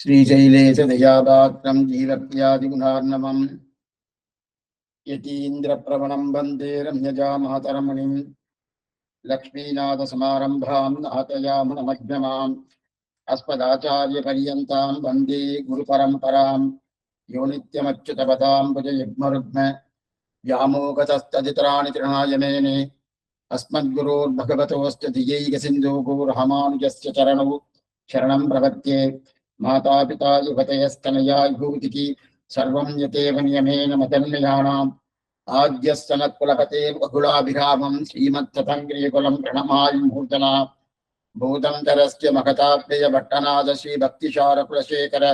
श्रीशैलेश दयापात्रं जीवत्यादिगुणार्णवम् यतीन्द्रप्रवणं वन्दे रम्यजामातरमणिं लक्ष्मीनाथसमारम्भां नाथयामुनमध्यमाम् अस्मदाचार्यपर्यन्तां वन्दे गुरुपरम्परां यो नित्यमच्युतपदां भुजयुग्मरुग्म व्यामोगतस्तदितराणि तृणाय मेने अस्मद्गुरोर्भगवतोऽस्य धियैकसिन्धुः रामानुजस्य चरणौ शरणं प्रपद्ये। माता पिता युवतयस्तनया विभूतिः सर्वं यतेव नियमेन मदन्ययानाम् आद्यस्तनकुलपतेर्वकुलाभिरामं श्रीमत्ततङ्ग्रियकुलं प्रणमामि मूर्धना भूतन्तरस्य महताप्ययभट्टनाथ श्रीभक्तिसारकुलशेखर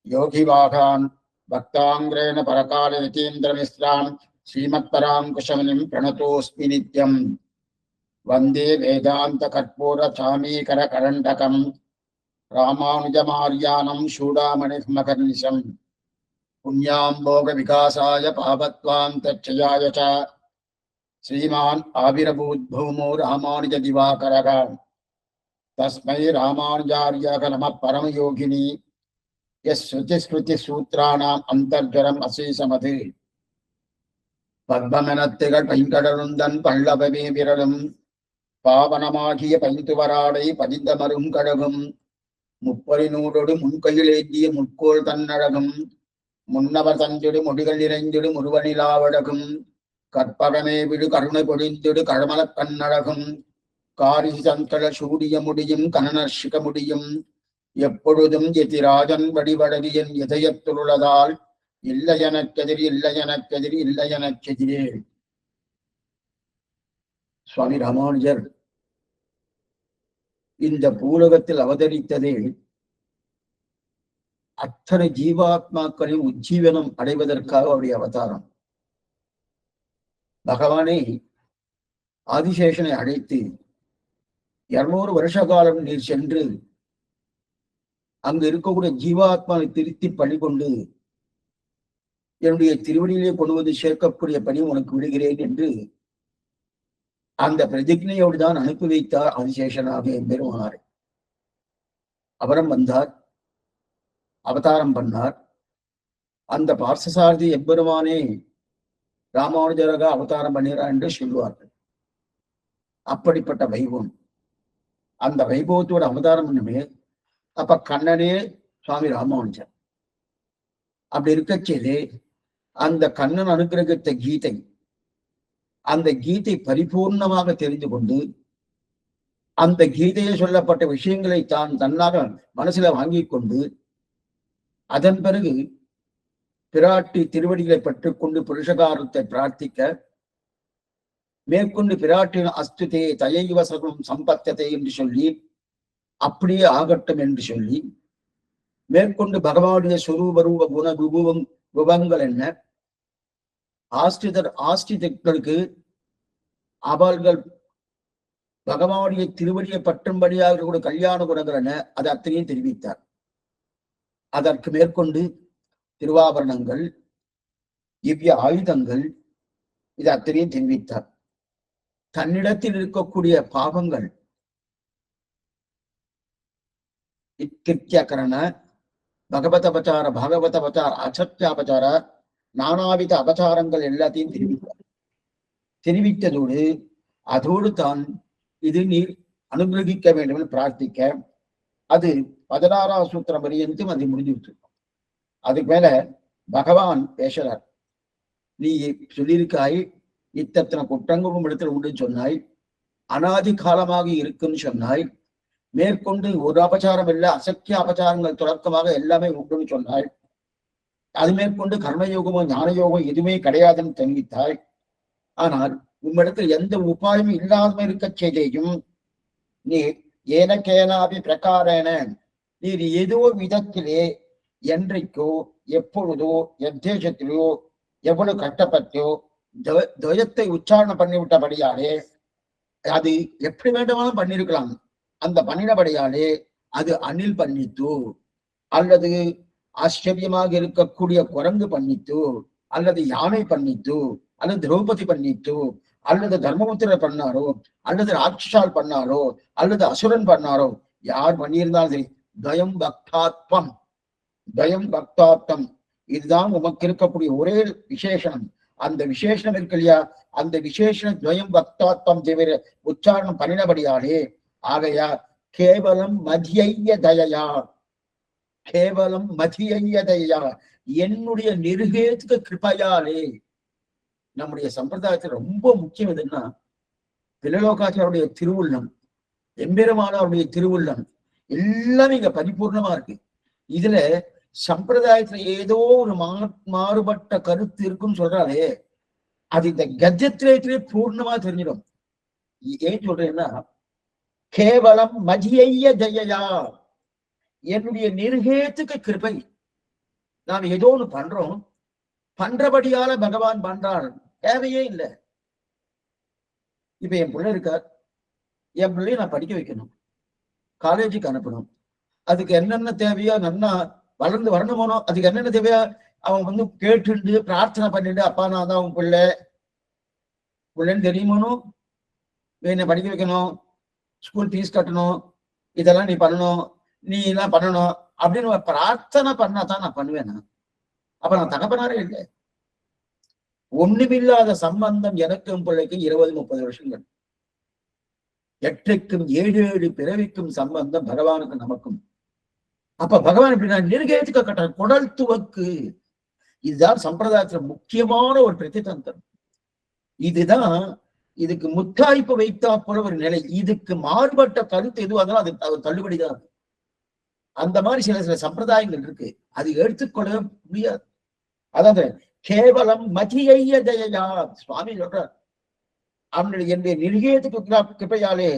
योगिवाहान् भक्ताङ्ग्रेण परकालयतीन्द्रमिश्रान् श्रीमत्पराङ्कुशमुनिं प्रणतोऽस्मि नित्यम्। वन्दे वेदान्तकर्पूरचामीकरकरण्डकम् रामानुजमार्यानं शूडामणिमकर्निशम् पुण्याम्भोगविकासाय पापत्वान्तक्षयाय च श्रीमान् आविर्भूद्भूमो रामानुजदिवाकरः तस्मै रामानुजार्याय नमः परमयोगिनी यश्रुतिस्मृतिसूत्राणाम् अन्तर्जरम् अशेषमत् பத்மமெனத்திகள் பைங்கடலுந்தன் பல்லபமே விரலும் பாவனமாகிய பைந்துவராடை பதிந்தமரும் கழகும் முப்பரி நூடொடு முன்கையில் ஏந்திய முட்கோள் தன்னழகும் முன்னவர் தஞ்சொடு முடிகள் நிறைந்திடு முருவனிலாவழகும் கற்பகமே விடு கருணை பொழிந்திடு கழமலக் கண்ணழகும் காரி சந்தள சூடிய முடியும் கனநர்ஷிக முடியும் எப்பொழுதும் எதிராஜன் வடிவழகு என் இதயத்துள்ளதால் இல்லை எனக்கெதிரி இல்லை எனக்கெதிரி இல்லை எனக்கெதிரே. சுவாமி ராமானுஜர் இந்த பூலகத்தில் அவதரித்ததே அத்தனை ஜீவாத்மாக்களின் உஜ்ஜீவனம் அடைவதற்காக அவருடைய அவதாரம். பகவானை ஆதிசேஷனை அழைத்து 200 வருஷ காலம் நீர் சென்று அங்கு இருக்கக்கூடிய ஜீவாத்மாவை திருத்தி பணி கொண்டு என்னுடைய திருவடியிலே கொண்டு வந்து சேர்க்கக்கூடிய பணி உனக்கு விடுகிறேன் என்று அந்த பிரதிஜையோடு தான் அனுப்பி வைத்தார் ஆதிசேஷனாக எம்பெருமானார். அவரம் வந்தார், அவதாரம் பண்ணார். அந்த பார்சசாரதி எம்பெருமானே ராமானுஜராக அவதாரம் பண்ணுகிறார் என்று சொல்லுவார்கள். அப்படிப்பட்ட வைபவம், அந்த வைபவத்தோட அவதாரம் பண்ணுமே. அப்ப கண்ணனே சுவாமி ராமானுஜர். அப்படி இருக்கச்சே அந்த கண்ணன் அனுகிரகித்த கீதை, அந்த கீதை பரிபூர்ணமாக தெரிந்து கொண்டு அந்த கீதையில் சொல்லப்பட்ட விஷயங்களை தான் தன்னாக மனசுல வாங்கி கொண்டு அதன் பிறகு பிராட்டி திருவடிகளை பற்றுக்கொண்டு புருஷகாரத்தை பிரார்த்திக்க மேற்கொண்டு பிராட்டின் அஸ்துதே தயைவசகம் சம்பத்தத்தை என்று சொல்லி அப்படியே ஆகட்டும் என்று சொல்லி மேற்கொண்டு பகவானுடைய சுரூபரூப குண விபங்கள் என்ன, ஆஸ்திதர்களுக்கு அவர்கள் பகவானுடைய திருவடியை பற்றும்படியாக கூட கல்யாண குணங்கள் என்ன, அது அத்தனையும் தெரிவித்தார். அதற்கு மேற்கொண்டு திருவாபரணங்கள், திவ்ய ஆயுதங்கள், இது அத்தனையும் தெரிவித்தார். தன்னிடத்தில் இருக்கக்கூடிய பாவங்கள் இத்தியக்கரண பகவத் அபச்சார, பாகவத அபச்சார, அசத்தியாபச்சார, நானாவித அபச்சாரங்கள் எல்லாத்தையும் தெரிவித்ததோடு அதோடு தான் இது நீர் அனுகிரகிக்க வேண்டும் என்று பிரார்த்திக்க அது 16ஆம் சூத்திரம் வரையும் அது முடிஞ்சுட்டு. அதுக்கு மேல பகவான் பேசுறார். நீ சொல்லியிருக்காய், இத்தனை குற்றங்களும் இடத்துல உண்டு சொன்னாய், அனாதி காலமாக இருக்குன்னு சொன்னாய், மேற்கொண்டு ஒரு அபச்சாரம் இல்லை, அசக்கிய அபச்சாரங்கள் தொடக்கமாக எல்லாமே உண்டுன்னு சொன்னாள். அது மேற்கொண்டு கர்மயோகமோ ஞானயோகம் எதுவுமே கிடையாதுன்னு தெரிவித்தாள். ஆனால் உம்மிடத்தில் எந்த உபாயமும் இல்லாத இருக்க செய்தையும் நீர் ஏனக்கேனாபி பிரகாரேன நீர் ஏதோ விதத்திலே என்றைக்கோ எப்பொழுதோ எத்தேசத்திலோ எவ்வளவு கஷ்டப்பட்டோ துவயத்தை உச்சாரணம் பண்ணிவிட்டபடியாலே அது எப்படி வேண்டுமானும் பண்ணிருக்கலாம். அந்த பண்ணினபடியாலே அது அணில் பண்ணித்து, அல்லது ஆச்சரியமாக இருக்கக்கூடிய குரங்கு பண்ணித்து, அல்லது யானை பண்ணித்து, அல்லது திரௌபதி பண்ணித்து, அல்லது தர்மபுத்திரர் பண்ணாரோ, அல்லது ராட்சசால் பண்ணாரோ, அல்லது அசுரன் பண்ணாரோ, யார் பண்ணியிருந்தாலும் சரி, துவயம் பக்தாத்வம் தயம் பக்தார்த்தம், இதுதான் உமக்கு இருக்கக்கூடிய ஒரே விசேஷனம். அந்த விசேஷனம் இருக்கு இல்லையா, அந்த விசேஷன துவயம் பக்தாத்வம் தவிர உச்சாரணம் பண்ணினபடியாலே ஆகையா கேவலம் மதியைய தயா, கேவலம் மதியைய தயா, என்னுடைய நிருகேத்துக்கு கிருபையாலே. நம்முடைய சம்பிரதாயத்தில் ரொம்ப முக்கியம் எதுன்னா திலலோகாச்சாருடைய திருவுள்ளம், எம்பெருமானவருடைய திருவுள்ளம் எல்லாம் இங்க பரிபூர்ணமா இருக்கு. இதுல சம்பிரதாயத்துல ஏதோ ஒரு மாறுபட்ட கருத்து இருக்குன்னு சொல்றாலே அது இந்த கஜத்திரத்திலே பூர்ணமா தெரிஞ்சிடும். ஏன் சொல்றேன்னா கேவலம் மதியைய ஜெயா, என்னுடைய நிருகேத்துக்கு கிருபை. நாம் ஏதோ ஒண்ணு பண்றோம், பண்றபடியால பகவான் பண்றார், தேவையே இல்லை. இப்ப என் பிள்ளை இருக்கார், என் பிள்ளைய நான் படிக்க வைக்கணும், காலேஜுக்கு அனுப்பணும். அதுக்கு என்னென்ன தேவையோ நல்லா வளர்ந்து வரணுமோனோ, அதுக்கு என்னென்ன தேவையோ அவன் கேட்டுண்டு பிரார்த்தனை பண்ணிட்டு, அப்பா நான் தான் உன் பிள்ளைன்னு தெரியுமோனோ, என்னை படிக்க வைக்கணும், ஸ்கூல் ஃபீஸ் கட்டணும், இதெல்லாம் நீ பண்ணணும், நீ எல்லாம் பண்ணணும் அப்படின்னு பிரார்த்தனை பண்ணாதான் நான் பண்ணுவேன். அப்ப நான் தகப்பனாரே இல்லை. ஒண்ணுமில்லாத சம்பந்தம் எனக்கும் பிள்ளைக்கும் 20-30 வருஷங்கள். 8க்கும் 7 பிறவிக்கும் சம்பந்தம் பகவானுக்கு நமக்கும். அப்ப பகவான் எப்படின்னா நிர்கேதுக்க கட்ட குடல் துவக்கு. இதுதான் சம்பிரதாயத்துல முக்கியமான ஒரு பிரதிதந்திரம். இதுதான் இதுக்கு முத்தாய்ப்பு வைத்தா போல ஒரு நிலை. இதுக்கு மாறுபட்ட கருத்து எதுவும் அதனால அது தள்ளுபடிதான். அந்த மாதிரி சில சம்பிரதாயங்கள் இருக்கு, அது எடுத்துக்கொள்ள முடியாது. அதாவது கேவலம் மதியைய தயா, சுவாமி சொல்றார் அவனுடைய என்னுடைய நிர்கேதுக்கு கிருபையாலே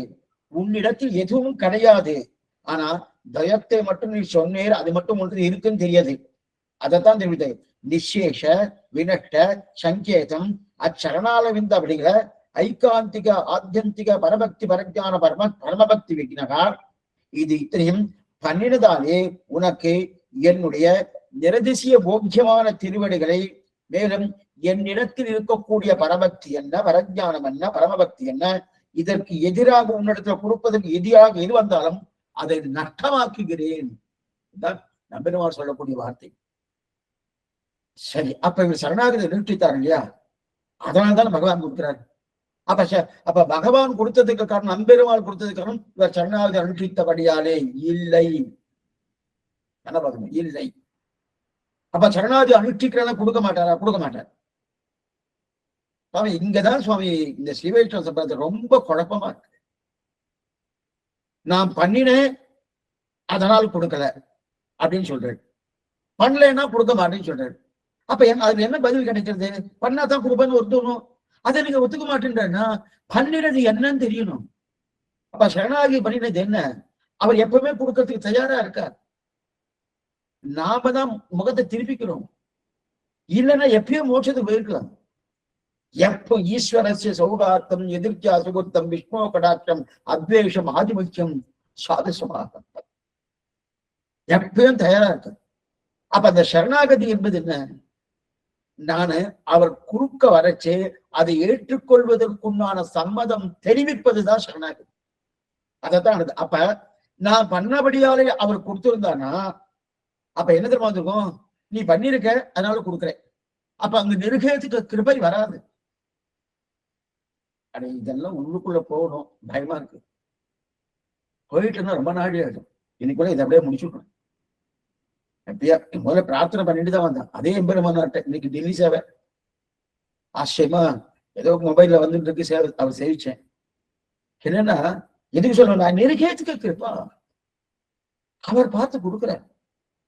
உன்னிடத்தில் எதுவும் கிடையாது, ஆனா தயத்தை மட்டும் நீ சொன்னேர், அது மட்டும் ஒன்று இருக்குன்னு தெரியாது. அதைத்தான் தெரிவித்த நிசேஷ வினஷ்ட சங்கேதம் அச்சரணாலவிந்த அப்படிங்கிற ஐகாந்திக ஆத்தியந்திக பரபக்தி பரஜான பரமபக்தி விக்னகா, இது இத்தனையும் பண்ணினதாலே உனக்கு என்னுடைய நிரதிசிய போக்கியமான திருவடிகளை, மேலும் என்னிடத்தில் இருக்கக்கூடிய பரபக்தி என்ன, பரஜானம் என்ன, பரமபக்தி என்ன, இதற்கு எதிராக உன்னிடத்துல கொடுப்பதற்கு எதிராக எது வந்தாலும் அதை நஷ்டமாக்குகிறேன். நம்பெருமாள் சொல்லக்கூடிய வார்த்தை. சரி, அப்ப இவர் சரணாகதி நிறுத்தித்தார் இல்லையா, அதனால்தான் பகவான் கொடுக்கிறார். அப்ப பகவான் கொடுத்ததுக்கு காரணம், நம்பெருமாள் கொடுத்ததுக்கு காரணம் இவர் சரணாகதி அனுஷ்டித்தபடியாலே இல்லை. என்ன பார்க்கணும், இல்லை. அப்ப சரணாகதி அனுஷ்டிக்கிறத கொடுக்க மாட்டாரா? கொடுக்க மாட்டார். சுவாமி இங்கதான் சுவாமி இந்த ஸ்ரீவைஷ்ணவ சம்பிரதாயத்தை ரொம்ப குழப்பமா இருக்கு. நான் பண்ணினேன் அதனால் கொடுக்கல அப்படின்னு சொல்றேன், பண்ணலன்னா கொடுக்க மாட்டேன்னு சொல்றாரு. அப்ப அதுல என்ன பதில் கிடைக்கிறது? பண்ணாதான் கொடுப்பேன்னு ஒருத்தணும், அதை நீங்க ஒத்துக்க மாட்டேன்றா பண்ணினது என்னன்னு தெரியணும். அப்ப சரணாகி பண்ணினது என்ன? அவர் எப்பவுமே கொடுக்கறதுக்கு தயாரா இருக்கார். நாம தான் முகத்தை திருப்பிக்கிறோம். இல்லைன்னா எப்பயும் மோட்சத்துக்கு போயிருக்கலாம். எப்போ ஈஸ்வரஸ்ய சௌகார்த்தம் எதிர்த்தியா சுகுத்தம் விஷ்ணு கடாட்சம் அத்வேஷம் ஆதிமுக்கியம் சாதசமாக எப்பயும் தயாரா இருக்கு. அப்ப அந்த சரணாகதி என்பது என்ன? நானு அவர் குறுக்க வரைச்சு அதை ஏற்றுக்கொள்வதற்குண்டான சம்மதம் தெரிவிப்பதுதான் சரணாகதி. அதைத்தான். அப்ப நான் பண்ணபடியாலே அவர் கொடுத்திருந்தானா அப்ப என்ன தெரியுமா இருக்கும், நீ பண்ணிருக்க அதனால கொடுக்குறேன். அப்ப அங்க நிருகேதுக்கு கிருபை வராது. அட இதெல்லாம் உள்ளுக்குள்ள போகணும், பயமா இருக்கு. போயிட்டுன்னா ரொம்ப நாளே ஆயிடும். இன்னைக்குள்ள இதை அப்படியே முடிச்சுக்கணும். எப்படியா முதல்ல பிரார்த்தனை பண்ணிட்டு தான் வந்தான். அதே எம்பெருமானார்ட்ட இன்னைக்கு டெல்லி சேவை ஆச்சரியமா ஏதோ மொபைல்ல வந்துட்டு இருக்கு, சேவை அவர் சேவிச்சேன். என்னன்னா எதுக்கு சொல்லணும், நான் நிருகேதுக்கு கிருபா அவர் பார்த்து கொடுக்குறார்.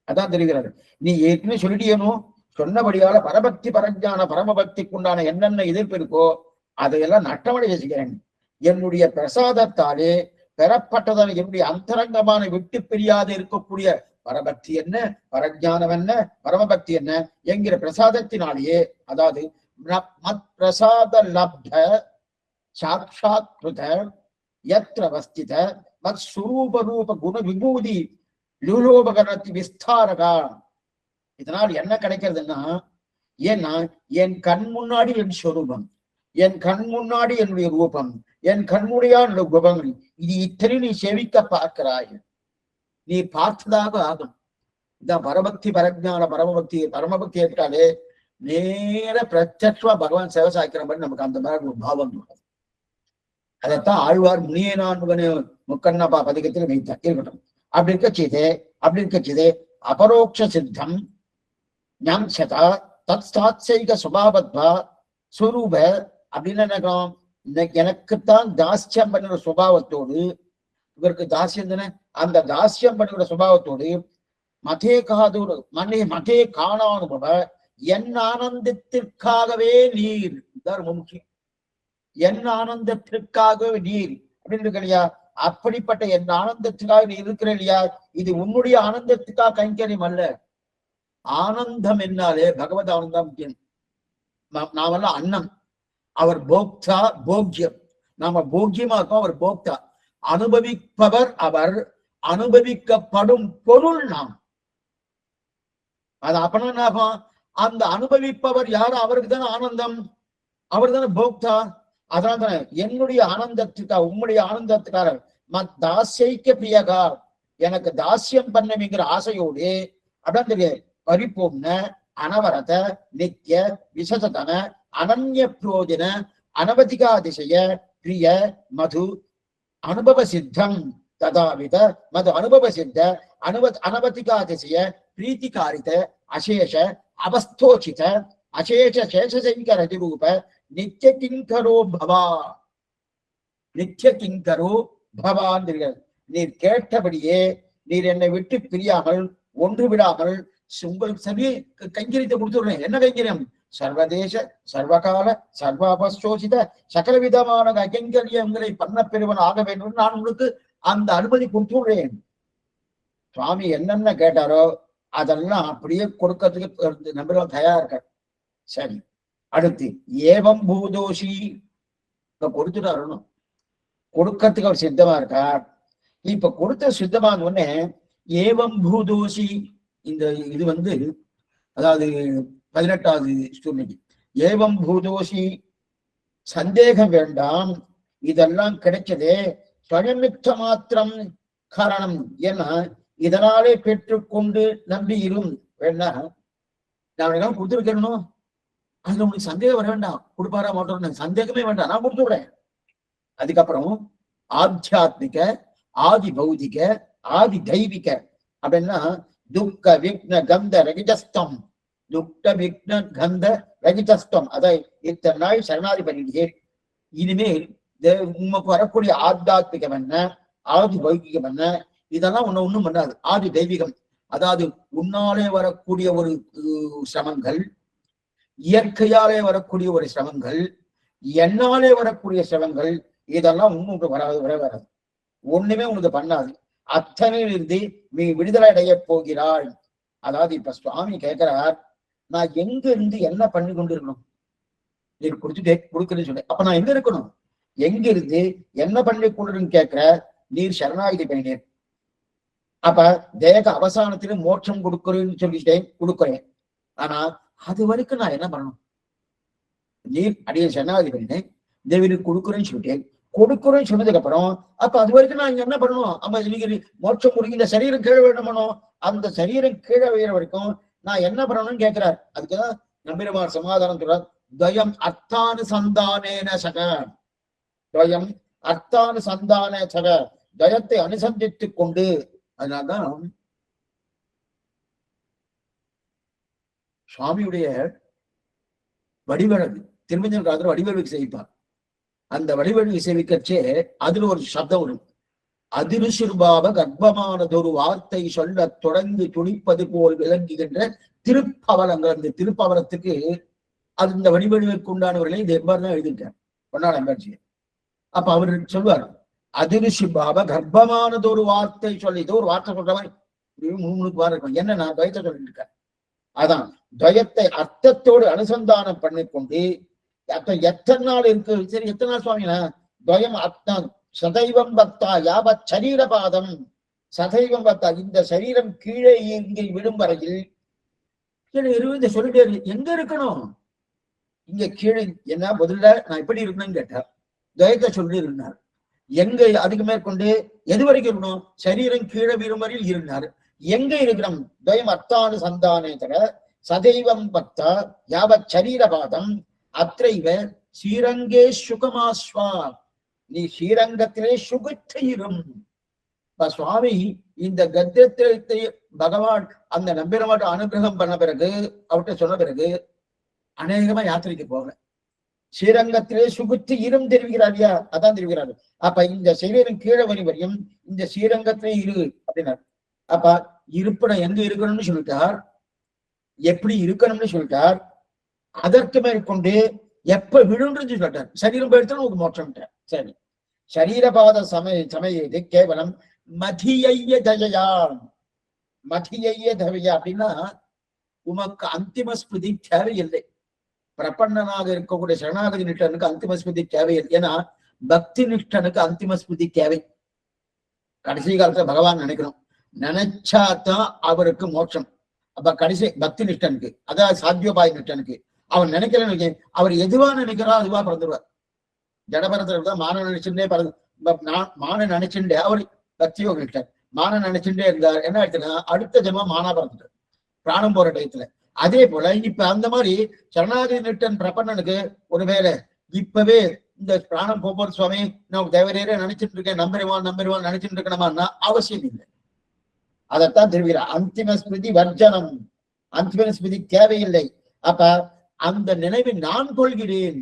அதான் தெரிகிறாரு. நீ ஏற்கனவே சொல்லிட்டியனோ, சொன்னபடியால பரபக்தி பரஞ்சான பரமபக்திக்கு உண்டான என்னென்ன எதிர்ப்பு இருக்கோ அதையெல்லாம் நட்டமடைய செய்கிறேன். என்னுடைய பிரசாதத்தாலே பெறப்பட்டதான என்னுடைய அந்தரங்கமான விட்டு பிரியாது இருக்கக்கூடிய பரபக்தி என்ன, பரஜானம் என்ன, பரமபக்தி என்ன என்கிற பிரசாதத்தினாலேயே, அதாவது மத் பிரசாத லப்த சாட்சாத் கிருத யத்ர வஸ்தித மத் சுரூப ரூப குண விபூதி லுலோபகரணத்தி விஸ்தாரகா. இதனால் என்ன கிடைக்கிறதுன்னா, ஏன்னா என் கண் முன்னாடி என் சொரூபம், என் கண் முன்னாடி என்னுடைய ரூபம், என் கண்முடியான குபங்கள், இது இத்தனை நீ செவிக்க பார்க்கிறாய், நீ பார்த்ததாக ஆகும். இதான் பரபக்தி பரஜான பரமபக்தி. பரமபக்தி ஏற்றாலே நேர பிரத்யட்சமா பகவான் சேவை சாய்க்கிற மாதிரி நமக்கு அந்த மாதிரி ஒரு பாவம் இருக்கும். அதைத்தான் ஆழ்வார் முனியே நான்முகனே முக்கண்ணப்பா பதிகத்தில் வைத்தார். இருக்கட்டும். அப்படி இருக்க செய்தே அபரோக்ஷ சித்தம் ஞான் சதா தத் சாத்சைக சுபாவத்வா ஸ்வரூப அப்படின்னு நினைக்கிறோம். எனக்குத்தான் தாஸ்யம் பண்ணுற சுபாவத்தோடு, இவருக்கு தாசியம் தானே, அந்த தாஸ்யம் பண்ணுகிற சுபாவத்தோடு மதே காதூர் மதே காணானுபவ என் ஆனந்தத்திற்காகவே நீர், இதான் ரொம்ப முக்கியம். என் ஆனந்தத்திற்காகவே நீர் அப்படின்னு இருக்கு இல்லையா? அப்படிப்பட்ட என் ஆனந்தத்துக்காக நீ இருக்கிற இல்லையா? இது உன்னுடைய ஆனந்தத்துக்காக கைங்கரியம் அல்ல. ஆனந்தம் என்னாலே பகவத் ஆனந்தம் முக்கியம். நாமெல்லாம் அன்னம், அவர் போக்தா, போக்கியம். நாம போக்கியமா இருக்கோம், அவர் போக்தா. அனுபவிப்பவர் அவர், அனுபவிக்கப்படும் பொருள் நாம். அது அப்பனா அந்த அனுபவிப்பவர் யாரு? அவருக்கு தானே ஆனந்தம், அவர் தானே போக்தா. அதனால தானே என்னுடைய ஆனந்தத்துக்காக, உம்முடைய ஆனந்தத்துக்காக தாசியைக்க பிரியகா, எனக்கு தாசியம் பண்ணணுங்கிற ஆசையோடு அப்படின் தெரியாது பரிபூர்ண அனவரத நித்திய விசசதன அனன்ய பிரோஜன அனவதிகாதிசய பிரிய மது அனுபவ சித்தம் ததாவித மது அனுபவ சித்த அனவதிகாதிசய பிரீத்திகாரித அசேஷ அவஸ்தோச்சித அசேஷ சேஷசைக ரதிரூப நித்திய கிங்கரோ பவா, நித்திய கிங்கரோ பவான். நீர் கேட்டபடியே நீர் என்னை விட்டு பிரியாமல் ஒன்று விடாமல் உங்களுக்கு சரி கைங்கரியத்தை கொடுத்துடுறேன். என்ன கைங்கரியம்? சர்வதேச சர்வகால சர்வாபஸ்தோசித சகல விதமான கைங்கரியங்களை பண்ண பெறுவன் ஆக வேண்டும். நான் உங்களுக்கு அந்த அனுமதி கொடுத்துடுறேன். சுவாமி என்னென்ன கேட்டாரோ அதெல்லாம் அப்படியே கொடுக்கறதுக்கு நம்பலாம் தயாரா இருக்க. சரி, அடுத்து ஏவம் பூதோஷி கொடுத்துட்டாருன்னு கொடுக்கறதுக்கு அவர் சித்தமா இருக்கார். இப்ப கொடுத்த சித்தமான உடனே ஏவம் பூதோஷி, இந்த இது அதாவது 18வது ஸ்டூடெண்ட். ஏவம் பூதோஷி, சந்தேகம் வேண்டாம், இதெல்லாம் கிடைச்சதே ஸ்வயமித்த மாத்திரம் காரணம். ஏன்னா இதனாலே பெற்றுக்கொண்டு நம்பி இரும் வேணா நான் கொடுத்துருக்கணும். அதுல உங்களுக்கு சந்தேகம் வர வேண்டாம். கொடுப்பாரா மாட்டோம் சந்தேகமே வேண்டாம், நான் கொடுத்துடுறேன். அதுக்கப்புறம் ஆத்தியாத்மிக, ஆதி பௌதிக, ஆதி தெய்வீக அப்படின்னா துக்க விக்ன கந்த ரகிதஸ்தம், துக்க விக்ன கந்த ரகிதஸ்தம். அதை இத்தனை நாள் சரணாதி பண்ணிட்டேன். இனிமேல் உமக்கு வரக்கூடிய ஆத்தியாத்மிகம் என்ன, ஆதி பௌதிகம் என்ன, இதெல்லாம் ஒண்ணும் பண்ணாது. ஆதி தெய்வீகம் அதாவது உன்னாலே வரக்கூடிய ஒரு சிரமங்கள், இயற்கையாலே வரக்கூடிய ஒரு சிரமங்கள், என்னாலே வரக்கூடிய சிரமங்கள், இதெல்லாம் உங்களுக்கு வராது. ஒண்ணுமே உனக்கு பண்ணாது. அத்தனையில் இருந்து நீ விடுதலை அடைய போகிறாள். அதாவது இப்ப சுவாமி கேட்கிறார், நான் எங்க இருந்து என்ன பண்ணி கொண்டு இருக்கணும்? நீ கொடுக்குறேன்னு சொல்லி, அப்ப நான் எங்க இருக்கணும்? எங்க இருந்து என்ன பண்ணி கொண்டு கேட்கிற? நீர் சரணாகிதி பண்ணினேன். அப்ப தேக அவசானத்தில மோட்சம் கொடுக்குறேன்னு சொல்லிட்டேன், கொடுக்குறேன். ஆனா அது வரைக்கும் நான் என்ன பண்ணணும்? நீர் அடிய சரணாகிதி பண்ணினேன், தேவனுக்கு கொடுக்குறேன்னு சொல்லிட்டேன். கொடுக்குறேன்னு சொன்னதுக்கு அப்புறம் அப்ப அது வரைக்கும் நான் இங்க என்ன பண்ணணும்? அப்ப நீங்க மோட்சம் கொடுக்க இந்த சரீரம் கீழே வேணுமோ, அந்த சரீரம் கீழே வைக்கிற வரைக்கும் நான் என்ன பண்ணணும்னு கேட்கிறார். அதுக்குதான் நம்பிரமார் சமாதானம் சொல்றார். துவயம் அர்த்தானுசந்தானேன சக, துவயம் அர்த்தானுசந்தான சக, துவயத்தை அனுசந்தித்துக் கொண்டு. அதனால்தான் சுவாமியுடைய வடிவழகு திருமஞ்சல் வடிவழகு செய்வார். அந்த வடிவழகு சேவிக்கச்சே அதுல ஒரு சப்தம் வரும். அதிரு சிறுபாவ கர்ப்பமானதொரு வார்த்தை சொல்ல தொடங்கி துணிப்பது போல் விளங்குகின்ற திருப்பவலங்கள். அந்த திருப்பவலத்துக்கு அது இந்த வடிவழகுக்கு உண்டானவர்களை இது எவ்வாறு தான் எழுதியிருக்கார் பொன்னாட எம்பாட்சி. அப்ப அவர் சொல்வார், அதிரு சிறுபாவ கர்ப்பமானதொரு வார்த்தை சொல்லி, இது ஒரு வார்த்தை சொல்ற மாதிரி 3 வாரம் இருக்கும். என்ன நான் துவயத்தை சொல்லிட்டு இருக்கேன். அதான் துவயத்தை அர்த்தத்தோடு அனுசந்தானம் பண்ணிக்கொண்டு அப்ப எத்தனை நாள் இருக்கு? சரி, எத்தனை நாள் சுவாமினா? துவயம் அர்த்தம் சதைவம் பக்தா யாவத் சரீர பாதம், சதைவம் பக்தா இந்த சரீரம் கீழே இங்கே விடும் வரையில் இந்த சொல்லிட்டே எங்க இருக்கணும்? இங்க கீழே என்ன முதல்ல நான் எப்படி இருக்கணும்னு கேட்டார். துவயத்தை சொல்லி இருந்தார். எங்க அதுக்கு மேற்கொண்டு எது வரைக்கும் இருக்கணும்? சரீரம் கீழே விடும் வரையில் இருந்தார். எங்க இருக்கிறோம்? துவயம் அர்த்தானு சந்தானேதர சதைவம் பக்தா யாவத் சரீரபாதம் அத்தைவ ஸ்ரீரங்கே சுகமாஸ்வா. நீ ஸ்ரீரங்கத்திலே சுகித்திரும். சுவாமி இந்த கத்தியத்தை பகவான் அந்த நம்பிரமாட்ட அனுகிரகம் பண்ண பிறகு, அவர்கிட்ட சொன்ன பிறகு அநேகமா யாத்திரைக்கு போகல. ஸ்ரீரங்கத்திலே சுகுத்தி இரும் தெரிவிக்கிறார் இல்லையா? அதான் தெரிவிக்கிறாரு. அப்ப இந்த சரீரம் கீழே வரி வரையும் இந்த ஸ்ரீரங்கத்திலே இரு அப்படின்னாரு. அப்ப இருப்பிடம் எங்க இருக்கணும்னு சொல்லிட்டார், எப்படி இருக்கணும்னு சொல்லிட்டார். அதற்கு மேற்கொண்டு எப்ப விழுன்றது சொல்லிட்டார். சரீரம் போயிடுத்து உங்களுக்கு மோட்சம். சரி, சரீரபாத சமயது கேவலம் மதியைய தயா. மதியைய தவையா அப்படின்னா உமக்கு அந்திம ஸ்மிருதி தேவையில்லை. பிரபன்னனாக இருக்கக்கூடிய சரணாகதி நிஷ்டனுக்கு அந்திம ஸ்மிருதி தேவையில்லை. ஏன்னா பக்தி நிஷ்டனுக்கு அந்திம ஸ்மிருதி தேவை. கடைசி காலத்துல பகவான் நினைக்கணும், நினைச்சாதான் அவருக்கு மோட்சம். அப்ப கடைசி பக்தி நிஷ்டனுக்கு, அதாவது சாத்தியோபாய நிஷ்டனுக்கு அவன் நினைக்கிறேன்னு அவர் எதுவா நினைக்கிறோ அதுவா பிறந்துருவார். ஜடபரத்துல மான நினைச்சுட்டே மான நினைச்சுட்டே அவர் பக்தியோக நிஷ்டன் மான நினைச்சுட்டே இருந்தார். என்ன ஆயிடுச்சுன்னா அடுத்த ஜென்மா மானா பிறந்துட்டார் பிராணம் போற டயத்துல. அதே போல இப்ப அந்த மாதிரி சரணாகதி நிஷ்டன் பிரபன்னனுக்கு ஒருவேளை இப்பவே இந்த பிராணம் போகும்போது சுவாமி நான் தேவரேரே நினைச்சிட்டு இருக்கேன், நம்பருவான் நினைச்சிட்டு இருக்கணுமான்னா அவசியம் இல்லை. அதைத்தான் தெரிவிக்கிறார். அந்திம ஸ்மிருதி வர்ஜனம், அந்திம ஸ்மிருதி தேவையில்லை. அப்ப அந்த நினைவை நான் கொள்கிறேன்.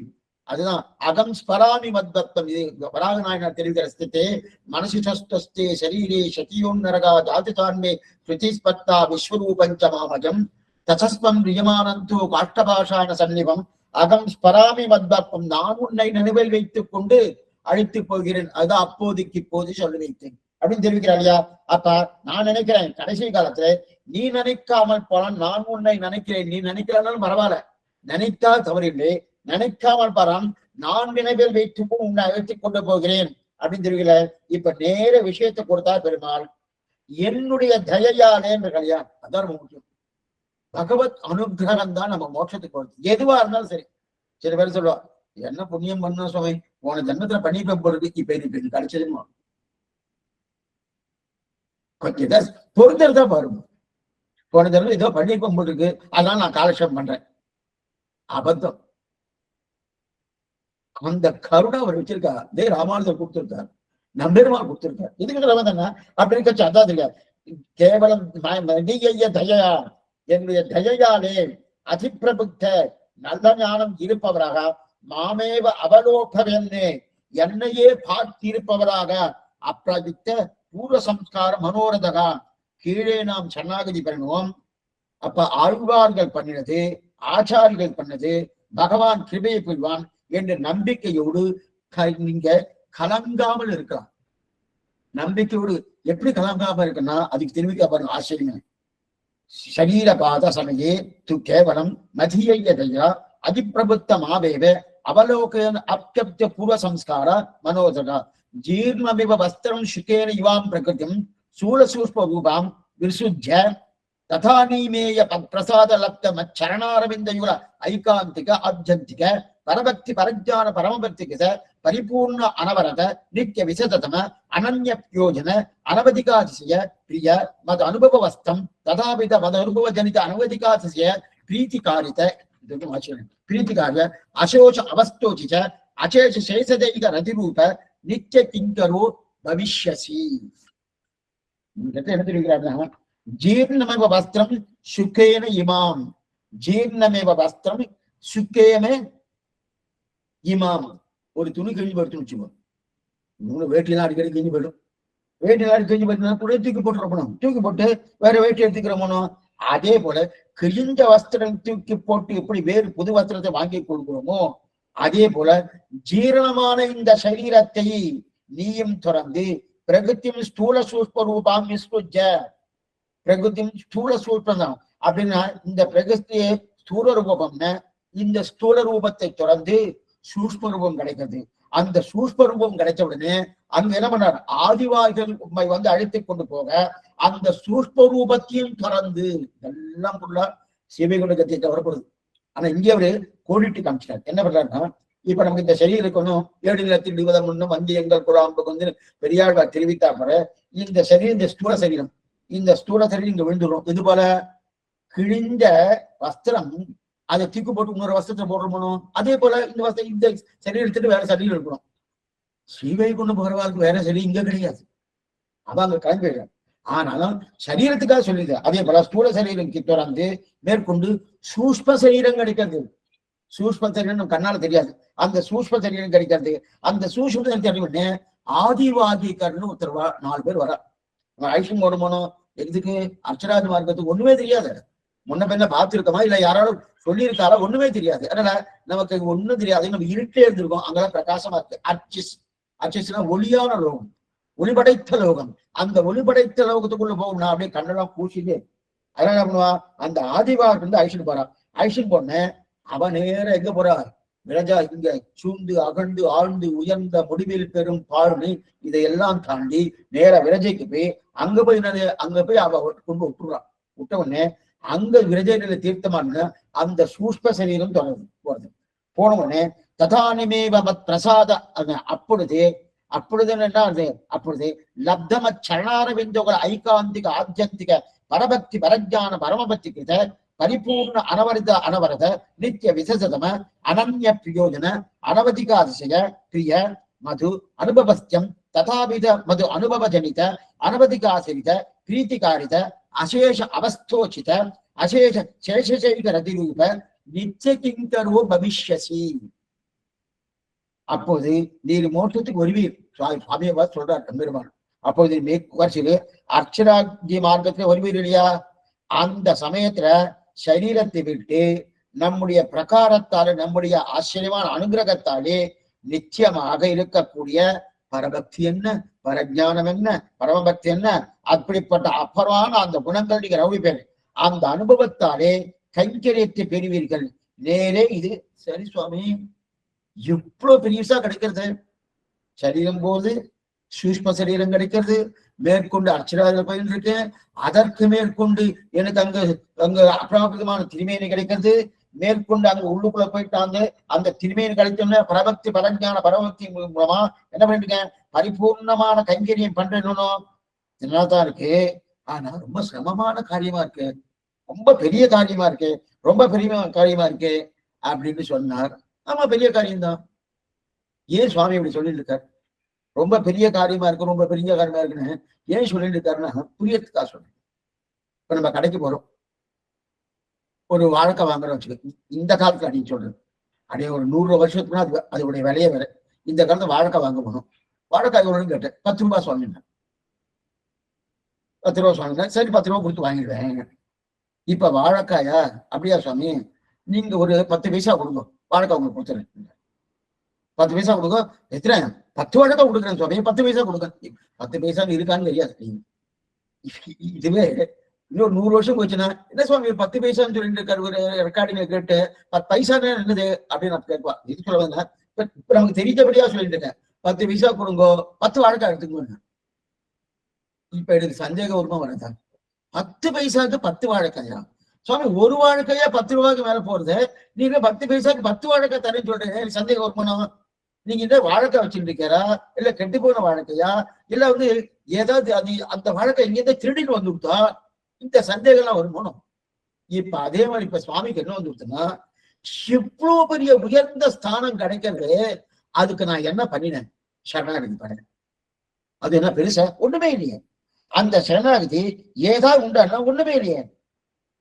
அதுதான் அகம் ஸ்பராமி மத்வத்தம். இது வராக நாயனார் தெரிவிக்கிற ஸ்தித்தே மனசு சஸ்தஸ்தே சரீரே சதியோன் நரகா ஜாதிதான்மே ஸ்ருதிஸ்பத்தா விஸ்வரூபஞ்ச மாமஜம் தசஸ்வம் ரியமானந்தோ காஷ்டபாஷான சன்னிவம் அகம் ஸ்பராமி மத்வத்தம். நான் உன்னை நினைவில் வைத்துக் கொண்டு அழித்து போகிறேன். அதுதான் அப்போதைக்கு இப்போது சொல்லி வைத்தேன் அப்படின்னு தெரிவிக்கிறார் இல்லையா? அப்ப நான் நினைக்கிறேன் கடைசி காலத்துல நீ நினைக்காமல் போனால் நான் உன்னை நினைக்கிறேன். நீ நினைக்கிறாலும் பரவாயில்ல, நினைத்தால் தவறில்லை. நினைக்காமல் பாராம் நான் நினைவில் வைத்து உன்னை அழைத்துக் கொண்டு போகிறேன் அப்படின்னு தெரிவிக்கல. இப்ப நேர விஷயத்தை கொடுத்தா பெருமாள் என்னுடைய தயையாலே கல்யா. அதான் ரொம்ப முக்கியம். பகவத் அனுகிரகம் தான் நம்ம மோட்சத்துக்கு போறது. எதுவா இருந்தாலும் சரி. சில பேர் சொல்லுவா, என்ன புண்ணியம் பண்ண சுவாமி, போன ஜன்மத்துல பண்ணிப்ப போறது இப்ப இது கிடைச்சதுமா கொஞ்சம் பொருத்தர் தான் பாருங்க. போன ஜன்மம் ஏதோ பண்ணிப்ப போட்டுருக்கு, அதனால நான் காலட்சேபம் பண்றேன். அபத்தம். அந்த கருணை அவர் வச்சிருக்கா. இதே ராமானுஜர் கொடுத்திருக்கார், நம்பெருமா கொடுத்திருக்கார். இதுக்கு ரமதானா அப்படின்னு கட்சி அதான் தெரியாது. கேவலம் தயா, என்னுடைய தயையாலே அதிப்பிரபுத்த நல்ல ஞானம் இருப்பவராக மாமேவ அவலோகவென்னே என்னையே பார்த்திருப்பவராக அப்பிரபித்த பூர்வ சம்ஸ்கார மனோரதகா. கீழே நாம் சரணாகதி பண்ணுவோம். அப்ப ஆழ்வார்கள் பண்ணினது, ஆச்சாரிகள் பண்ணது, பகவான் கிருபையை புரிவான் என்ற நம்பிக்கையோடு நீங்க கலங்காமல் இருக்கலாம். நம்பிக்கையோடு எப்படி கலங்காமல் இருக்குன்னா அதுக்கு தெரிவிக்க பாருங்க ஆச்சரியம். சரீரபாத சமயே து கேவலம் மதியையா அதிப்பிரபுத்த மாவேவ அவலோகன் அப்யப்த பூர்வ சம்ஸ்கார மனோதகா ஜீர்ணமிவ வஸ்திரம் சுகேன இவாம் பிரகிருதிம் சூழசூஷ்ப ரூபாம் விசுத்திய ததானீமேய பிரசாத லப்த மச்சரணாரவிந்த யுல ஐகாந்திக ஆத்யந்திக பரபக்தி பரஜான பரமபக்திக பரிபூர்ண அனவரத நித்திய விசதம அனன்ய யோஜன அனவதிகாதிசய பிரிய மத அனுபவஸ்தம் ததாவித மத அனுபவ ஜனித அனவதிகாதிசய பிரீத்திகாரித பிரீத்திகாரிய அசோஷ அவஸ்தோசிச்ச அசேஷ சேஷதைக ரதிரூப நித்திய கிங்கரோ பவிஷ்யசி. என்ன தெரிவிக்கிறார்? ஜீர்ணமேவ வஸ்திரம் சுக்கேன இமாம். ஜீர்ணமேவ வஸ்திரம் சுக்கேன இமாம். ஒரு துணி கிழிஞ்சு போயிடுச்சுன்னு வச்சுக்கோ, வேட்டிலாம் அடிக்கடி கிழிஞ்சு போயிடும். வேட்டிலாம் கிழிஞ்சு போயிடுச்சுன்னா கூட தூக்கி போட்டுருக்கணும். தூக்கி போட்டு வேற வேட்டி எடுத்துக்கிறோமோ, அதே போல கிழிஞ்ச வஸ்திரம் தூக்கி போட்டு எப்படி வேறு புது வஸ்திரத்தை வாங்கி கொடுக்கிறோமோ அதே போல ஜீரணமான இந்த சரீரத்தை நீயும் துறந்து பிரகிருத்தியும் ஸ்தூல சூஷ்ப ரூபாம் விஸ்ருஜ. பிரகிருத்தியும் ஸ்தூல சூஷ்பம் தான் அப்படின்னா இந்த பிரகிருத்தியே ஸ்தூல ரூபம்னு இந்த ஸ்தூல ரூபத்தை துறந்து சூஷ்ம ரூபம் கிடைக்கிறது. அந்த சூஷ்ம ரூபம் கிடைச்ச உடனே அங்க என்ன பண்ணார்? ஆதிவாய்கள் உண்மை வந்து அழைத்துக் கொண்டு போக அந்த சூஷ்ம ரூபத்தையும் துறந்து எல்லாம் ஃபுல்லா சிவகுலகத்தை தவறப்படுது. ஆனா இங்கே அவரு கோடிட்டு காமிச்சிட்டார். என்ன பண்றாருன்னா, இப்ப நமக்கு இந்த சரீரம் இருக்கணும் 7 நிலத்தில் 20 முன்னும் வந்தி எங்கள் குழாம்புக்கு வந்து பெரியாழ்வார் தெரிவித்தா போற இந்த சரீரம், இந்த ஸ்தூல சரீரம் இந்த ஸ்தூல சரீரம் இங்க விழுந்துடும். இது போல கிழிஞ்ச வஸ்திரம் அதை தூக்கு போட்டு இன்னொரு வஸ்திரத்தை போடுறோம். அதே போல இந்த வஸ்திரம் இந்த சரீரத்துக்கு வேற சரீரம் இருக்கணும். ஸ்ரீவைகுண்டம் பகவானுக்கு வேற சரீரம் இங்க கிடையாது. அவன் அங்க கிளம்பிடுறான். ஆனாலும் சரீரத்துக்காக சொல்லிது. அதே போல ஸ்தூல சரீரம் தொடர்ந்து மேற்கொண்டு சூஷ்ம சரீரம் கிடைக்கிறது. சூஷ்ம சரீரம் நம்ம கண்ணால தெரியாது. அந்த சூஷ்ம சரீரம் கிடைக்கிறது. அந்த சூஷ்ம சரீரம் ஆதிவாகிகர்னு ஒருத்தர் 4 பேர் வர ஐஷம் போடணும். எதுக்கு? அர்ச்சராஜ மார்க்கத்துக்கு ஒண்ணுமே தெரியாது. முன்ன பின்ன பார்த்துருக்கோமா இல்ல யாராலும் சொல்லியிருக்காரா ஒண்ணுமே தெரியாது. அதனால நமக்கு ஒண்ணும் தெரியாது. நம்ம இருட்டே இருந்திருக்கோம். அங்கெல்லாம் பிரகாசமா இருக்கு. அர்ச்சிஸ்னா ஒளியான லோகம், ஒளிபடைத்த லோகம். அந்த ஒளிபடைத்த லோகத்துக்குள்ள போகணும்னா அப்படியே கண்ணெல்லாம் பூசிட்டு அதனால என்ன பண்ணுவான்? அந்த ஆதிவாக இருந்து ஐஷன் போறான். ஐஷன் போன அவன் நேர எங்க போறார்? விரஜா இங்க சூழ்ந்து அகழ்ந்து ஆழ்ந்து உயர்ந்த முடிவில் பெரும் பாழ்மை இதையெல்லாம் தாண்டி நேர விரஜைக்கு போய் அங்க போய் அவ கொண்டு விட்டுறான். விட்ட உடனே அங்க விரஜையில தீர்த்தமான அந்த சூஷ்ம சரீரம் தொடர்ந்து போறது. போன உடனே ததானிமேவ பிரசாத அப்பொழுது என்ன அப்பொழுது லப்தம சரணாரவிந்தோக ஐகாந்திக ஆத்தியந்திக பரபக்தி பரஜான பரமபக்தி கிருத பரிபூர்ண அனவரத நித்திய விசேஷதம அனன்ய பிரயோஜன அனவதிகாதிசய பிரிய மது அனுபவஸ்தியம் ததாவித மது அனுபவ ஜனித அனவதிகாசிரித பிரீத்திகாரித அசேஷ அவஸ்தோச்சித அசேஷ சேஷசைக ரதிரூப நித்திய கிங்கரோ பவிஷ்யசி. அப்போது நீர் மோட்சத்துக்கு வருவீர். சுவாமியவா சொல்றார் பெருமாள். அப்போது மேற்கூர்ச்சியிலே அர்ச்சராஜி மார்க்கத்துல வருவீர் இல்லையா? அந்த சமயத்துல சரீரத்தை விட்டு நம்முடைய பிரகாரத்தாலே நம்முடைய ஆச்சரியமான அனுகிரகத்தாலே நிச்சயமாக இருக்கக்கூடிய பரபக்தி என்ன, பரஜானம் என்ன, பரமபக்தி என்ன, அப்படிப்பட்ட அபரமான அந்த குணங்கள் நீங்க ரவுடிப்பேர். அந்த அனுபவத்தாலே கைங்கரியத்தை பெறுவீர்கள். நேரே இது சரி சுவாமி, இவ்வளவு பெரியசா கிடைக்கிறது. சரீரம் போது சூஷ்ம சரீரம் கிடைக்கிறது. மேற்கொண்டு அர்ச்சராஜர் பயிர் இருக்கு. அதற்கு மேற்கொண்டு எனக்கு அங்க அப்ராகிருதமான திருமேனி கிடைக்கிறது. மேற்கொண்டு அங்க உள்ளுக்குள்ள போயிட்டாங்க. அந்த திருமேனி கிடைச்சோம்னா பரபக்தி பரஞ்ஞான பரபக்தி மூலமா என்ன பண்ணிருக்கேன்? பரிபூர்ணமான கைங்கரியம் பண்றேன்னு இதனால்தான் இருக்கு. ஆனா ரொம்ப சிரமமான காரியமா இருக்கு, ரொம்ப பெரிய காரியமா இருக்கு, ரொம்ப பெரிய காரியமா இருக்கு அப்படின்னு சொன்னார். ஆமா, பெரிய காரியம்தான். ஏன் சுவாமி இப்படி சொல்லிட்டு இருக்காரு? ரொம்ப பெரிய காரியமா இருக்கு, ரொம்ப பெரிய காரியமா இருக்குன்னு ஏன் சொல்லிட்டு இருக்காருன்னா புரியத்துக்கா சொல்றேன். இப்ப நம்ம கடைக்கு போறோம், ஒரு வாழைக்காய் வாங்குறோம் வச்சுக்க. இந்த காலத்துல அடின்னு சொல்றது அப்படியே ஒரு 100 வருஷத்துக்குன்னா அதோடைய விலையே வேற. இந்த காலத்துல வாழைக்காய் வாங்க போனோம். வாழைக்காய் எவ்வளோன்னு கேட்டேன். 10 ரூபாய் சுவாமிங்க. 10 ரூபா சுவாமிங்க. சரி 10 ரூபா கொடுத்து வாங்கிடுவேன். இப்ப வாழைக்காயா? அப்படியா சுவாமி, நீங்க ஒரு 10 பைசா கொடுங்க, வாழைக்காய் உங்களுக்கு கொடுத்துறேன். 10 பைசா கொடுங்க. எத்தனை? 10 வாழைக்காய் கொடுக்குறேன் சுவாமி, 10 பைசா கொடுங்க. 10 பைசா இருக்கான்னு தெரியாது. இதுவே இன்னொரு 100 வருஷம் போச்சுன்னா என்ன சுவாமி 10 பைசான்னு சொல்லிட்டு இருக்காரு. ஒரு ரெக்கார்டிங்க கேட்டு 10 பைசா என்னது அப்படின்னு நான் கேட்பா. இது சொல்ல வந்தா இப்ப நமக்கு தெரிஞ்சபடியா சொல்லிட்டு இருக்கேன். 10 பைசா கொடுங்கோ, 10 வாழைக்காய் எடுத்துக்கோங்க. இப்ப எனக்கு சந்தேகம் வருமா வரதா? 10 பைசாக்கு 10 வாழைக்காயா சுவாமி? ஒரு வாழைக்காயா 10 ரூபாய்க்கு மேல போறது, நீங்க 10 பைசாக்கு 10 வாழைக்காய் தரேன்னு சொல்றீங்க. எனக்கு சந்தேகம் வருமானம். நீங்க இந்த வாழைக்காய் வச்சுட்டு இருக்காரா, இல்ல கெட்டு போன வாழைக்கையா, இல்ல ஏதாவது அந்த வாழைக்காய் இங்க இருந்து திருடிட்டு வந்து கொடுத்தா இந்த சந்தேகம் எல்லாம் வருமானம். இப்ப அதே மாதிரி இப்ப சுவாமிக்கு என்ன வந்து கொடுத்தனா, இவ்வளவு பெரிய உயர்ந்த ஸ்தானம் கிடைக்கிறது. அதுக்கு நான் என்ன பண்ணினேன்? சரணாகதி பண்ணேன். அது என்ன பெருசா? ஒண்ணுமே இல்லையே. அந்த சரணாகதி ஏதாவது உண்டானா ஒண்ணுமே இல்லையே,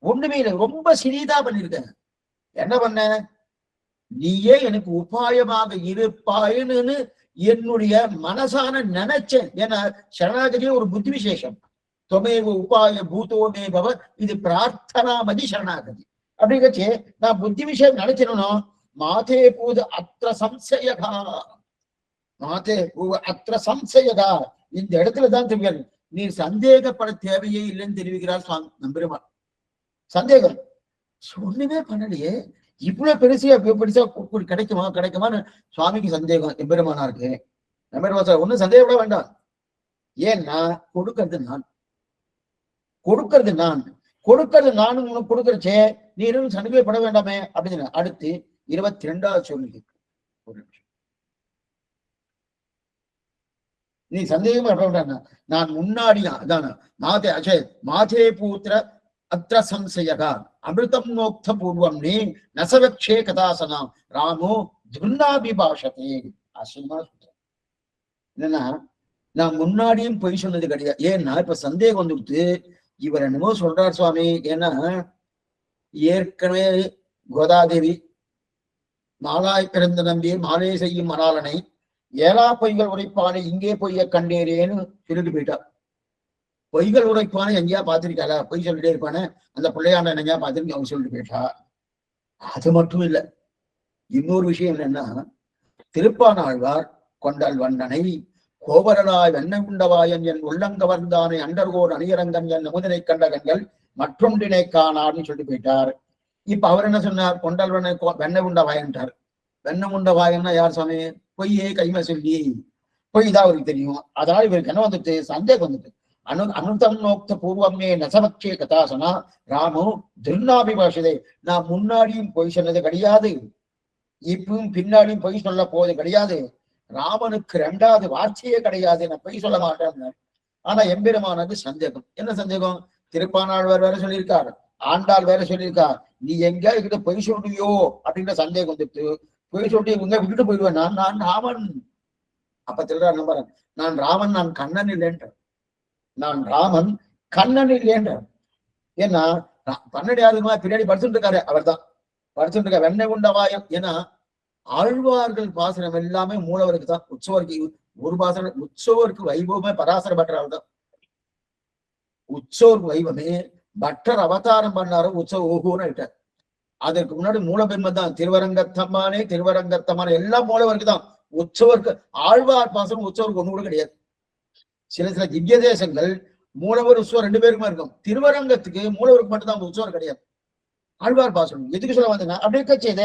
ஒண்ணுமே இல்லை. ரொம்ப சிறிதா பண்ணிருக்கேன். என்ன பண்ண? நீயே எனக்கு உபாயமாக இருப்பாயின்னு என்னுடைய மனசான நினைச்சேன். ஏன்னா சரணாகதியே ஒரு புத்தி விசேஷம். தொமேவ உபாய பூதோமே பவ, இது பிரார்த்தனாமதி சரணாகதி. அப்படிங்கச்சு நான் புத்தி விஷயம் நினைச்சிடணும். மாதே பூது அத்திர சம்சயகா, மாதே பூ அத்திர சம்சயகா. இந்த இடத்துலதான் தெரியாது. நீ சந்தேகப்பட தேவையே இல்லைன்னு தெரிவிக்கிறார் சுவாமி நம்பெருமாள். சந்தேகம் ஒண்ணுமே பண்ணலையே, இவ்வளவு பெருசா கிடைக்குமான்னு சுவாமிக்கு சந்தேகம். எம்பெருமானா இருக்கு. நம்பெருமான் சார் ஒண்ணும் சந்தேகப்பட வேண்டாம். ஏன்னா கொடுக்கறது நான், கொடுக்கறது நான், கொடுக்கறது நானும் உனக்கு கொடுக்கறச்சே நீ இன்னும் சந்தேகப்பட வேண்டாமே அப்படின்னு. அடுத்து 22வது சொல்லி, ஒரு நிமிஷம். நீ சந்தேகம் நான் முன்னாடி அதான மாதே அஜய் மாதே பூத்திர அத்திர சம்சயகா அமிர்தம் நோக்த பூர்வம் நீ நசவக்ஷே கதாசனாம் ராமோ துர்நாபிபாஷதே. ஆச்சரியமா சொல்றேன். என்னன்னா நான் முன்னாடியும் பொய் சொன்னது கிடையாது. ஏன்னா இப்ப சந்தேகம் வந்துடுத்து. இவர் என்னமோ சொல்றார் சுவாமி. ஏன்னா ஏற்கனவே கோதாதேவி மாலாய் பிறந்த நம்பி மாலை செய்யும் மணாலனை ஏலா பொய்கள் உரைப்பானை இங்கே பொய்ய கண்டேரேன்னு சொல்லிட்டு போயிட்டா. பொய்கள் உரைப்பானை எங்கேயா பார்த்திருக்காளா? பொய் சொல்லிட்டே இருப்பானே அந்த பிள்ளையாண்ட எங்கேயா பார்த்திருக்கு அவங்க சொல்லிட்டு போயிட்டா. அது மட்டும் இல்ல, இன்னொரு விஷயம் என்னன்னா, திருப்பானாழ்வார் கொண்டாள் வண்ணனை கோவரனாய் வெண்ணை உண்டவாயன் என் உள்ளங்கவர்ந்தானை அண்டர்கோர் அணியரங்கன் என் நமுதனை கண்ட கண்கள் மற்றொன்றினை காணார்னு சொல்லிட்டு போயிட்டார். இப்ப அவர் என்ன சொன்னார்? கொண்டாள் வெண்ணை உண்டவாயன்றார். வெண்ணை உண்டவாயன்னா யார் சாமி? பொய்யே கைமை சொல்லி பொய் தான் அவருக்கு தெரியும். அதனால இவருக்கு என்ன வந்துட்டு சந்தேகம் வந்துட்டு. அனுதம் நோக்த பூர்வமே நசமக்ஷே கதாசனா ராமோ திருநாபிபாஷதே. நான் முன்னாடியும் பொய் சொன்னது கிடையாது, இப்பவும் பின்னாடியும் பொய் சொல்ல போவது கிடையாது. ராமனுக்கு இரண்டாவது வார்த்தையே கிடையாது, நான் பொய் சொல்ல மாட்டேன். ஆனா எம்பெருமானது சந்தேகம். என்ன சந்தேகம்? திருப்பானாழ்வார் வேற சொல்லியிருக்காரு, ஆண்டாள் வேற சொல்லியிருக்கார், நீ எங்க கிட்ட பொய் சொல்றியோ அப்படின்ற சந்தேகம் வந்துட்டு பொய் சொல்லி இவங்க விட்டுட்டு போயிடுவேன். நான் ராமன். அப்ப திருடா நம்புறேன், நான் ராமன், நான் கண்ணன் இல்லைன்ற. நான் ராமன் கண்ணன் இல்லைன்ற. ஏன்னா பன்னெண்டு யாருக்குமா பின்னாடி படிச்சுட்டு இருக்காரு, அவர் தான் படிச்சுட்டு இருக்க வெண்ணை உண்டவாயம். ஏன்னா ஆழ்வார்கள் பாசனம் எல்லாமே மூலவருக்கு தான். உற்சவருக்கு ஒரு பாசனம், உற்சவருக்கு வைபவமே பராசர பட்டர் தான். உற்சவருக்கு வைபவமே பட்டர் அவதாரம் பண்ணாரு, உற்சவ ஓகோன்னு ஆயிட்டார். அதற்கு முன்னாடி மூலபிம்பம் தான். திருவரங்கத்தம்மானே எல்லாம் மூலவருக்கு தான். உற்சவருக்கு ஆழ்வார் பாசனம் உற்சவருக்கு ஒண்ணு கூட கிடையாது. சில திவ்ய தேசங்கள் மூலவர் உற்சவம் ரெண்டு பேருக்குமே இருக்கும். திருவரங்கத்துக்கு மூலவருக்கு மட்டும்தான் உற்சவம் கிடையாது. ஆழ்வார் பாசனம் எதுக்கு சொல்ல வந்தீங்கன்னா, அப்படியே செய்த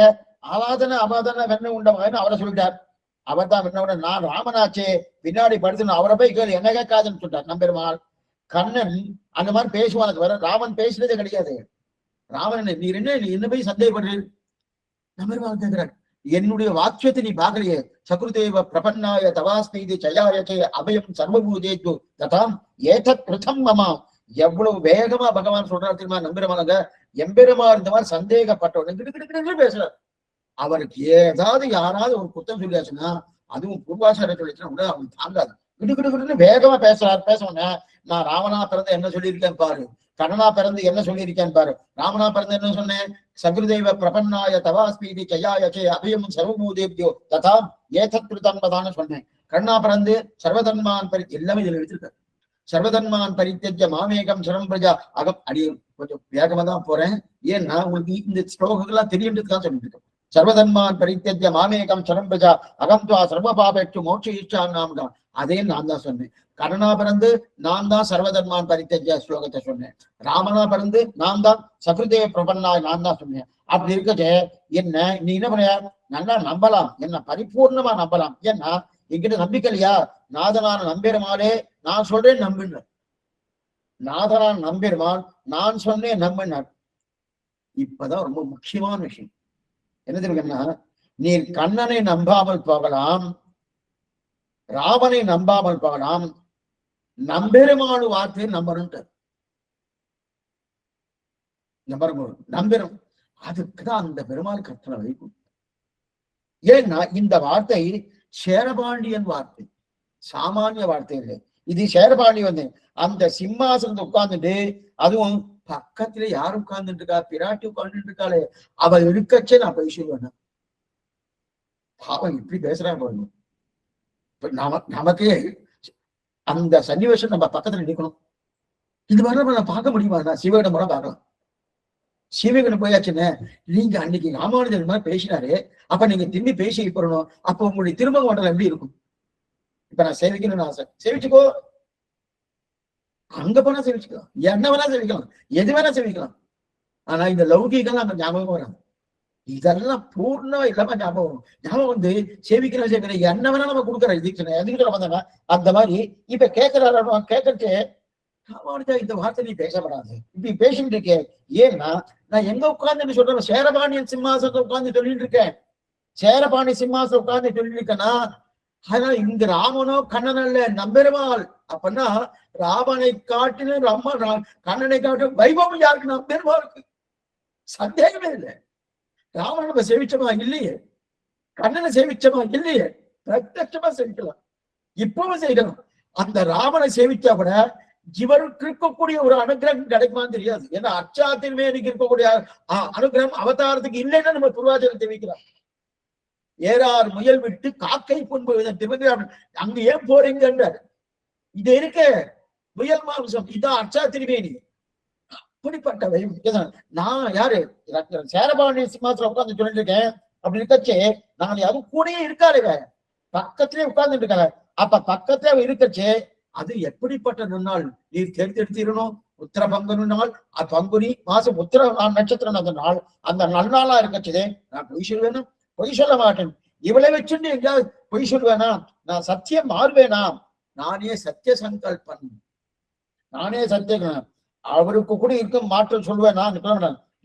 ஆவாதன அபாதன வெண்ணை உண்டவாயின்னு அவரை சொல்லிட்டார். அவர் தான் வெண்ண நான் ராமனாச்சே பின்னாடி படுத்துன்னு அவரை போய் கேள்வி என்ன கேட்காதுன்னு சொல்லிட்டார் நம்பெருமாள். கண்ணன் அந்த மாதிரி பேசுவானுக்கு வர ராமன் பேசுனதே கிடையாது. ராமன் நீ என்ன போய் சந்தேகப்படுறீர்? நம்பெருமாள் கேட்கிறார், என்னுடைய வாக்கியத்தை நீ பாக்கலையே. சகுருதேவ பிரபன்னாய தவாஸ்மீதி சயாயச்சே அபயம் சர்வபூதேத்து ததாம் ஏதத் கிருதம் மமா. எவ்வளவு வேகமா பகவான் சொல்றாரு தெரியுமா நம்பெருமானங்க. எம்பெருமாள் இந்த மாதிரி சந்தேகப்பட்டவன பேசுறார். அவருக்கு ஏதாவது யாராவது ஒரு குத்தம் சொல்லியாச்சுன்னா, அதுவும் பூர்வாச்சார சொல்லிச்சுன்னா உடனே அவனுக்கு தாங்காது. கிடுக்கிட்டு வேகமா பேசுவாங்க. நான் ராவணா பிறந்து என்ன சொல்லியிருக்கேன் பாரு, கண்ணனா பிறந்து என்ன சொல்லியிருக்கேன் பாரு. ராமனா பிறந்து என்ன சொன்னேன்? சகுருதேவ பிரபன்னாய தவாஸ்மீதி சயாயச்சே அபயம் சர்வபூதேப்யோ ததாம் ஏதத் கிருதம் சொன்னேன். கண்ணா பிறந்து சர்வதன்மான் எல்லாமே இதுல எடுத்திருக்காரு. சர்வதன்மான் பரித்தஜ்ய மாமேகம் சரம் பிரஜா அகம். அடி கொஞ்சம் வேகமா தான் போறேன், ஏன்னா உங்களுக்கு இந்த ஸ்லோகங்கள்லாம் தெரியுன்றதுதான் சொல்லிட்டு இருக்கேன். சர்வதன்மான் பரித்தஜ்ய மாமேகம் சரம் பிரஜா அகம் துவா சர்வ பாபேற்று மோட்ச ஈச்சா நாம்கா. அதே நான் தான் சொன்னேன். கர்ணனா பிறந்து நான் தான் சர்வதன்மான் பரித்தஜ்ய ஸ்லோகத்தை சொன்னேன். ராமனா பிறந்து நான் தான் சகுருதேவ பிரபன்னாய் நான் தான் சொன்னேன். அப்படி இருக்கச்சே என்ன நீ என்ன பண்ண நல்லா நம்பலாம், என்ன பரிபூர்ணமா நம்பலாம். ஏன்னா என்கிட்ட நம்பிக்கை இல்லையா? நாதனான நம்பெருமானே நான் சொல்றேன் நம்பினார். நாதனான நம்பெருமான் நான் சொன்னேன் நம்பினார். இப்பதான் ரொம்ப முக்கியமான விஷயம் என்ன தெரியுங்கன்னா, நீர் கண்ணனை நம்பாமல் போகலாம், ராமனை நம்பாமல் போகலாம், நம்பெருமானு வார்த்தையை நம்பணும். நம்பெரும் அதுக்குதான் அந்த பெருமாள் கட்டளை வைக்கும். ஏன்னா இந்த வார்த்தை சேரபாண்டியன் வார்த்தை, சாமானிய வார்த்தை இல்லை. இது சேரபாண்டி வந்து அந்த சிம்மாசனத்தை உட்கார்ந்துட்டு, அதுவும் பக்கத்துல யாரு உட்கார்ந்துட்டு இருக்கா? பிராட்டி உட்கார்ந்துட்டு இருக்காளே, அவ இருக்கச்சே நான் போய் சொல்லுவேன். பாவம் இப்படி பேசுறாங்க பாருங்க. நமக்கே அந்த சன்னிவேஷம் நம்ம பக்கத்துல நிக்கணும். இது மாதிரி நம்ம பார்க்க முடியுமா? நான் சிவகிடம் கூட பார்க்கலாம். சிவகிடம் போயாச்சுன்னு நீங்க அன்னைக்கு ராமானுஜர் மாதிரி பேசினாரு, அப்ப நீங்க திரும்பி பேசி போறணும். அப்ப உங்களுடைய திரும்ப மண்டலம் எப்படி இருக்கும்? இப்ப நான் சேவிக்கணும்னு ஆசை, சேவிச்சுக்கோ. அங்க போனா சேவிச்சுக்கலாம், என்ன வேணா சேவிக்கலாம், எது வேணா சேவிக்கலாம். ஆனா இந்த லௌகீகம் நம்ம ஞாபகம் வராது. இதெல்லாம் பூர்ணமா இல்லாம ஞாபகம் வரும். ஞாபகம் வந்து சேவிக்கிற என்ன வேணா நம்ம கொடுக்குற எதுக்கு வந்தாங்க. அந்த மாதிரி இப்ப கேட்கிறாரு, கேட்கறதுக்கு ராமானுஜா இந்த வார்த்தை நீ பேசப்படாது, இப்படி பேசிட்டு இருக்கேன். ஏன்னா நான் எங்க உட்கார்ந்து சொல்றேன், சேரபாண்டியன் சிம்மாசனத்தை உட்கார்ந்து சொல்லிட்டு இருக்கேன். சேரபாண்டி சிம்மாசனம் உட்கார்ந்து சொல்லிட்டு இருக்கேன்னா ஆனா இங்க ராமனோ கண்ணன் அல்ல, நம்பெருமாள். அப்பன்னா ராமனை காட்டிலும் கண்ணனை காட்டிலும் வைபவம் யாருக்கு? நம்பெருமாளுக்கு. சந்தேகமே இல்லை. ராமனை நம்ம சேவிச்சோமா இல்லையே, கண்ணனை சேவிச்சோமா இல்லையே, பிரத்யட்சமா சேவிக்கலாம், இப்பவும் செய்யணும். அந்த ராமனை சேவிச்சா கூட இவருக்கு இருக்கக்கூடிய ஒரு அனுகிரகம் கிடைக்குமான்னு தெரியாது. ஏன்னா அச்சாத்தின் எனக்கு இருக்கக்கூடிய அனுகிரகம் அவதாரத்துக்கு இல்லைன்னா நம்ம துருவாச்சலம் தெரிவிக்கிறோம். ஏறார் முயல் விட்டு காக்கை பொன்பு திரும்ப அங்க ஏன் போறீங்கன்றார். இது இருக்க முயல் மாம்சம், இதான் அச்சா திருமேனி. அப்படிப்பட்டவை நான் யாரு சேரபாண்டி சிம்மாசனம் உட்கார்ந்து சொல்லிட்டு இருக்கேன். அப்படி இருக்கச்சே நான் யாரும் கூடயே இருக்காரு, பக்கத்திலே உட்கார்ந்துட்டு இருக்காங்க. அப்ப பக்கத்துல இருக்கச்சே அது எப்படிப்பட்ட நன்னாள் நீர் தேர்ந்தெடுத்திடணும். உத்தர பங்குனி நாள், பங்குனி மாசம் உத்தர நட்சத்திரம் அந்த நாள், அந்த நன்னாளா இருக்கச்சதே நான் பொய் சொல்வேனா? பொய் சொல்ல மாட்டேன். இவளை வச்சுட்டு எங்கேயாவது பொய் சொல்வேனா? நான் சத்தியம் மாறுவேனா? நானே சத்திய சங்கல்பன், நானே சத்தியம். அவருக்கு கூட இருக்கும் மாற்றம் சொல்வேனா?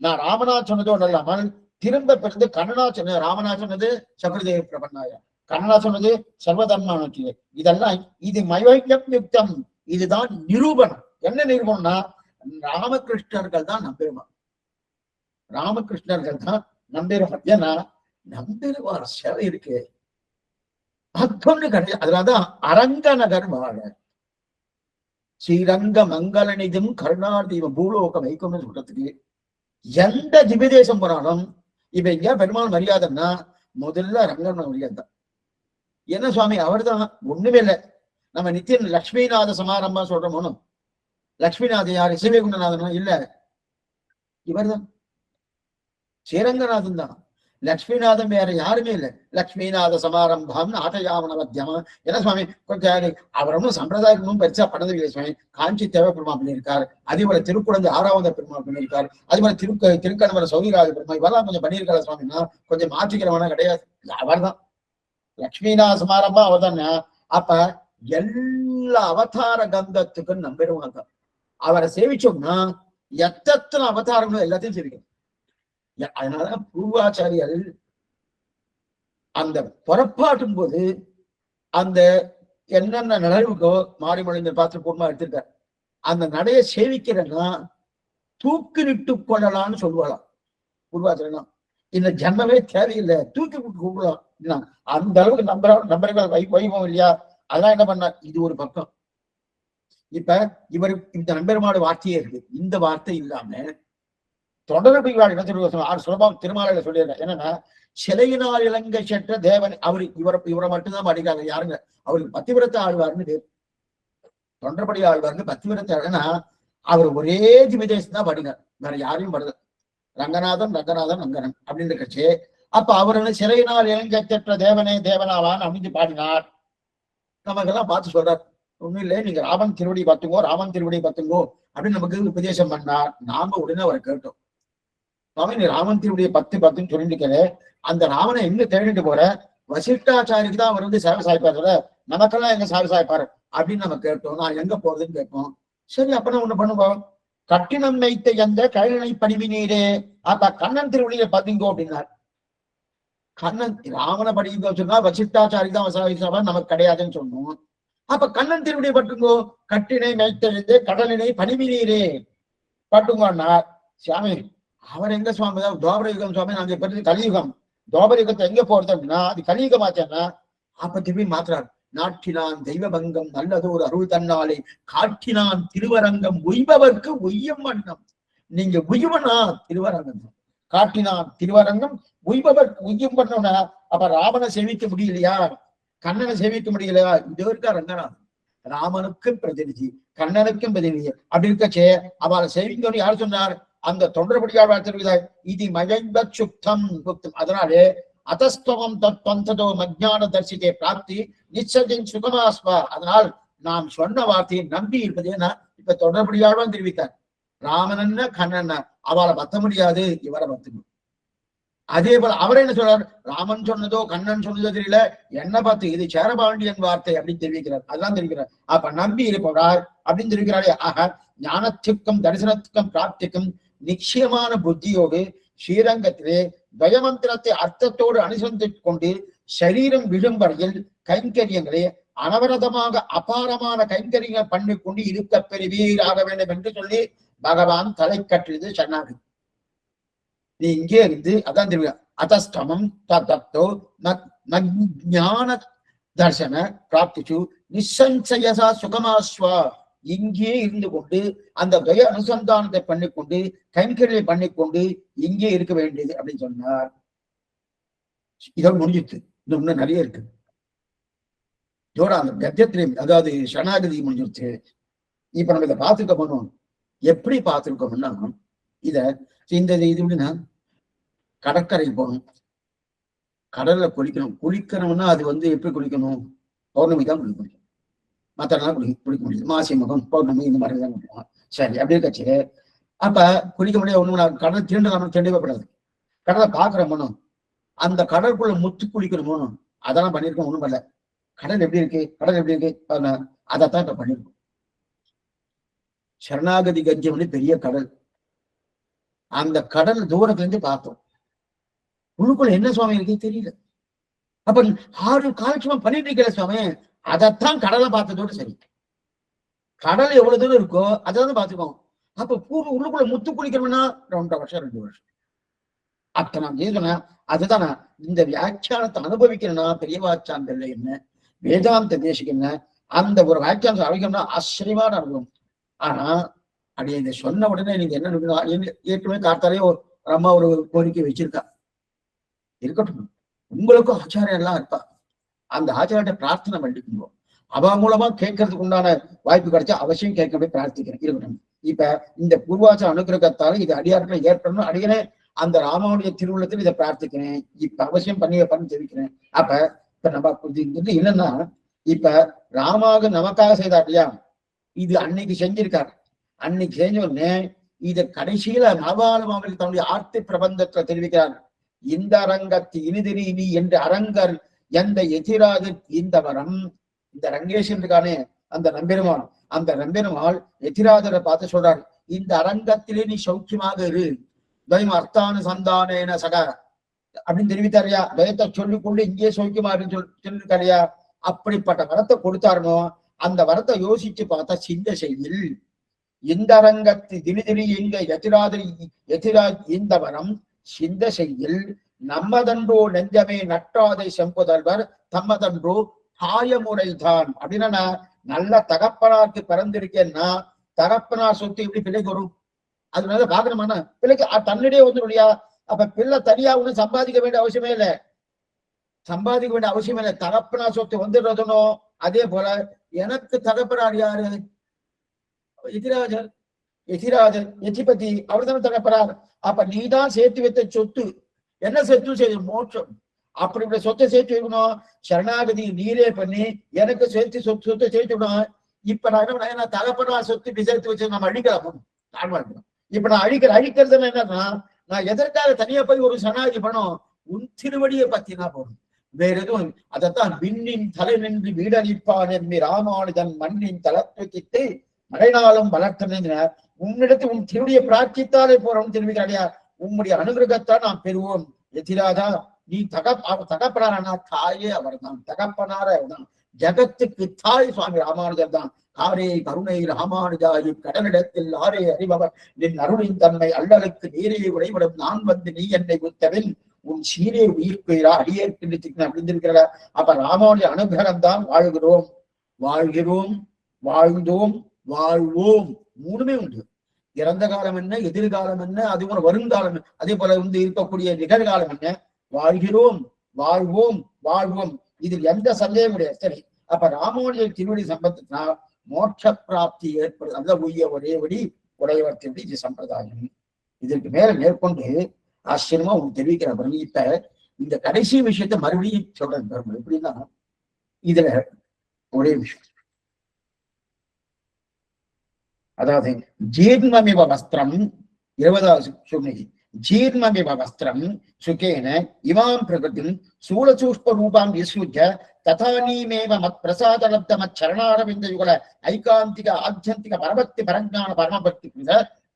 நான் ராமநாத் சொன்னதோடு இல்லாமல் திரும்ப பிறந்து கண்ணனா சொன்ன, ராமநாத் சொன்னது சபரிதேவ பிரபன்னாயா, கண்ணனா சொன்னது சர்வதர்மானத்திலே. இதெல்லாம் இது மயக்கம் யுக்தம். இதுதான் நிரூபணம். என்ன நிரூபணம்னா ராமகிருஷ்ணர்கள் தான் நம்பெருமாள், ராமகிருஷ்ணர்கள் தான் நம்பெருமாள். ஏன்னா நம்பெருமாள் சேவை இருக்கு, மற்றொன்று கிடையாது. அதனாலதான் அரங்க நகர் வாழ ஸ்ரீரங்க மங்கள நிதியும் கருணாதீபம் பூலோக வைக்கணும்னு சொல்றதுக்கு எந்த திவ்யதேசம் போனாலும் இப்ப எங்கேயா பெருமாள் மரியாதைன்னா முதல்ல ரங்கன் மரியாதை தான். என்ன சுவாமி அவர் தான் ஒண்ணுமே இல்லை. நம்ம நித்தியம் லட்சுமிநாத சமாரம்பா சொல்றோம். லட்சுமிநாத யாரு? சிவகுண்டநாதனா? இல்ல, இவர் தான் ஸ்ரீரங்கநாதன் தான். லட்சுமிநாதன் வேற யாருமே இல்லை. லட்சுமிநாத சமாரம்பம் ஆட்டயாமனவத்தியமா. என்ன சுவாமி அவர் ஒன்றும் சம்பிரதாயமும் பெருசா பண்ணதில்லை சுவாமி. காஞ்சி தேவ பெருமாள் பண்ணியிருக்காரு, அதே போல திருக்குழந்தை ஆறாவது பெருமாள் பண்ணியிருக்காரு, அதே போல திருக்கணவர சௌரிராஜ பெருமாள், இவெல்லாம் கொஞ்சம் பண்ணியிருக்காரு சுவாமின்னா கொஞ்சம் மாற்றிக்கிறவனா கிடையாது. அவர் தான் லட்சுமிநாத சமாரம்பம் அவர் தானே. அப்ப எல்லா அவதார கந்தத்துக்கும் நம்பெருமாள் தான். அவரை சேவிச்சோம்னா எத்தனை அவதாரங்களும் எல்லாத்தையும் சேவிக்கணும். அதனாலதான் பூர்வாச்சாரியர் அந்த புறப்பாட்டும் போது அந்த என்னென்ன நிகழ்வுக்கோ மாறிமொழிந்த பார்த்து பூர்வமா எடுத்திருக்காரு. அந்த நடைய சேவிக்கிறன்னா தூக்கி நிட்டு கொள்ளலாம்னு சொல்லுவாளாம் பூர்வாச்சாரியெல்லாம். இந்த ஜன்மமே தேவையில்லை, தூக்கி விட்டு கூப்பிடலாம். அந்த அளவுக்கு நம்பர்கள் வைபவம் இல்லையா? அதான் என்ன பண்ண, இது ஒரு பக்கம். இப்ப இவர் இந்த நம்பெருமாடு வார்த்தையே இருக்கு. இந்த வார்த்தை இல்லாம தொடர்பு சுலபம் திருமாலையில சொல்லியிருக்காரு. என்னன்னா சிலையினால் இலங்கை சென்ற தேவன் அவர் இவரை மட்டும்தான் படிக்காங்க. யாருங்க அவருக்கு பத்திவிரத்த ஆழ்வார்னு பேர். தொண்டர்படி ஆழ்வார்னு பத்திவிரத்த ஆழ்னா அவர் ஒரே திமிதேசம் தான் படினார், வேற யாரையும் படுது. ரங்கநாதன் ரங்கன் அப்படின்னு கட்சி. அப்ப அவர் வந்து சிலையினால் இலங்கை சென்ற தேவனே தேவனாவான்னு அமைஞ்சு பாடினார். நமக்கெல்லாம் பார்த்து சொல்றார், ஒண்ணும் இல்லை, நீங்க ராமன் திருவடி பார்த்துங்கோ, ராமன் திருவடி பார்த்துங்கோ அப்படின்னு நமக்கு உபதேசம் பண்ணார். நாம உடனே அவரை கேட்டோம், சுவாமி நீ ராமன் திருவடியை பத்துன்னு சொல்லிட்டு அந்த ராமனை எங்க தேடிட்டு போற? வசிஷ்டாச்சாரிக்கு தான் அவர் வந்து சேவை சாய்ப்பாரு, நமக்கெல்லாம் எங்க சேவை சாய்ப்பாரு அப்படின்னு நம்ம கேட்டோம். நான் எங்க போறதுன்னு கேட்போம். சரி அப்ப நான் ஒண்ணு பண்ணுவோம், கட்டினம் வைத்த எந்த கைலனை படிவி நீரே, அப்ப கண்ணன் திருவடியை பாத்தீங்கோ அப்படின்னார். கண்ணன் ராமனை படிக்க சொன்னா வசிஷ்டாச்சாரி தான் சேவை நமக்கு கிடையாதுன்னு சொன்னோம். அப்ப கண்ணன் திருவடியை பட்டுங்கோ, கட்டினை மைத்தெழுந்து கடலினை பணிவி நீரே பட்டுங்கோன்னார். சாமி அவர் எங்க சுவாமி தான் துவாபர யுகம் சுவாமி, நாங்க இப்ப கலியுகம். துவாபர யுகத்தை எங்க போறது அப்படின்னா அது கலியுகமாச்சேன்னா அப்ப திரும்பி மாத்துறாரு. நாட்டினான் தெய்வ பங்கம் நல்லது ஒரு அருள் தன்னாலே காட்டினான் திருவரங்கம் உய்பவர்க்கு உய்யும் வண்ணம். நீங்க உய்வனா திருவரங்கம், காட்டினான் திருவரங்கம் உய்பவர்க்கு உய்யும் பண்ணோம்னா அப்ப ராமனை சேவிக்க முடியலையா, கண்ணனை சேவிக்க முடியலையா? இது இருக்கா ரங்கநாதன். ராமனுக்கும் பிரதிநிதி, கண்ணனுக்கும் பிரதிநிதி. அப்படி இருக்கச்சே அவளை சேவிக்கணும்னு யார் சொன்னார்? அந்த தொண்டர்படியார் தெரிவித்தார். இது மயங்க சுத்தம் குப்தம். அதனாலே அதஸ்தவம் தத்வந்ததோ மஜ்ஞான தரிசித்தே பிராப்தி நிச்சயம் சுகமாஸ்வா. அதனால் நாம் சொன்ன வார்த்தையை நம்பி இருப்பது. ஏன்னா இப்ப தொடர்படியாழ்வான் தெரிவித்தார், ராமன் கண்ணன் அவளை பத்த முடியாது, இவரை பத்தணும். அதே போல அவர் என்ன சொல்றார்? ராமன் சொன்னதோ கண்ணன் சொன்னதோ தெரியல, என்ன பார்த்து இது சேரபாண்டியன் வார்த்தை அப்படின்னு தெரிவிக்கிறார். அதெல்லாம் தெரிவிக்கிறார். அப்ப நம்பி இருப்பவரார் அப்படின்னு தெரிவிக்கிறாரே. ஆக ஞானத்திற்கும் தரிசனத்துக்கும் பிராப்திக்கும் நிச்சயமான புத்தியோடு ஸ்ரீரங்கத்திலே துவயமந்திரத்தை அர்த்தத்தோடு அனுசரித்துக் கொண்டு சரீரம் விழும் வரையில் கைங்கரியங்களை அனவரதமாக அபாரமான கைங்கரியங்கள் பண்ணிக்கொண்டு இருக்க பெறுவீராக வேண்டும் என்று சொல்லி பகவான் தலை கட்டியது சரணாகதி. நீ இங்கே இருந்து அதான் தெரியுங்க. அதஸ்தமம் தத்தோ ஞான தர்சன பிராப்திச்சு நிசஞ்சயசா சுகமாஸ்வா. இங்கே இருந்து கொண்டு அந்த துய அனுசந்தானத்தை பண்ணிக்கொண்டு கைங்கரியை பண்ணிக்கொண்டு இங்கே இருக்க வேண்டியது அப்படின்னு சொன்னார். இதோட முடிஞ்சிட்டு இன்னும் நிறைய இருக்கு. இதோட அந்த கத்தியத்திலே அதாவது சரணாகதி முடிஞ்சிருச்சு. இப்ப நம்ம இதை பார்த்துக்க போனோம். எப்படி பார்த்துருக்கோம்னா இத இந்த இது எப்படின்னா கடற்கரை போகணும், கடல்ல குளிக்கணும். குளிக்கணும்னா அது எப்படி குளிக்கணும்? பௌர்ணமி தான் குளிக்க முடியும், மற்ற நாள் குளிக்க முடியும். மாசி மகம் பௌர்ணமி இந்த மாதிரி தான் குளிக்கலாம். சரி, அப்படி இருக்கச்சு அப்ப குளிக்க முடியாது. ஒண்ணு கடல் தீண்டலாம தெளிவப்படாது. கடலை பாக்குறோமோ அந்த கடற்குள்ள முத்து குளிக்கணுமோ அதெல்லாம் பண்ணிருக்கோம். ஒண்ணும் பண்ணல. கடல் எப்படி இருக்கு, கடல் எப்படி இருக்கு அதைத்தான் இப்ப பண்ணிருக்கோம். சரணாகதி கஜ்ஜம் பெரிய கடல். அந்த கடல் தூரத்துல இருந்து பார்த்தோம். உள்ளுக்குள்ள என்ன சுவாமி இருக்கே தெரியல. அப்ப 6 காலட்சமா பண்ணிட்டு இருக்கல சுவாமி, அதைத்தான் கடலை பார்த்ததோடு சரி. கடல் எவ்வளவு தூரம் இருக்கோ அதான் பார்த்துக்கோங்க. அப்ப உள்ளுக்குள்ள முத்து குளிக்கணும்னா 2 வருஷம் 2 வருஷம் அத்தனை சொன்ன. அதுதானே இந்த வியாக்கியானத்தை அனுபவிக்கணும்னா பெரியவாச்சான் என்ன வேதாந்த தேசிக்கு என்ன அந்த ஒரு வியாக்கியானத்தை அனுபவிக்கணும்னா ஆச்சரியமான அனுபவம். ஆனா அப்படி இதை சொன்ன உடனே நீங்க என்ன ஏற்கனவே காத்தாலே ஒரு அம்மா ஒரு கோரிக்கை வச்சிருக்கா. இருக்கட்டும், உங்களுக்கும் ஆச்சாரியம் எல்லாம் இருப்பா. அந்த ஆச்சாரியிட்ட பிரார்த்தனை பண்ணிக்கணும். அவ மூலமா கேட்கறதுக்கு உண்டான வாய்ப்பு கிடைச்சா அவசியம் கேட்கவே பிரார்த்திக்கிறேன். இருக்கட்டும். இப்ப இந்த பூர்வாச்சார அனுகிரகத்தால இது அடியார்களை ஏற்படணும். அடியனே அந்த ராமாவுடைய திருவுள்ளத்தில் இதை பிரார்த்திக்கிறேன். இப்ப அவசியம் பண்ணி தெரிவிக்கிறேன். அப்ப இப்ப நம்ம என்னன்னா இப்ப ராமாக நமக்காக செய்தார் இல்லையா, இது அன்னைக்கு செஞ்சிருக்காரு. அன்னைக்கு செஞ்ச உடனே இத கடைசியில நவாலம் அவர்கள் தன்னுடைய ஆர்த்தி பிரபந்தத்துல தெரிவிக்கிறார். இந்த அரங்கத்து இனிதிரி நீ என்று அரங்கர் எந்த எதிராக இந்த வரம். இந்த ரங்கேஷன் இருக்கானே அந்த நம்பெருமாள், அந்த நம்பெருமாள் எதிராதரை பார்த்து சொல்றாரு, இந்த அரங்கத்திலே நீ சௌக்கியமாக இரு, துவயம் அர்த்தானுசந்தானேன சக அப்படின்னு தெரிவித்தாரியா. துவயத்தை சொல்லிக்கொண்டு இங்கே சௌக்கியமா இருந்து சொல்லிருக்காரியா. அப்படிப்பட்ட வரத்தை கொடுத்தாருனோ அந்த வரத்தை யோசிச்சு பார்த்தா சிந்த செய்யில் இந்த அரங்கத்து தினிதிரி எங்க எதிரா இந்த வரம் சிந்த செய்யில் நம்மதன்றோ நெஞ்சமே நற்றாதை செம்புதல்வர் தம்மதன்றோ தாயமுறைதான். அப்படின்னா நல்ல தகப்பனாருக்கு பிறந்திருக்கேன்னா தகப்பனார் சொத்து எப்படி பிள்ளைக்கு வரும்? அதனால பாக்கணுமானா பிள்ளைக்கு தன்னிடையே வந்துடுயா. அப்ப பிள்ளை தனியா ஒண்ணு சம்பாதிக்க வேண்டிய அவசியமே இல்லை, சம்பாதிக்க வேண்டிய அவசியமே இல்லை. தகப்பனார் சொத்து வந்துடுறதுனோ அதே போல எனக்கு தகப்பனார் யாரு? எதிராஜர், எதிபதி, அவர் தானே தகப்பனார். அப்ப நீதான் சேர்த்து வைத்த சொத்து. என்ன சொத்து செய்ய மோட்சம். அப்படி சொத்தை சேர்த்து வைக்கணும். சரணாகதி நீரே பண்ணி எனக்கு சேர்த்து சொத்தை சேர்த்து விடணும். இப்ப நான் என்ன பண்ண தகப்பனார் சொத்து இப்படி சேர்த்து வச்சு நம்ம அழிக்கலாம். இப்ப நான் அழிக்கிறது என்னன்னா நான் எதற்காக தனியா போய் ஒரு சரணாகதி பண்ணும்? உன் திருவடியை பத்தினா போதும், வேற எதுவும். அதைத்தான் விண்ணின் தலை நின்று வீடழிப்பான் என்பி ராமானுஜன் மண்ணின் தளத்துக்கிட்டு மழைநாளும் வளர்த்தன. உன்னிடத்து உன் திருடிய பிரார்த்தித்தாலே போறோம் தெரிவிக்கிறாடியா. உம்முடைய அனுகிரகத்தான் நாம் பெறுவோம். எதிராதா நீ தகப்பனாரா? தாயே அவர் தான், தகப்பனார அவர்தான். ஜகத்துக்கு தாய் சுவாமி ராமானுஜர் தான். ஆரே கருணை ராமானுஜாயி கடலிடத்தில் ஆரே அறிபவர் நின் அருளின் தன்மை அல்லலுக்கு நீரே உடைவிடும் நான் வந்து நீ என்னை உத்தவில் உன் சீரே உயிர்க்குயிரா அடியேற்கின்ற அப்படின்னு. அப்ப ராமானுடைய அனுகிரகம் தான் வாழ்கிறோம், வாழ்கிறோம், வாழ்ந்தோம், வாழ்வோம். மூணுமே உண்டு. இறந்த காலம் என்ன, எதிர்காலம் என்ன, அது போல வருங்காலம், அதே போல இருக்கக்கூடிய நிகழ்காலம் என்ன. வாழ்கிறோம், வாழ்வோம், வாழ்வோம். இதில் எந்த சந்தேகம் கிடையாது. சரி, அப்ப ராமானுடைய திருவடி சம்பந்தத்தினா மோட்ச பிராப்தி ஏற்படுது. அந்த உய்ய ஒரே வழி உடையவர் திருவடி இது சம்பிரதாயம். இதற்கு மேல மேற்கொண்டு ஆச்சரியமா உங்களுக்கு தெரிவிக்கிற பிறகு இப்ப இந்த கடைசி விஷயத்த மறுபடியும் சொல்றேன் பாருங்க. எப்படின்னா இதுல ஒரே விஷயம், அதாவது ஜீர்ணமிவ வஸ்திரம் 20வது சொன்னி ஜீர்ணமிவ வஸ்திரம் சுகேன இமாம் பிரகிருதிம் சூலசூஷ்ப ரூபாம் விஸ்ருஜ ததானீமேவ மத் பிரசாதலப்த மத் சரணாரவிந்த யுகல ஐகாந்திக ஆத்தியந்திக பரபக்தி பரஞான பரமபக்தி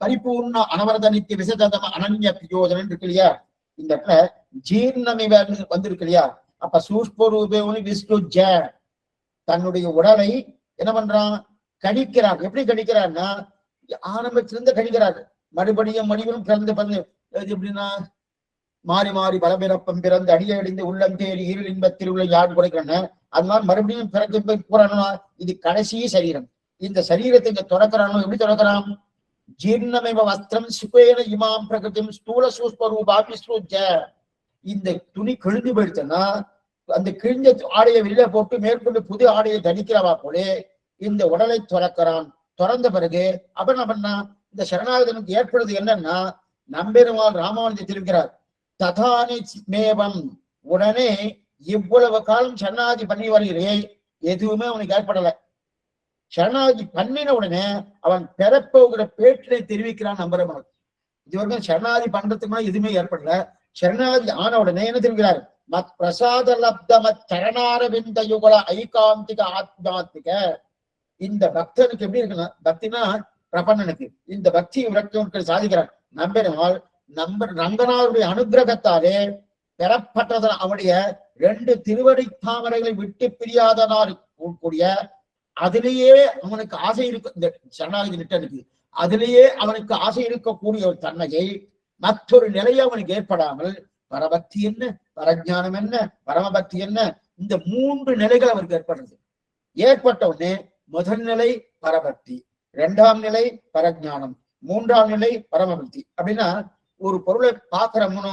பரிபூர்ண அனவரத நித்திய விசதம அனன்ய பிரயோஜனம் இருக்கு இல்லையா. இந்த இடத்துல ஜீர்ணமிவ வந்திருக்கு இல்லையா. அப்ப சூஷ்பரூபேவனி விஷ்ணுஜ தன்னுடைய உடலை என்ன பண்றான், கடிக்கிறார். எப்படி கடிக்கிறார்னா ஆரம்பத்திலிருந்து கடிக்கிறார். மறுபடியும் மறுபடியும் பிறந்து பிறந்து எப்படின்னா மாறி மாறி பலபிறப்பம் பிறந்து அடியடிந்து உள்ளம் தேடி இரு இன்பத்தில் உள்ள யார் குறைக்கிறேன்னு அது மாதிரி மறுபடியும் பிறகு போய் கூறணும்னா இது கடைசி சரீரம். இந்த சரீரத்தை இங்க தொடக்கிறானோ எப்படி தொடக்கிறான், ஜீர்ணமேவ வஸ்திரம் சுகேன இமாம் பிரகிருதிம் ஸ்தூல சூஸ்வரூபாபி ஸ்ருஜ. இந்த துணி கிழிஞ்சு போயிடுச்சுன்னா அந்த கிழிஞ்ச ஆடையை வெளியில போட்டு மேற்கொண்டு புது ஆடையை தணிக்கிறவா போலே இந்த உடலை துறக்கிறான். துறந்த பிறகு அப்ப என்ன பண்ணா, இந்த சரணாகதனுக்கு ஏற்படுறது என்னன்னா, நம்பெருமாள் ராமானுஜத்தில் இருக்கிறார் ததானி மேவம், உடனே இவ்வளவு காலம் சரணாகதி பண்ணி வருகிறே எதுவுமே அவனுக்கு ஏற்படல. சரணாகதி பண்ணின உடனே அவன் பெறப்போகிற பேட்டினை தெரிவிக்கிறான் நம்பெருமாள். இதுவரைக்கும் சரணாகதி பண்றதுக்கு எதுவுமே ஏற்படல. சரணாகதி ஆன உடனே என்ன தெரிவிக்கிறார், மத் பிரசாத லப்த மத் சரணாரவிந்த யுகல ஐகாந்திக ஆத்மாத்திக. இந்த பக்தனுக்கு எப்படி இருக்குன்னா, பக்தினா பிரபன்னனுக்கு இந்த பக்தி விரக்தி சாதிக்கிறார் நம்பெருமாள். ரங்கநாதருடைய அனுகிரகத்தாலே பெறப்பட்டதன் அவனுடைய 2 திருவடி தாமரைகளை விட்டு பிரியாதனால் கூடிய அதிலேயே அவனுக்கு ஆசை இருக்க, இந்த சரணாகதி நிட்டனுக்கு அதிலேயே அவனுக்கு ஆசை இருக்கக்கூடிய ஒரு தன்மையை மற்றொரு நிலையை அவனுக்கு ஏற்படாமல் பரபக்தி என்ன, பரஜானம் என்ன, பரமபக்தி என்ன, இந்த 3 நிலைகள் அவருக்கு ஏற்படுறது. ஏற்பட்ட உடனே முதல் நிலை பரபக்தி, 2ஆம் நிலை பரஜானம், 3ஆம் நிலை பரமபக்தி. அப்படின்னா ஒரு பொருளை பார்க்கிறோமோ,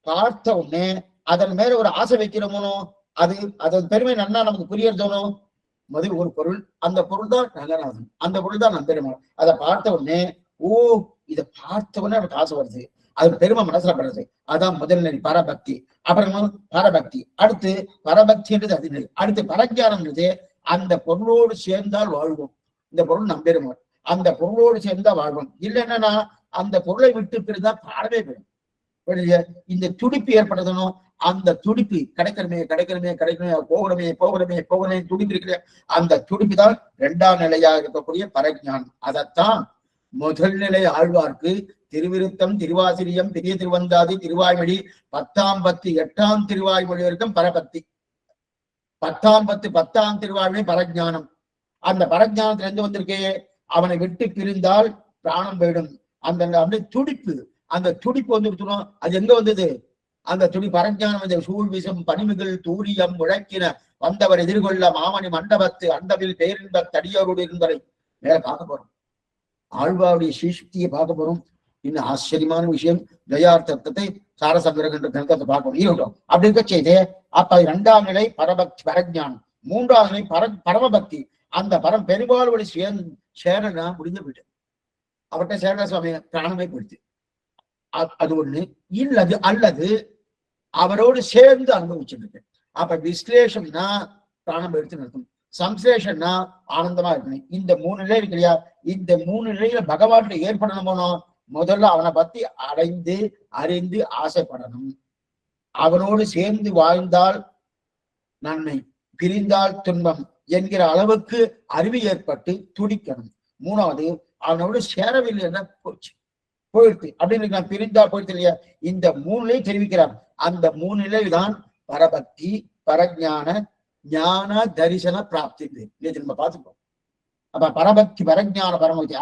பார்த்த உடனே அதன் மேல ஒரு ஆசை வைக்கிறோமோ, அது அதன் பெருமை நன்னா நமக்கு புரியறதோனோ. முதல் ஒரு பொருள், அந்த பொருள் தான் ரங்கநாதன், அந்த பொருள் தான் நம்பெருமாள். அதை பார்த்த உடனே ஓ இதை பார்த்த உடனே நமக்கு ஆசை வருது, அது பெருமை மனசுல படுறது. அதான் முதல் நிலை பரபக்தி. அப்புறமா பரபக்தி, அடுத்து பரபக்தின்றது அது நிலை. அடுத்து பரஜானம்ன்றது அந்த பொருளோடு சேர்ந்தால் வாழ்வோம். இந்த பொருள் நம்பெருமாள், அந்த பொருளோடு சேர்ந்தா வாழ்வோம். இல்லைன்னா அந்த பொருளை விட்டு பிறந்தா பாடவே போயிடும். இந்த துடிப்பு ஏற்படுத்தணும். அந்த துடிப்பு கிடைக்கணுமே கிடைக்கணுமே கிடைக்கணுமே, போகணுமே போகணுமே போகணுமே துடிப்பு இருக்கிற அந்த துடிப்பு தான் 2ஆம் நிலையாக இருக்கக்கூடிய பரஜானம். அதைத்தான் முதல் நிலை ஆழ்வார்க்கு திருவிருத்தம், திருவாசிரியம், பெரிய திருவந்தாதி, திருவாய்மொழி, 10ஆம் பத்து 8ஆம் திருவாய்மொழி வரைக்கும் பரபக்தி, 10ஆம் பத்து 10ஆம் திருவாய்மொழி பரஜானம். அந்த பரஜானத்துல இருந்து வந்திருக்கே, அவனை விட்டு பிரிந்தால் பிராணம் போயிடும். அந்த துடிப்பு, அந்த துடிப்பு வந்து அது எங்க வந்தது, அந்த துடி பரஞ்சானம் வந்து சூழ் விசம் பனிமிகள் தூரியம் முழக்கின வந்தவர் எதிர்கொள்ள மாமணி மண்டபத்து அண்டவில் பேரின்ப தடியோடு இருந்தவரை மேல பார்க்க போறோம். ஆழ்வாருடைய ஸ்ரீசக்தியை பார்க்க போறோம். இன்னும் ஆச்சரியமான விஷயம், தயார்த்தத்தை சாரசங்கிரகம் என்ற கிரந்தத்தை பார்க்கணும். இருக்கட்டும். அப்படி இருக்க செய்தே அப்ப 2ஆம் நிலை பரபக்தி பரஜானம், 3ஆம் நிலை பரமபக்தி. அந்த பெரும்பாலும் சேரனா முடிஞ்சு போயிட்டு அவர்கிட்ட சேரண சுவாமி பிராணமே போயிடுச்சு. அது ஒண்ணு. இல்லது அல்லது அவரோடு சேர்ந்து அனுபவிச்சுட்டு இருக்கு. அப்ப விஸ்லேஷம்னா பிராணம் எடுத்து நிறுத்தணும், சம்சலேஷன்னா ஆனந்தமா இருக்கணும். இந்த 3 நிலை இருக்கு இல்லையா, இந்த 3 நிலையில பகவான் ஏற்படணுமோ முதல்ல அவனை பத்தி அடைந்து அறிந்து ஆசைப்படணும். அவனோடு சேர்ந்து வாழ்ந்தால் நன்மை, பிரிந்தால் துன்பம் என்கிற அளவுக்கு அறிவு ஏற்பட்டு துடிக்கணும். 3வது அவனோடு சேரவில்லைன்னா போச்சு, போயிடுச்சு அப்படின்னு நான் பிரிந்தா போயிடுச்சு இல்லையா. இந்த 3 நிலை தெரிவிக்கிறான். அந்த 3 நிலைதான் பரபக்தி, பரஜான, ஞான தரிசன பிராப்தி. நம்ம பார்த்துப்போம். அப்ப பரபக்தி பரஜான பரமபக்தி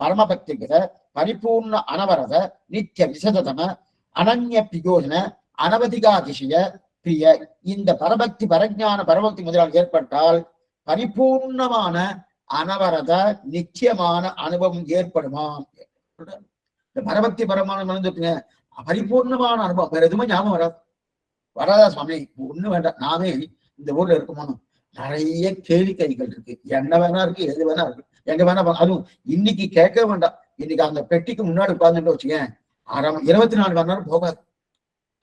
பரமபக்திங்கிற பரிபூர்ண அனவரத நித்திய விசதம அனன்ய பிரயோஜன அனவதிகாதிசய பிரிய. இந்த பரபக்தி பரஜான பரபக்தி முதலால் ஏற்பட்டால் பரிபூர்ணமான அனவரத நிச்சயமான அனுபவம் ஏற்படுமா. இந்த பரபக்தி பரமான மனதுக்குங்க பரிபூர்ணமான அனுபவம் வேற எதுவுமே ஞாபகம் வராதா சுவாமி. ஒண்ணு வேண்டாம், நாமே இந்த ஊர்ல இருக்குமோ நிறைய கேள்வி கைகள் இருக்கு, என்ன வேணா இருக்கு, எது வேணா இருக்கு, எங்க வேணா. அதுவும் இன்னைக்கு கேட்க வேண்டாம். இன்னைக்கு அந்த பெட்டிக்கு முன்னாடி உட்கார்ந்துட்டு வச்சுக்கேன் 24 மணி நேரம் போகாது.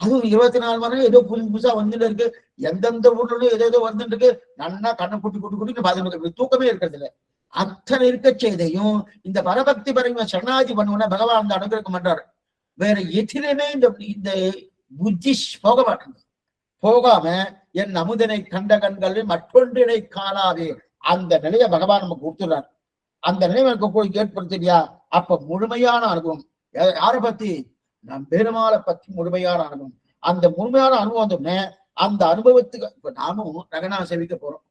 அதுவும் 24 மணி நேரம் ஏதோ புதுசா வந்துட்டு இருக்கு, எந்தெந்த ஊர்ல ஏதோ வந்துட்டு இருக்கு. நல்லா கண்ணை குட்டி பாத்துட்டு தூக்கமே இருக்கிறது இல்லை. அத்தனை இருக்க செய்தையும் இந்த பரபக்தி பரம சரணாதி பண்ணுவோம்னா பகவான் அந்த அனுகிரகம் பண்றாரு. வேற எதிலுமே இந்த புத்தி போக மாட்டேங்குது. போகாம என் அமுதனை கண்ட கண்களில் மற்றொன்றினை காணாதே அந்த நிலையை பகவான் நமக்கு கொடுத்துடுறார். அந்த நிலையை நமக்கு ஏற்படுத்தியா அப்ப முழுமையான அனுபவம். யாரை பத்தி? நம் பெருமாளை பத்தி முழுமையான அனுபவம். அந்த முழுமையான அனுபவம் வந்தோடனே அந்த அனுபவத்துக்கு இப்ப நாமும் ரங்கநாத சேவிக்க போறோம்,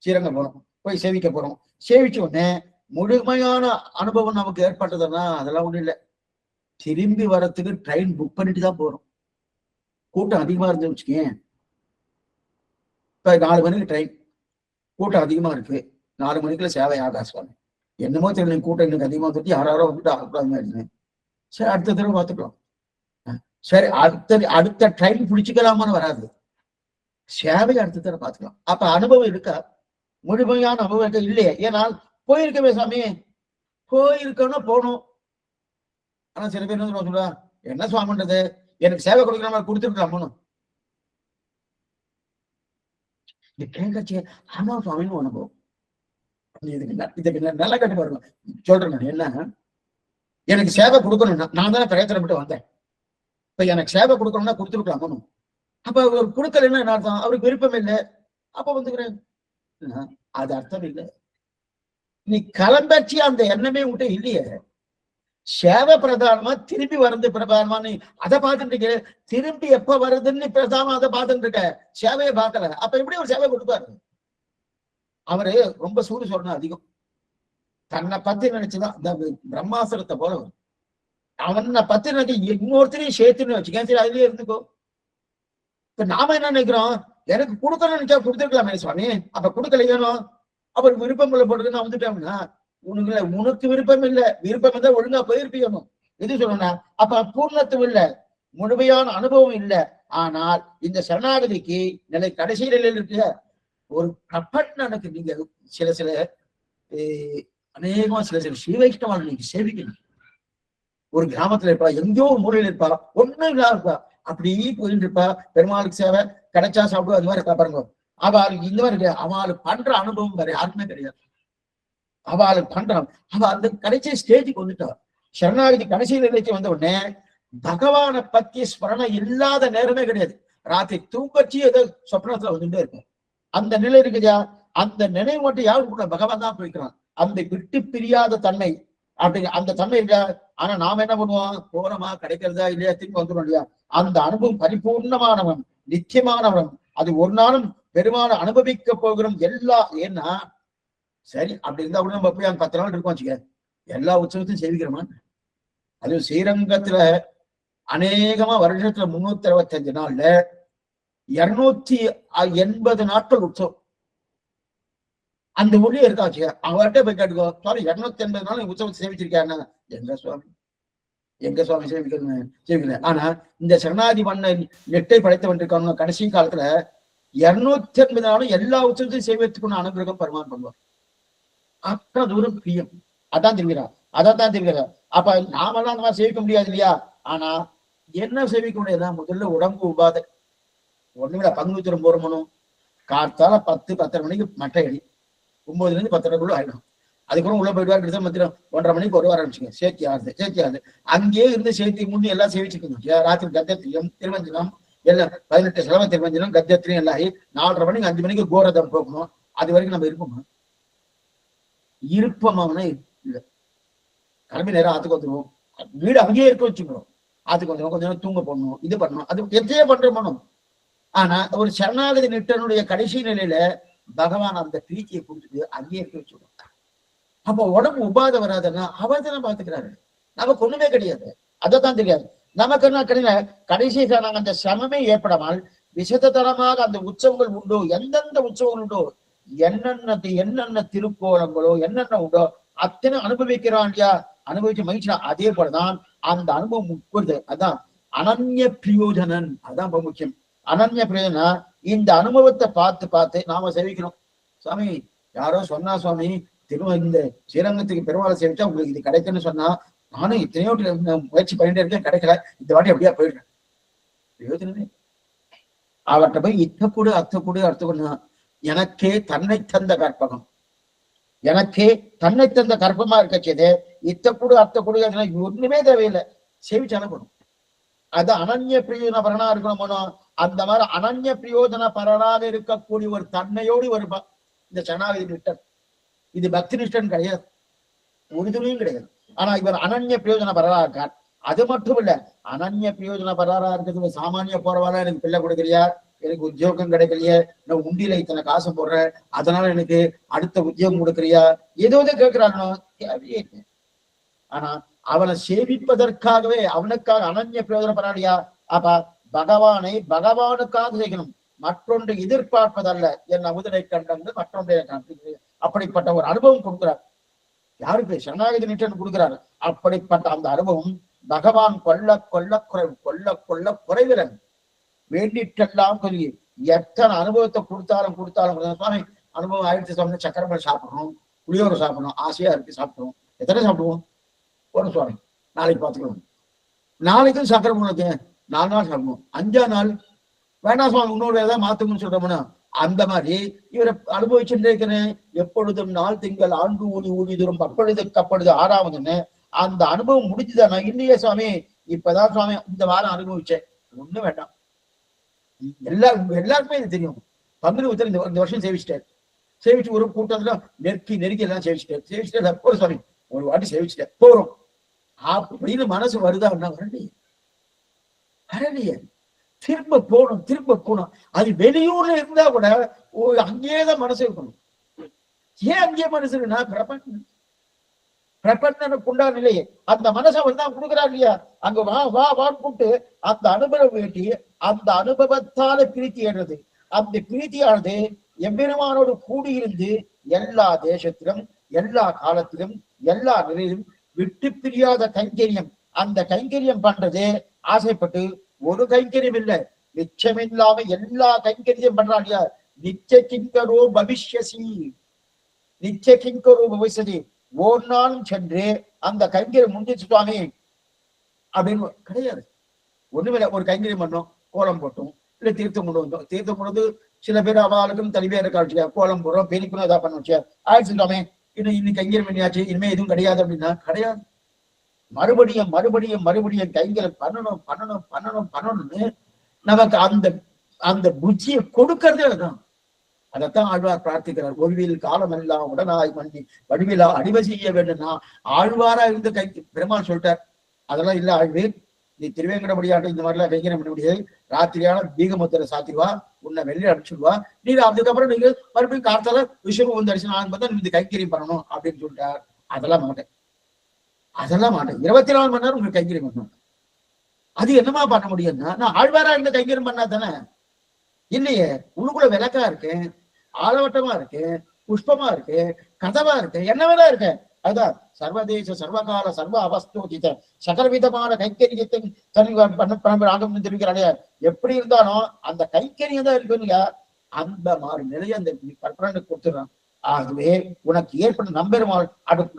ஸ்ரீரங்கம் போறோம், போய் சேவிக்க போறோம். சேவிச்ச உடனே முழுமையான அனுபவம் நமக்கு ஏற்பட்டதுன்னா அதெல்லாம் ஒண்ணும் இல்லை. திரும்பி வரத்துக்கு ட்ரெயின் புக் பண்ணிட்டு தான் போறோம். கூட்டம் அதிகமா இருந்து வச்சுக்கேன். இப்ப 4 மணிக்கு ட்ரெயின், கூட்டம் அதிகமா இருக்கு. 4 மணிக்குள்ள சேவை ஆகாசவாணி. என்னமோ தெரியல, கூட்டம் எனக்கு அதிகமா தொட்டி யாரோ வந்துட்டு ஆகக்கூடாது. சரி, அடுத்த தடவை பார்த்துக்கலாம். சரி, அடுத்த ட்ரெயின் பிடிச்சிக்கலாமான்னு வராது. சேவை அடுத்த தடவை பார்த்துக்கலாம். அப்ப அனுபவம் இருக்கா? முழுமையான அனுபவம் இருக்க இல்லையே. ஏன்னால் போயிருக்கவே சாமி, போயிருக்கோம்னா போகணும். ஆனா சில பேர் என்ன சொல்லுவா, என்ன சுவாமின்றது, எனக்கு சேவை கொடுக்குற மாதிரி கொடுத்துருக்கலாமோ. இது கேட்கச்சே ஆமா சுவாமின்னு அனுபவம். இதுக்கு நல்லா கட்டு பாருங்க. சொல்றேன் என்ன, எனக்கு சேவை கொடுக்கணும், நான் தானே பிரயத்தனப்பட்டு வந்தேன். இப்ப எனக்கு சேவை கொடுக்கணும்னா கொடுத்துருக்கலாமோ. அப்ப அவர் கொடுக்கலன்னா என்ன அர்த்தம்? அவருக்கு விருப்பம் இல்லை, அப்ப வந்துக்கிறேன். அது அர்த்தம் இல்லை. நீ கிளம்பச்சு அந்த எண்ணமே உங்கள்கிட்ட இல்லையே. சேவை பிரதானமா திரும்பி வருது பிரதானமான்னு அதை பார்த்துட்டு இருக்க. திரும்பி எப்ப வருதுன்னு பிரதானம் அதை பார்த்துட்டு இருக்க, சேவையை பார்க்கல. அப்ப எப்படி ஒரு சேவை கொடுப்பாரு? அவரு ரொம்ப சூடு சொல்லணும் அதிகம். தன்னை பத்தி நினைச்சுதான் இந்த பிரம்மாசுரத்தை போல வரும். அவனை பத்தி நினைச்சு இன்னொருத்தரையும் சேர்த்துன்னு வச்சுக்கேன். சரி, அதுலயே இருந்துக்கோ. இப்ப நாம என்ன நினைக்கிறோம், எனக்கு கொடுக்கணும்னு நினைச்சா கொடுத்துருக்கலாமே சுவாமி. அப்ப கொடுக்கலையோ, அவருக்கு விருப்பம் இல்லை போட்டுன்னு வந்துட்டோம்னா உனக்கு இல்ல, உனக்கு விருப்பம் இல்லை. விருப்பம் இருந்தா ஒழுங்கா போயிருப்பியணும். எது சொல்லணும், அப்ப பூர்ணத்துவம் இல்லை, முழுமையான அனுபவம் இல்லை. ஆனால் இந்த சரணாகதிக்கு நிலை கடைசி நிலையில் இருக்க ஒரு பிரபன்னனுக்கு நீங்க சில அநேகமா சில ஸ்ரீ வைஷ்ணவான் நீங்க சேவிக்கணும். ஒரு கிராமத்துல இருப்பா, எங்கேயோ ஒரு மூலையில இருப்பா, ஒண்ணும் இல்லாம இருப்பா, அப்படி போயிட்டு இருப்பா. பெருமாளுக்கு சேவை கிடைச்சா சாப்பிடும், அது மாதிரி இருக்கா பாருங்க. அவளுக்கு இந்த மாதிரி அவளுக்கு பண்ற அனுபவம் வேற யாருமே கிடையாது. அவளுக்கு பண்றான். அவ அந்த கடைசி ஸ்டேஜுக்கு வந்துட்டா. சரணாகதி கடைசி நிலைக்கு வந்த உடனே பகவானை பத்தி ஸ்மரணம் இல்லாத நேரமே கிடையாது. ராத்திரி தூக்கச்சி ஏதோ சொப்னத்துல வந்துட்டே இருக்கும். அந்த நிலை இருக்குதா, அந்த நினைவு மட்டும் யாரும் கூட பகவான் தான் போய்க்கிறான். அந்த விட்டு பிரியாத தன்மை அப்படி அந்த தன்மை இருக்கா. ஆனா நாம என்ன பண்ணுவோம், போறோமா கிடைக்கிறதா இல்லையா, திரும்பி வந்துடும் இல்லையா. அந்த அனுபவம் பரிபூர்ணமானவன், நிச்சயமானவன். அது ஒரு நாளும் பெருமான அனுபவிக்க போகிறோம். ஏன்னா சரி அப்படி இருந்தா கூட நம்ம போய் அங்க 10 நாள் இருக்கோம் வச்சுக்க, எல்லா உற்சவத்தையும் சேவிக்கிறோமா? அதுவும் ஸ்ரீரங்கத்துல அநேகமா வருஷத்துல 365 நாள்ல 280 நாட்கள் உற்சவம். அந்த ஊர்லயே இருக்காச்சு. அவர்கிட்ட போய் கேட்டுக்கோ, சாரி 280 நாள் உற்சவத்தை சேவிச்சிருக்காருன்னா, எங்க சுவாமி சேவிக்கிறேன். ஆனா இந்த சரணாதி பண்ண நெட்டை படைத்தவன் இருக்காங்க. கடைசி காலத்துல 280 நாளும் எல்லா உற்சவத்தையும் சேவித்துக்கணும் அனுகிரகம் பெருமான் பண்ணுவார். அத்தனை தூரம் பிரியம். அதான் தெரிகிறார், அதான் தெரிகிறார். அப்ப நாமெல்லாம் அந்த மாதிரி சேவிக்க முடியாது இல்லையா. ஆனா என்ன சேவிக்க முடியாதா, முதல்ல உடம்பு உபாதை ஒண்ணுமில்ல. பங்குத்திரம் போறமனும் காத்தால 10-10:30 மணிக்கு மட்டை அடி, 9 to 10:30 ஆயிடும். அதுக்கப்புறம் உள்ள போயிடுவார். கிருஷ்ண மந்திரம் 1:30 மணிக்கு ஒரு வாரம் ஆரம்பிச்சுங்க. சேர்த்தி ஆகுது அங்கேயே இருந்து சேர்த்தி முன்னே எல்லாம் சேவிச்சுக்கணும். ராத்திரி கத்தியம் திருவஞ்சனம் எல்லாம் 18 சிலவ திருவஞ்சனம் கத்தியத்திலையும் எல்லாம் 4:30 மணிக்கு 5 மணிக்கு கோரதம் போகணும். அது வரைக்கும் நம்ம இருப்போம்னா இல்லை. கிளம்பி நேரம் ஆத்துக்கு வந்துடுவோம். வீடு அங்கேயே இருக்க வச்சுக்கிறோம். ஆத்துக்கு வந்துடும், கொஞ்ச நேரம் தூங்க போடணும், இது பண்ணணும், அது எத்தையே பண்றோம். ஆனா ஒரு சரணாகதி நிட்டனுடைய கடைசி நிலையில பகவான் அந்த பிரீத்தியை கொடுத்துட்டு அங்கேயே இருக்க வச்சுக்கணும். அப்ப உடம்பு உபாதை வராதுன்னா அவர் தானே பாத்துக்கிறாரு, நமக்கு ஒண்ணுமே கிடையாது. அதைத்தான் தெரியாது நமக்கு. என்ன கிடையாது, கடைசி நாங்க அந்த சிரமமே ஏற்படாமல் விசதத்தனமாக அந்த உற்சவங்கள் உண்டோ, எந்தெந்த உற்சவங்கள் உண்டோ, என்னென்ன திருக்கோலங்களோ என்னென்ன உண்டோ அத்தனை அனுபவிக்கிறான் இல்லையா. அனுபவிச்சு மகிழ்ச்சியா. அதே போலதான் அந்த அனுபவம் முக்கியது. அதான் அனன்ய பிரயோஜனன். அதான் ரொம்ப முக்கியம். அனன்ய பிரயோஜனா இந்த அனுபவத்தை பார்த்து நாம சேவிக்கணும். சுவாமி யாரோ சொன்னா, சுவாமி இந்த ஸ்ரீரங்கத்துக்கு பெருமாளை சேவிச்சா உங்களுக்கு இது கிடைக்குன்னு சொன்னா, நானும் இத்தனையோ முயற்சி பண்ணிட்டே இருக்கேன், கிடைக்கல. இந்த வாட்டி அப்படியா போயிடுறேன். பிரயோஜனமே. அவர்கிட்ட போய் அத்தை கூட எனக்கே தன்னை தந்த கற்பகம், எனக்கே தன்னை தந்த கற்பமா இருக்கச்சது அத்தை கூட ஒண்ணுமே தேவையில்லை, சேவிச்சு அனுப்பணும். அது அனன்ய பிரயோஜன பரனா இருக்கணும். அந்த மாதிரி அனன்ய பிரயோஜன பரனாக இருக்கக்கூடிய ஒரு தன்மையோடு வருவா இந்த சரணாகதி நிஷ்டன். இது பக்தி நிஷ்டன் கிடையாது, ஒரு துணியும் கிடையாது. ஆனா இவர் அனன்ய பிரயோஜன பரரா இருக்கார். அது மட்டும் இல்ல, அனன்ய பிரயோஜன பரரா இருக்கிறது சாமானிய போறவாளா எனக்கு பிள்ளை கொடுக்குறியா, எனக்கு உத்தியோகம் கிடைக்கலையே, நான் உண்டியில இத்தனை காசு போடுறேன், அதனால எனக்கு அடுத்த உத்தியோகம் கொடுக்குறியா, ஏதோ கேட்கிறானோ தேவையே இல்லை. ஆனா அவனை சேவிப்பதற்காகவே அவனுக்காக அனன்ய பிரயோஜனப்படாடியா. அப்ப பகவானை பகவானுக்காக செய்யணும், மற்றொன்று எதிர்பார்ப்பதல்ல. என் அமுதனை கண்டந்து மற்றொன்றை அப்படிப்பட்ட ஒரு அனுபவம் கொடுக்கிறார். யாருக்கு? சரணாகதி நிட்டன் கொடுக்கிறார். அப்படிப்பட்ட அந்த அனுபவம் பகவான் கொல்ல கொல்ல கொல்ல குறைவிலன் வேண்டிட்டெல்லாம் சொல்லி எத்தனை அனுபவத்தை கொடுத்தாலும் சுவாமி அனுபவம் ஆயிடுச்சு சுவாமி, சக்கரமலை சாப்பிடணும், புளியோரை சாப்பிடணும், ஆசையா இருக்கு சாப்பிடுவோம். எத்தனை சாப்பிடுவோம்? ஒரு சுவாமி நாளைக்கு பார்த்துக்கணும், நாளைக்கும் சக்கரமலைக்கு 4 நாள் சாப்பிடுவோம், 5ஆம் நாள் வேணா சுவாமி இன்னொரு ஏதாவது மாத்துங்கன்னு சொல்றோம்னா, அந்த மாதிரி இவரை அனுபவிச்சுட்டே இருக்கிறேன். எப்பொழுதும் நாள் திங்கள் ஆண்டு ஊதி ஊதி தூரம் அப்பொழுதுக்கு அப்பொழுது 6ஆவதுன்னு அந்த அனுபவம் முடிஞ்சுதானா? இல்லையே சுவாமி, இப்பதான் சுவாமி இந்த வாரம் அனுபவிச்சேன். ஒண்ணும் வேண்டாம், எல்லாருக்குமே இது தெரியும். பங்குனி உத்திரம் இந்த வருஷம் சேவிச்சு ஒரு கூட்டத்துல நெருக்கி எல்லாம் சேவிச்சுட்டேன் ஒரு சுவாமி ஒரு வாட்டி சேவிச்சுட்டேன் போறோம் அப்படின்னு மனசு வருதான்னா வரலையே. திரும்ப போகணும். அது வெளியூர்ல இருந்தா கூட அங்கேயேதான் மனசு இருக்கணும். ஏன் அங்கேயே மனசு இருக்குன்னா பிரபந்தனுக்குண்டா நிலையே அந்த மனசை வந்து தான் கொடுக்குறாரு இல்லையா, அங்க வான்னு கூப்பிட்டு அந்த அனுபவம் வேண்டி அந்த அனுபவத்தால பிரீத்தி ஏறுறது. அந்த பிரீத்தியானது எம்பெருமானோடு கூடியிருந்து எல்லா தேசத்திலும் எல்லா காலத்திலும் எல்லா நிலையிலும் விட்டு பிரியாத கைங்கரியம். அந்த கைங்கரியம் பண்றது ஆசைப்பட்டு ஒரு கைங்கரியம் இல்ல, நிச்சயமில்லாம எல்லா கைங்கரியம் பண்றான் இல்லையா. நிச்சய கிங்கரோ பவிஷ்யசி ஒரு நாளும் சென்று அந்த கைங்கரியம் முடிஞ்சிச்சு சுவாமி அப்படின்னு கிடையாது. ஒண்ணுமில்ல, ஒரு கைங்கரியம் பண்ணோம், கோலம் போட்டோம், இல்ல தீர்த்தம் கொண்டு வந்தோம். தீர்த்தம் கொண்டு சில பேர் அவளுக்கும் தனிப்பேர் காட்சியா கோலம் போடுறோம், பெருக்கணும் ஏதாவது பண்ண வச்சியா ஆயிடுச்சு சுவாமி, இன்னைக்கு கைங்கரியம் பண்ணியாச்சு, இனிமே எதுவும் கிடையாது அப்படின்னா கிடையாது. மறுபடியும் கைங்கரியம் பண்ணணும்னு நமக்கு அந்த புத்தியை கொடுக்கறதே அதுதான். அதைத்தான் ஆழ்வார் பிரார்த்திக்கிறார். ஒழிவில் காலம் எல்லாம் உடனாய் மண்ணி வடிவிலா அடிவ செய்ய வேண்டும்னா ஆழ்வாரா இருந்து பெருமாள் சொல்லிட்டார். அதெல்லாம் இல்ல ஆழ்வே, நீ திருவேங்கடபடியாட்டம் இந்த மாதிரிலாம் கைங்கரியம் பண்ண முடியாது, ராத்திரியான பீகமுத்திர சாத்திடுவா, உன்னை வெளியே அனுப்பிச்சுடுவா, நீ அதுக்கப்புறம் நீங்க மறுபடியும் காத்தால விஸ்வரூபம் தரிசனம் பார்த்தா நீ இந்த கைங்கரியம் பண்ணணும் அப்படின்னு சொல்லிட்டார். அதெல்லாம் மாட்டேன் 24 மணி நேரம் உங்களுக்கு கைங்கரியம் பண்ணணும். அது என்னமா பண்ண முடியும்னா, நான் ஆழ்வாரா இருந்த கைங்கரியம் பண்ணா தானே. இல்லையே, உள்ளுக்குள்ள விளக்கா இருக்கு, ஆலவட்டமா இருக்கு, புஷ்பமா இருக்கு, கதவா இருக்கு, என்ன வேணா இருக்கு. அதுதான் சர்வதேச சர்வகால சர்வ அவஸ்தோதித்த சகலவிதமான கைங்கரியத்தை தெரிவிக்கிறாங்க. எப்படி இருந்தாலும் அந்த கைங்கரியம் தான் இருக்கு இல்லையா, அந்த மாதிரி நிலையை அந்த கற்பனை கொடுத்துறான். ஆகவே உனக்கு ஏற்பட்ட நம்பெருமாள்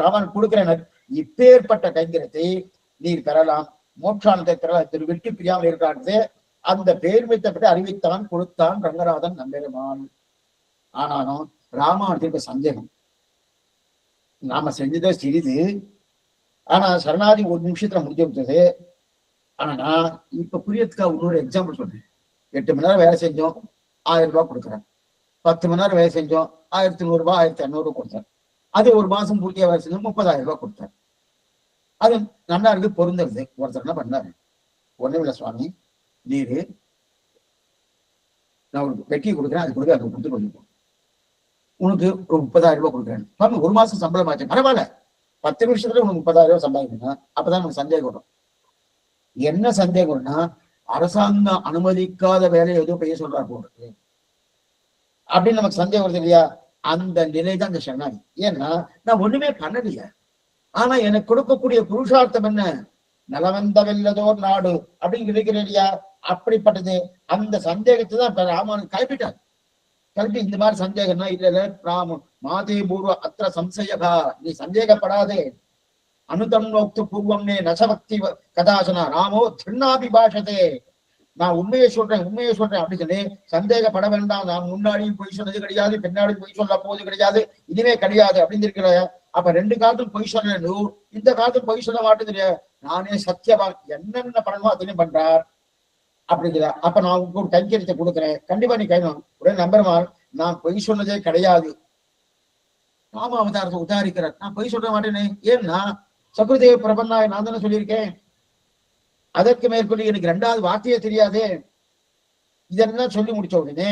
அவன் கொடுக்கிறேன், இப்பேற்பட்ட கைங்கரியத்தை நீர் பெறலாம், மோட்சானத்தை பெறலாம், திரு வெற்றி பிரியாமல் இருக்கிறான். அந்த பேர்மித்தை பற்றி அறிவித்தான் கொடுத்தான் ரங்கநாதன் நம்பெருமான். ஆனாலும் ராமானுஜருக்கு சந்தேகம், நாம செஞ்சதே சிறிது, ஆனா சரணாதி ஒரு நிமிஷத்துல முடிஞ்சு விட்டது. ஆனா நான் இப்ப புரியறதுக்காக இன்னொரு எக்ஸாம்பிள் சொல்றேன். 8 மணி நேரம் வேலை செஞ்சோம், 1000 ரூபாய் கொடுக்குறேன். 10 மணி நேரம் வேலை செஞ்சோம், 1100 ரூபாய் 1500 கொடுத்தேன். அது ஒரு மாசம் பூர்த்தியா வேலை செஞ்சோம், 30,000 ரூபாய் கொடுத்தேன். அது நல்லா இருக்கு, பொருந்துருது. ஒருத்தர் என்ன பண்ணாரு, ஒண்ணும் இல்லை சுவாமி, நீரு நான் ஒரு வெட்டி கொடுக்குறேன், அது கொடுக்க அது கொடுத்து கொடுப்போம், உனக்கு ஒரு 30,000 ரூபாய் கொடுக்குறேன். சுவாமி ஒரு மாசம் சம்பளம் ஆச்சு, பரவாயில்ல, 10 நிமிஷத்துல உனக்கு 30,000 ரூபாய் சம்பாதிக்கணும்னா அப்பதான் நமக்கு சந்தேகம் வரும். என்ன சந்தேகம் வரும்னா, அரசாங்கம் அனுமதிக்காத வேலையை எதுவும் பெய்ய சொல்றா போடுறது அப்படின்னு நமக்கு சந்தேகம் வருது இல்லையா. அந்த நிலைதான் இந்த சரணாகி. ஏன்னா நான் ஒண்ணுமே பண்ணலையே, ஆனா எனக்கு கொடுக்கக்கூடிய புருஷார்த்தம் என்ன, நலவந்த வெல்லதோர் நாடு அப்படின்னு இருக்கிறேன் இல்லையா. அப்படிப்பட்டது அந்த சந்தேகத்தை தான் இப்ப ராமன் கிளப்பிட்டார். கிளப்பி இந்த மாதிரி சந்தேகம்னா இல்ல ராம மாதே பூர்வ அத்திர சம்சயகா, நீ சந்தேகப்படாதே, அனுதம் நோக்து பூர்வம் நே நசபக்தி கதாசனா ராமோ திருநாபி பாஷதே, நான் உண்மையை சொல்றேன் அப்படின்னு சொல்லி சந்தேகப்பட வேண்டாம். நான் முன்னாடியும் பொய் சொன்னது கிடையாது, பின்னாடியும் பொய் சொல்ல போது கிடையாது, இதுவே கிடையாது அப்படின்னு இருக்கிற. அப்ப 2 காலத்தும் பொய் சொல்லணும், இந்த காலத்தும் பொய் சொல்ல மாட்டேங்குது, நானே சத்தியவான், என்னென்ன பண்ணணுமோ அத்தனையும் பண்றார் அப்படிங்கிற. அப்ப நான் உங்களுக்கு ஒரு கைங்கரியத்தை கொடுக்குறேன், கண்டிப்பா நீ கைணும். உடனே நம்பருமாள், நான் பொய் சொன்னதே கிடையாது, ராம அவதாரத்தை உதாரிக்கிறார், நான் பொய் சொல்ல மாட்டேனே, ஏன்னா சகுருதேவ பிரபன்னாய் நான் தானே சொல்லியிருக்கேன், அதற்கு மேற்கொண்டு எனக்கு 2வது வார்த்தையே தெரியாதே. இதெல்லாம் சொல்லி முடிச்ச உடனே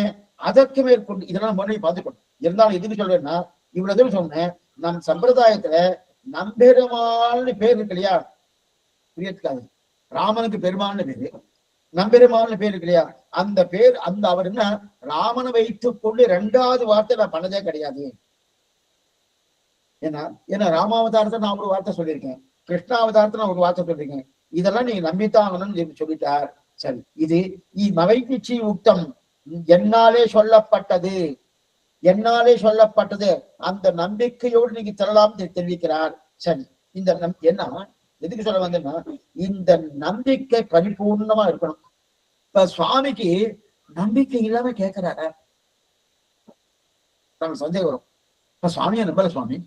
அதற்கு மேற்கொண்டு இதெல்லாம் மறுபடியும் பார்த்துக்கணும். இருந்தாலும் எதுக்கு சொல்றேன்னா, இவ்வளவு சொன்னேன். நம் சம்பிரதாயத்துல நம்பெருமாள்னு பேர் இருக்கு இல்லையா, புரியத்துக்காது. ராமனுக்கு பெருமாள்னு பேரு, நம்பெருமாள்னு பேர் இருக்கு இல்லையா, அந்த பேர் அந்த அவர் என்ன ராமனை வைத்துக் கொண்டு இரண்டாவது வார்த்தை நான் பண்ணதே கிடையாது. ஏன்னா ராமாவதாரத்தை நான் ஒரு வார்த்தை சொல்லியிருக்கேன், கிருஷ்ணாவதாரத்தை நான் ஒரு வார்த்தை சொல்லியிருக்கேன். இதெல்லாம் நீங்க நம்பித்தாங்கன்னு சொல்லிட்டார். சரி, இது மவைப்பிச்சி உக்தம், என்னாலே சொல்லப்பட்டது, என்னாலே சொல்லப்பட்டது, அந்த நம்பிக்கையோடு நீங்க செல்லலாம் தெரிவிக்கிறார். சரி, இந்த என்ன எதுக்கு சொல்ல வந்தேன்னா, இந்த நம்பிக்கை பரிபூர்ணமா இருக்கணும். இப்ப சுவாமிக்கு நம்பிக்கை இல்லாம கேட்கிறாரா, நமக்கு சந்தேகம் வரும். இப்ப சுவாமியை நம்பல, சுவாமி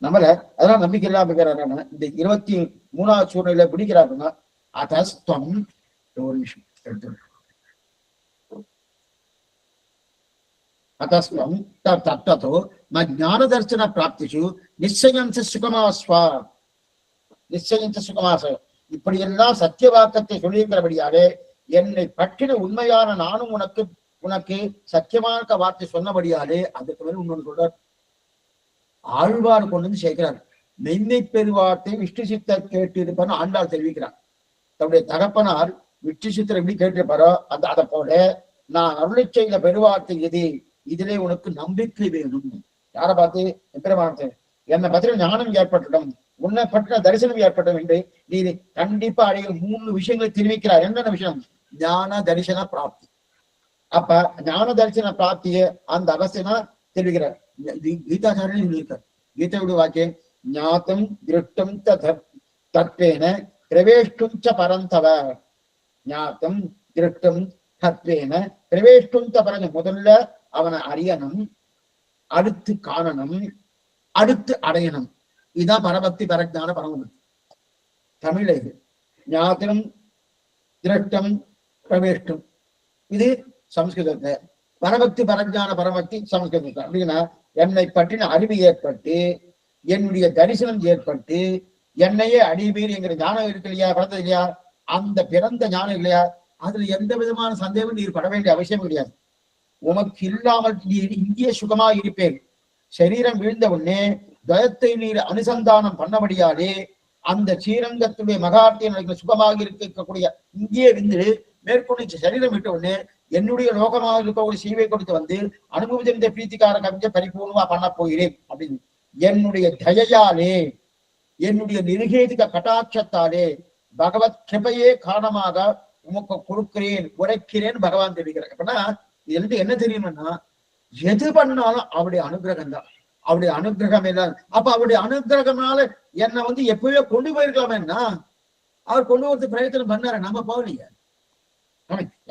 நம்மள அதெல்லாம் நம்பிக்கை இல்லாம இருக்கிறாருன்னா, இந்த 23வது சூழ்நிலை பிடிக்கிறாருன்னா, அதஸ்தம் ஒரு விஷயம் எடுத்து அத்தஸ்வம் தத்தோ ஞான தர்சன பிராப்திஷு நிச்சயம் சுகமாஸ்வா, நிச்சயம் சுகமாச. இப்படி எல்லாம் சத்திய வாக்கத்தை சொல்லியிருக்கிறபடியாலே என்னை பற்றின உண்மையான நானும் உனக்கு சத்தியமான வார்த்தை சொன்னபடியாலே அதுக்கு மேல இன்னொன்று சொல்றார். ஆழ்வார் கொண்டு வந்து சேர்க்கிறார். மெய்மை பெருவார்த்தை விஷ்ணு சித்தர் கேட்டு இருப்பான்னு ஆண்டாள் தெரிவிக்கிறார். தன்னுடைய தகப்பனார் விஷ்ணு சித்தர் எப்படி கேட்டிருப்பாரோ அதை போல நான் அருளை செய்த பெருவார்த்தை எது, இதிலே உனக்கு நம்பிக்கை வேணும். யாரை பார்த்து? எம்பெருமானத்தை. என்னை பத்திர ஞானம் ஏற்பட்டுடும், உன்னை பற்றின தரிசனம் ஏற்பட்டும் என்று நீ கண்டிப்பா அடைய 3 விஷயங்களை தெரிவிக்கிறார். என்னென்ன விஷயம்? ஞான தரிசன பிராப்தி. அப்ப ஞான தரிசன பிராப்திய அந்த அவசியமா தெரிவிக்கிறார். கீதாச்சாரியன் இருக்கார். கீதையுடைய வாக்கியம் ஞாத்தம் திருஷ்டம் தத்வேன பிரவேஷ்டும் ச பரந்தவ. ஞாத்தம் திருஷ்டம் தத்வேன பிரவேஷ்டும் ச பரந்த. முதல்ல அவனை அறியணும், அடுத்து காணணும், அடுத்து அடையணும். இதுதான் பரபக்தி பரஜான பரமபக்தி. தமிழ்ல இது ஞாத்திரம் திருஷ்டம் பிரவேஷ்டும், இது சம்ஸ்கிருதத்தை. பரபக்தி பரஜான பரபக்தி சம்ஸ்கிருதத்தை. அப்படின்னா என்னை பற்றின அறிவு ஏற்பட்டு, என்னுடைய தரிசனம் ஏற்பட்டு, என்னையே அடிமீறி என்கிற ஞானம் இருக்கு இல்லையா, பிறந்தது இல்லையா, அந்த பிறந்த ஞானம் இல்லையா, அதுல எந்த விதமான சந்தேகம் நீர் பட வேண்டிய அவசியம் கிடையாது. உமக்கு இல்லாமல் நீர் இங்கே சுகமா இருப்பேன். சரீரம் வீழ்ந்த உடனே துவயத்தை நீர் அனுசந்தானம் பண்ணபடியாலே அந்த ஸ்ரீரங்கத்துடைய மகாத்திய சுகமாக இருக்கக்கூடிய இங்கே இருந்து மேற்கொண்டு சரீரம் விட்ட உடனே என்னுடைய லோகமாக இருக்கக்கூடிய சீவை கொடுத்து வந்து அனுபவித்த பிரீத்திக்கார கவிஞ பரிபூர்ணமா பண்ண போகிறேன் அப்படின்னு என்னுடைய தயையாலே, என்னுடைய நிருகேதிக கட்டாட்சத்தாலே பகவத் கிருபையே காரணமாக உமக்கு கொடுக்கிறேன், உரைக்கிறேன் பகவான் தெரிவிக்கிறார். அப்படின்னா இதுல என்ன தெரியும்னா, எது பண்ணாலும் அவருடைய அனுகிரகம் தான். அவருடைய அனுகிரகம் இல்ல. அப்ப அவருடைய அனுகிரகம்னால என்னை எப்பவே கொண்டு போயிருக்கலாமேன்னா, அவர் கொண்டு வரது பிரயத்தனம் பண்ணாரு, நம்ம போகலையே.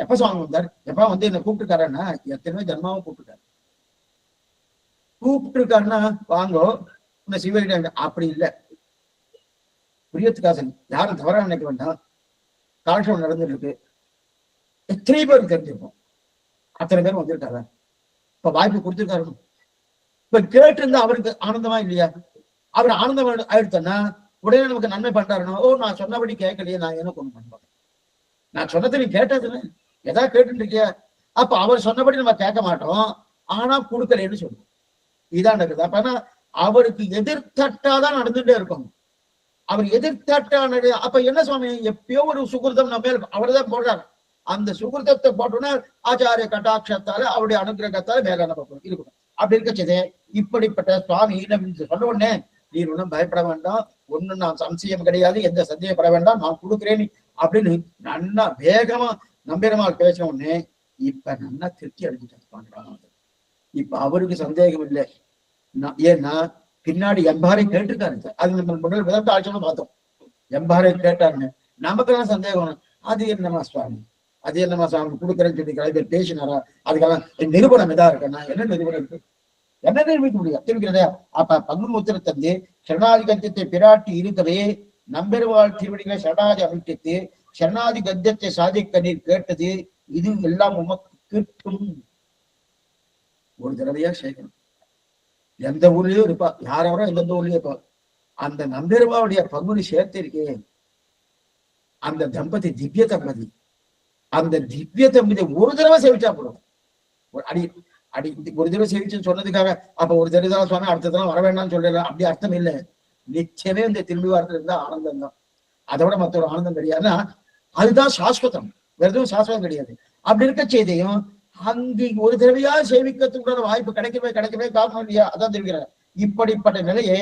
எப்ப சுவாமி வந்தார், எப்ப என்ன கூப்பிட்டுருக்காருன்னா, எத்தனையோ ஜன்மாவும் கூப்பிட்டுருக்காருன்னா வாங்கோ உன்னை சிவரிடாங்க. அப்படி இல்லை, பிரியத்துக்காசன் யாரும் தவறா நினைக்க வேண்டாம். காலட்சேபம் நடந்துட்டு இருக்கு, எத்தனை பேருக்கு தெரிஞ்சிருக்கும், அத்தனை பேரும் வந்திருக்காரு. இப்ப வாய்ப்பு கொடுத்திருக்காரு. இப்ப கேட்டு இருந்தா அவருக்கு ஆனந்தமா இல்லையா? அவர் ஆனந்தம் ஆயிடுத்தன்னா உடனே நமக்கு நன்மை பண்றாருன்னா, ஓ நான் சொன்னபடி கேட்கலையே, நான் என்ன கொண்டு பண்ணுவேன், நான் சொன்னதை நீ கேட்டதுன்னு எதா கேட்டு இருக்கியா? அப்ப அவர் சொன்னபடி நம்ம கேட்க மாட்டோம், ஆனா கொடுக்கலன்னு சொல்லுவோம். இதான் நடக்குது. அப்ப அவருக்கு எதிர்த்தட்டாதான் நடந்துட்டே இருக்கும். அவர் எதிர்த்தட்டா அப்ப என்ன சுவாமி, எப்பயோ ஒரு சுகிருதம் நம்ம மேல் அவர்தான் போடுறாரு. அந்த சுகிருதத்தை போட்டோன்னா ஆச்சாரிய கட்டாட்சத்தால அவருடைய அனுகிரகத்தால மேல நம்ம இருக்கணும். அப்படி இருக்கச்சதே இப்படிப்பட்ட சுவாமி சொன்ன உடனே நீர் ஒன்றும் பயப்பட வேண்டாம், ஒன்னும் நான் சம்சயம் கிடையாது, எந்த சந்தேகப்பட வேண்டாம், நான் கொடுக்குறேன் அப்படின்னு நல்லா வேகமா நம்பெருமாள் பேசின உடனே இப்ப நல்லா திருப்தி அடைஞ்சிட்டாங்க. இப்ப அவருக்கு சந்தேகம் இல்லை. ஏன்னா பின்னாடி எம்பாரை கேட்டிருக்காரு. அது நம்ம முதல் விதத்தை ஆட்சியும் பார்த்தோம். எம்பாரை கேட்டாருன்னு நமக்கெல்லாம் சந்தேகம், அது என்னமா சுவாமி, அது என்னமா சுவாமி கொடுக்குறேன்னு சொல்லி கலைஞர் பேசினாரா, அதுக்கெல்லாம் நிரூபணம் எதா இருக்குன்னா என்ன நிரூபணம் இருக்கு, என்ன நிரூபிக்க முடியும் தெரிவிக்கிறதா? அப்ப பங்குனி உத்திர தந்து சரணாதி கத்தியத்தை பிராட்டி இருக்கவே நம்பெருவாள் திருவடிகளை சரணாதி அமைத்து சரணாதி கத்தியத்தை சாதிக்க நீர் கேட்டது, இது எல்லாம் உமக்கு கேட்கும். ஒரு தடவையா சேர்க்கணும். எந்த ஊர்லயும் இருப்பா, யாரவரோ எந்த ஊர்லயும் இருப்பா. அந்த நம்பெருமாவுடைய பங்குனி சேர்த்திருக்கே அந்த தம்பதி திவ்ய தம்பதி, அந்த திவ்ய தம்பதியை ஒரு தடவை சேவிச்சா போடும். அடி அடி ஒரு தடவை சேவிச்சுன்னு சொன்னதுக்காக அப்ப ஒரு தடவை தான் சுவாமி அடுத்த தடவை வர வேண்டாம்னு சொல்லிடலாம், அப்படி அர்த்தம் இல்லை. நிச்சயமே இந்த திரும்பி வாரத்துல இருந்தா ஆனந்தம் தான், அதோட மற்ற ஒரு ஆனந்தம் கிடையாதுன்னா அதுதான் சாஸ்வதம், வேற எதுவும் சாஸ்வதம் கிடையாது. அப்படி இருக்க செய்தியும் அங்கு ஒரு தடவையா சேவிக்கிறதுக்குள்ள வாய்ப்பு கிடைக்கவே காரணம் இல்லையா, அதான் தெரிவிக்கிறார். இப்படிப்பட்ட நிலையை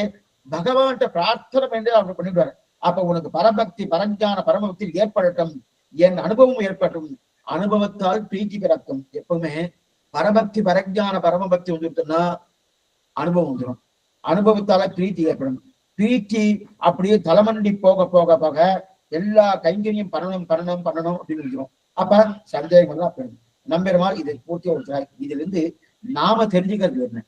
பகவான்கிட்ட பிரார்த்தனை என்று அவர் பண்ணிடுவார். அப்ப உனக்கு பரபக்தி பரஞ்ஞான பரமபக்தி ஏற்படட்டும், என் அனுபவம் ஏற்பட்டும், அனுபவத்தால் பிரீத்தி பிறக்கும். எப்பவுமே பரபக்தி பரஞ்ஞான பரமபக்தி வந்துட்டுன்னா அனுபவம் வந்துடும், அனுபவத்தால பிரீத்தி ஏற்படும். பிரீத்தி அப்படியே தலைமண்டி போக போக போக எல்லா கைங்கரியும் பண்ணணும் அப்படின்னு இருக்கிறோம். அப்ப சந்தேகம் எல்லாம் போயிடும். நம்பெருமாள் இதை பூர்த்தியா கொடுக்கிறார். இதுல இருந்து நாம தெரிஞ்சுக்கிறது என்ன,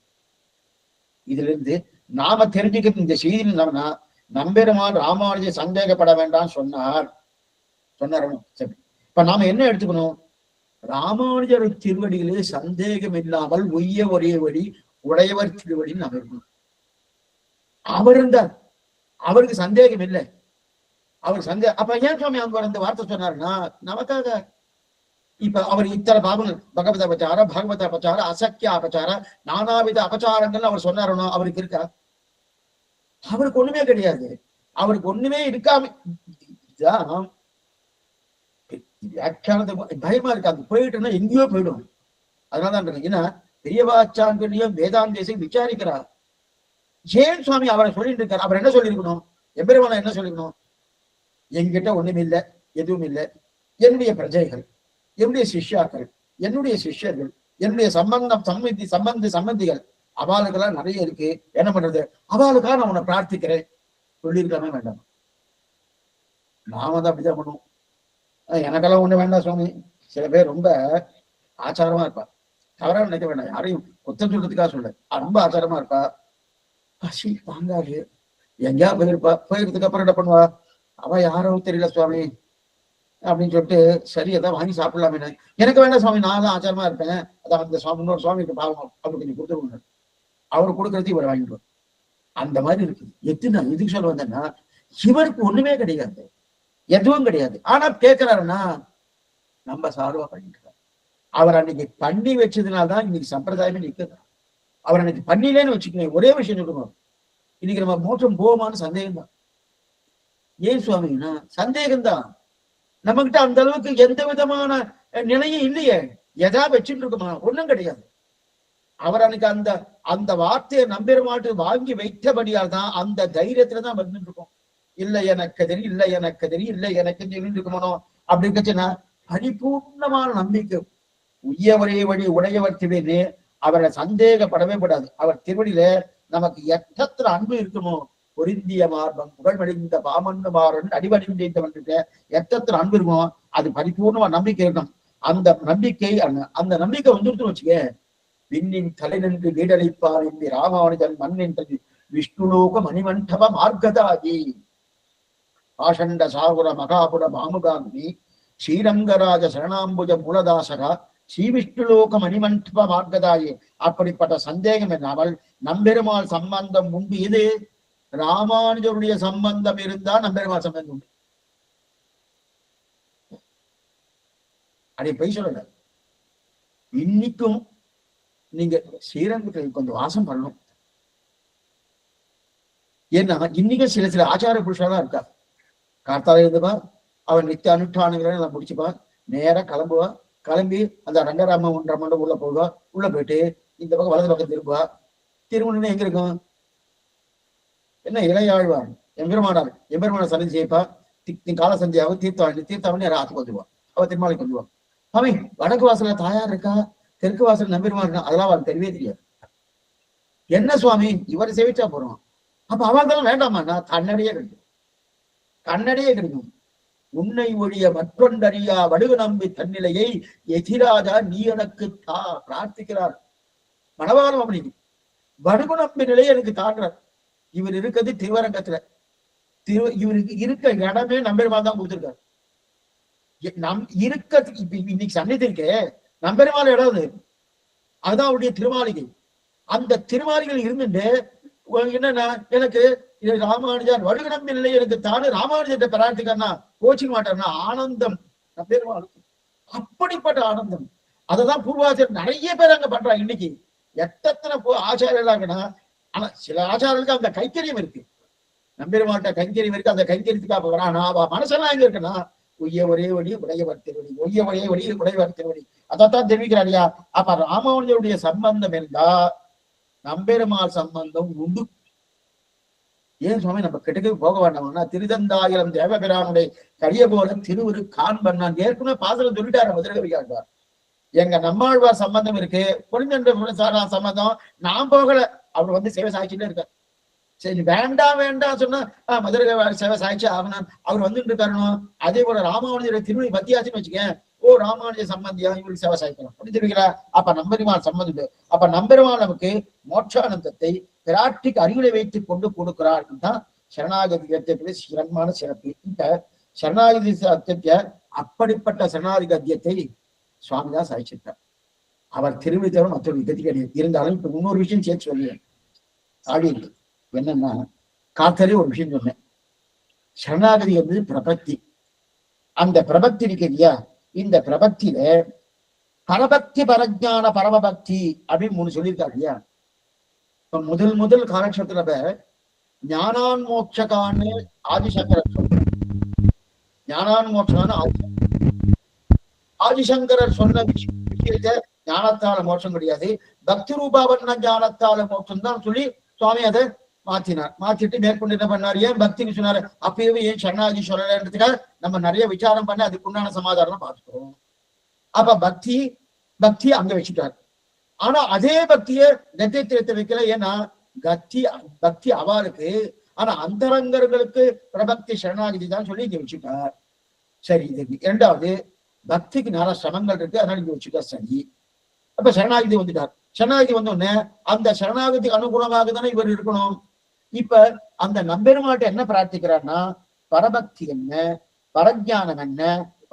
இதுல இருந்து நாம தெரிஞ்சுக்கிறது இந்த செய்தியில் என்னன்னா, நம்பெருமாள் ராமானுஜ சந்தேகப்பட வேண்டாம் சொன்னார். சரி, இப்ப நாம என்ன எடுத்துக்கணும், ராமானுஜர் திருவடிகளே சந்தேகம் இல்லாமல் ஒய்ய ஒரே வழி உடையவர் திருவடின்னு நாம் இருக்கணும். அவர் இருந்தார், அவருக்கு சந்தேகம் இல்லை, அவர் சந்தேகம். அப்ப ஏன் சுவாமி அவங்க இந்த வார்த்தை சொன்னாருன்னா நமக்காக. இப்ப அவர் இத்தனை பாவங்கள் பகவத அபச்சார பாகவத அபச்சார அசக்கிய அபச்சார நானாவித அபச்சாரங்கள் அவர் சொன்னாருனோ அவருக்கு இருக்கா? அவருக்கு ஒண்ணுமே கிடையாது, அவருக்கு ஒண்ணுமே இருக்காம வியாக்கியானத்தை பயமா இருக்காது, போயிட்டுன்னா எங்கேயோ போயிடும். அதனாலதான் இருக்கு. ஏன்னா பெரியவாச்சாங்களையும் வேதாந்தேசையும் விசாரிக்கிறார். ஏன் சுவாமி அவரை சொல்லிட்டு இருக்காரு? அவர் என்ன சொல்லியிருக்கணும், எம்பெருமானா என்ன சொல்லிருக்கணும், என்கிட்ட ஒண்ணுமே இல்லை, எதுவும் இல்லை, என்னுடைய பிரஜைகள், என்னுடைய சிஷ்யாக்கள், என்னுடைய சிஷ்யர்கள், என்னுடைய சம்பந்திகள் அவளுக்கெல்லாம் நிறைய இருக்கு, என்ன பண்றது, அவளுக்காக நான் உன்னை பிரார்த்திக்கிறேன் சொல்லியிருக்கலாமே வேண்டாம். நாம தான் அப்படிதான் பண்ணுவோம். எனக்கெல்லாம் ஒண்ணு வேண்டாம் சுவாமி. சில பேர் ரொம்ப ஆச்சாரமா இருப்பா, தவறா நினைக்க வேண்டாம், யாரையும் குத்தம் சொல்றதுக்காக சொல்ல, ரொம்ப ஆச்சாரமா இருப்பா, பசி தாங்காது, எங்கேயா போயிருப்பா, போயிருக்கிறதுக்கு அப்புறம் என்ன பண்ணுவா, அவ யாரும் தெரியல சுவாமி அப்படின்னு சொல்லிட்டு சரி அதான் வாங்கி சாப்பிடலாமே, எனக்கு வேண்டாம் சுவாமி, நான் தான் ஆச்சாரமா இருப்பேன், அதான் அந்த சுவாமி இன்னொரு சுவாமிக்கு பாவம் அப்படி கொஞ்சம் கொடுத்துருவாங்க, அவர் கொடுக்கறதையும் இவர் வாங்கிடுவார். அந்த மாதிரி இருக்குது. எதுக்கு சொல்ல வந்தேன்னா, இவருக்கு ஒண்ணுமே கிடையாது, எதுவும் கிடையாது. ஆனா கேட்கிறாருன்னா நம்ம சார்பா பண்ணிட்டு இருக்காரு. அவர் அன்னைக்கு பண்ணி வச்சதுனால்தான் இன்னைக்கு சம்பிரதாயமே நிற்குது. அவர் அன்னைக்கு பண்ணிலேன்னு வச்சுக்கணும். ஒரே விஷயம் சொல்லணும், இன்னைக்கு நம்ம மோட்சம் போவோமான்னு சந்தேகம் தான். ஏன் சுவாமின்னா சந்தேகம்தான். நம்ம கிட்ட அந்த அளவுக்கு எந்த விதமான நிலையும் இல்லையே, எதா வச்சுட்டு இருக்குமா, ஒண்ணும் கிடையாது. அவர் அன்னைக்கு அந்த அந்த வார்த்தையை நம்பெருமாட்டு வாங்கி வைத்தபடியால் தான் அந்த தைரியத்துலதான் வந்துட்டு இருக்கோம். இல்லை எனக்கு தெரியும், இல்லை எனக்கு தெரியும், இல்லை எனக்கு தெரியும் இருக்குமானோ அப்படின்னா பரிபூர்ணமான நம்பிக்கை. உய்யவரே வழி உடையவர் திருவடி, அவரை சந்தேகப்படவே கூடாது. அவர் திருவடியில நமக்கு எத்தனை அன்பு இருக்குமோ, பொருந்திய மார்பம் புகழ்மடிந்த பாமன்னு மாறன் அடிவடிந்தவன் எத்தனை அன்பு இருக்குமோ அது பரிபூர்ணமா நம்பிக்கை இருக்கும். அந்த நம்பிக்கை வந்துருச்சுன்னு வச்சுக்க, விண்ணின் தலை நின்று வீடளிப்பார் என்று ராமானுஜன் மண்ணின் விஷ்ணுலோக மணிமண்டப மார்க்கதாகி ஆஷண்ட சாகுர மகாபுர மாமுகாங்கி ஸ்ரீரங்கராஜ சரணாம்புஜ மூலதாசகா ஸ்ரீ விஷ்ணுலோக மணிமண்டப மார்க்கதாயி. அப்படிப்பட்ட சந்தேகம் என்னாமல் நம்பெருமாள் சம்பந்தம் உண்டு. இது ராமானுஜருடைய சம்பந்தம் இருந்தா நம்பெருமாள் சம்பந்தம் உண்டு. அதை போய் சொல்லல. இன்னைக்கும் நீங்க ஸ்ரீரங்கத்தில் கொஞ்சம் வாசம் பண்ணணும். ஏன்னா இன்னைக்கும் சில ஆச்சார புருஷாலாம் இருக்கா, கார்த்தால இருந்துப்பா, அவன் நித்திய அனுஷ்டானங்களை நான் முடிச்சுப்பா, நேரம் கிளம்புவா, கிளம்பி அந்த ரங்கராம ஒன்றரை மண்டபம் உள்ள போவா, உள்ள போயிட்டு இந்த பக்கம் வலது பக்கம் திரும்புவா. திருமணம் எங்க இருக்கும், என்ன இளையாழ்வார் எம்பெருமானார் சந்தி செய்யப்பா, கால சந்தியாவும் தீர்த்தாவணி ஆத்துக்கு வந்துடுவா, அவ திருமாலைக்கு வந்துடுவா. அவன் வடக்கு வாசல்ல தாயார் இருக்கா, தெற்கு வாசல் நம்பெருமாள் இருக்கா, அதெல்லாம் அவருக்கு தெரியவே தெரியாது. என்ன சுவாமி இவர் சேவிச்சா போறோம், அப்ப அவங்கெல்லாம் வேண்டாமா, கண்ணடியே கிடைக்கும். உன்னை ஒழிய மற்றொன்றறியா வடுகு நம்பி தன்னிலையை எதிராஜா நீ எனக்கு தா பிரார்த்திக்கிறார் மணவாளம். அப்படின்னு வடுகு நம்பி நிலையை எனக்கு தாண்டார். இவர் இருக்கிறது திருவரங்கத்துல, இவருக்கு இருக்க இடமே நம்பெருமாள் தான் கொடுத்திருக்காரு. இன்னைக்கு சன்னிதி இருக்கே நம்பெருமாள் இடம், அதுதான் அவருடைய திருமாளிகை. அந்த திருமாளிகள் இருந்துட்டு என்னன்னா, எனக்கு ராமானுஜர் வடுகு நம்பி நிலையை எனக்கு தானே ராமானுஜத்தை பிரார்த்திக்கன்னா கோச்சிக்க மாட்டார்னா ஆனந்தம் நம்பெருமாளுக்கு. அப்படிப்பட்ட ஆனந்தம். அததான் பூர்வாச்சாரியர் நிறைய பேர் அங்க பண்றாங்க. இன்னைக்கு எத்தனை ஆச்சாரியர்களா இருக்குன்னா, ஆனா சில ஆச்சாரர்களுக்கு அந்த கைத்தறியம் இருக்கு, நம்பெருமாட்ட கைங்கரியம் இருக்கு. அந்த கைங்கரியத்துக்காக வரானா அவ மனசெல்லாம் எங்க இருக்குன்னா, ஒய்ய ஒரே வழி உடையவர் திருவடி, ஒய்ய ஒரே வழி உடையவர் திருவடி. அதைத்தான் தெரிவிக்கிறார் இல்லையா? அப்ப ராமானுஜருடைய சம்பந்தம் இருந்தா நம்பெருமாள் சம்பந்தம் உண்டு. ஏன் சுவாமி நம்ம கிட்டக்கு போக வேண்டாம்னா, திருதந்தாயிரம் தேவபிரானுடைய கரிய போல திருவுரு காண்பன். நான் ஏற்கனவே பாசனம் சொல்லிட்டாரு மதுரகவியாழ்வார். எங்க நம்மாழ்வார் சம்பந்தம் இருக்கு, பொருந்த சம்பந்தம். நான் போகல, அவர் வந்து சேவை சாய்ச்சிட்டே இருக்க. சரி வேண்டாம் வேண்டாம் சொன்னா மதுரை சேவை சாய்ச்சி ஆகணும், அவர் வந்துட்டு இருக்காருணும். அதே போல ராமானுஜரை திருமணி பத்தியாச்சுன்னு வச்சுக்கேன், ஓ ராமானுஜ சம்பந்தியா இவருக்கு சேவை சாய்க்கணும் அப்படின்னு தெரிவிக்கிறா. அப்ப நம்பெருமாள் சம்பந்தம். அப்ப நம்பெருமாள் நமக்கு மோட்சானந்தத்தை பிராட்டிக்கு அருகிலை வைத்துக் கொண்டு கொடுக்கிறார் தான் சரணாகதி கத்தியத்துடைய சிறப்பான சிறப்பு. இப்ப சரணாகதி அத்தியத்தை, அப்படிப்பட்ட சரணாகதி கத்தியத்தை சுவாமிதான் சாய்ச்சிருக்கார். அவர் திருவிழி தவிர மற்றொரு கத்தி கிடையாது. இருந்தாலும் இப்ப இன்னொரு விஷயம் சேர்த்து சொல்லுவேன். ஆடி என்னன்னா, காத்தலே ஒரு விஷயம் சொன்னேன். சரணாகதி என்பது பிரபத்தி. அந்த பிரபத்தி இருக்கு இல்லையா, இந்த பிரபத்தியில பரபக்தி பரஜான பரமபக்தி அப்படின்னு மூணு சொல்லியிருக்காரு இல்லையா. இப்ப முதல் காலட்சத்துல ஞானான் மோட்சகான்னு ஆதிசங்கரர் சொல்றார். ஞானான் மோட்சகான்னு ஆதிசங்கரர் சொன்ன விஷயத்த ஞானத்தால மோட்சம் கிடையாது, பக்தி ரூபாவண்ண ஞானத்தால மோட்சம் தான் சொல்லி சுவாமி அதை மாத்தினார். மாத்திட்டு மேற்கொண்டு என்ன பண்ணார், ஏன் பக்தின்னு சொன்னாரு, அப்பயே ஏன் சரணாகி சொல்லலன்றதுக்காக நம்ம நிறைய விசாரம் பண்ணி அதுக்குண்டான சமாதானம் பார்த்துக்கிறோம். அப்ப பக்தி அங்க வச்சுட்டார். ஆனா அதே பக்திய கத்தியத்திரத்தை வைக்கல. ஏன்னா பக்தி அவளுக்கு, ஆனா அந்தரங்கர்களுக்கு பிரபக்தி சரணாகதி தான் சொல்லி இங்க வச்சுட்டார். சரி, இது இரண்டாவது பக்திக்கு நிறைய சிரமங்கள் இருக்கு, அதனால இங்க வச்சுட்டா சரி. அப்ப சரணாகதி வந்துட்டார். சரணாகதி வந்த உடனே அந்த சரணாகதிக்கு அனுகுணமாக தானே இவர் இருக்கணும். இப்ப அந்த நம்பெருமாட்ட என்ன பிரார்த்திக்கிறார்னா, பரபக்தி என்ன, பரஜானம் என்ன,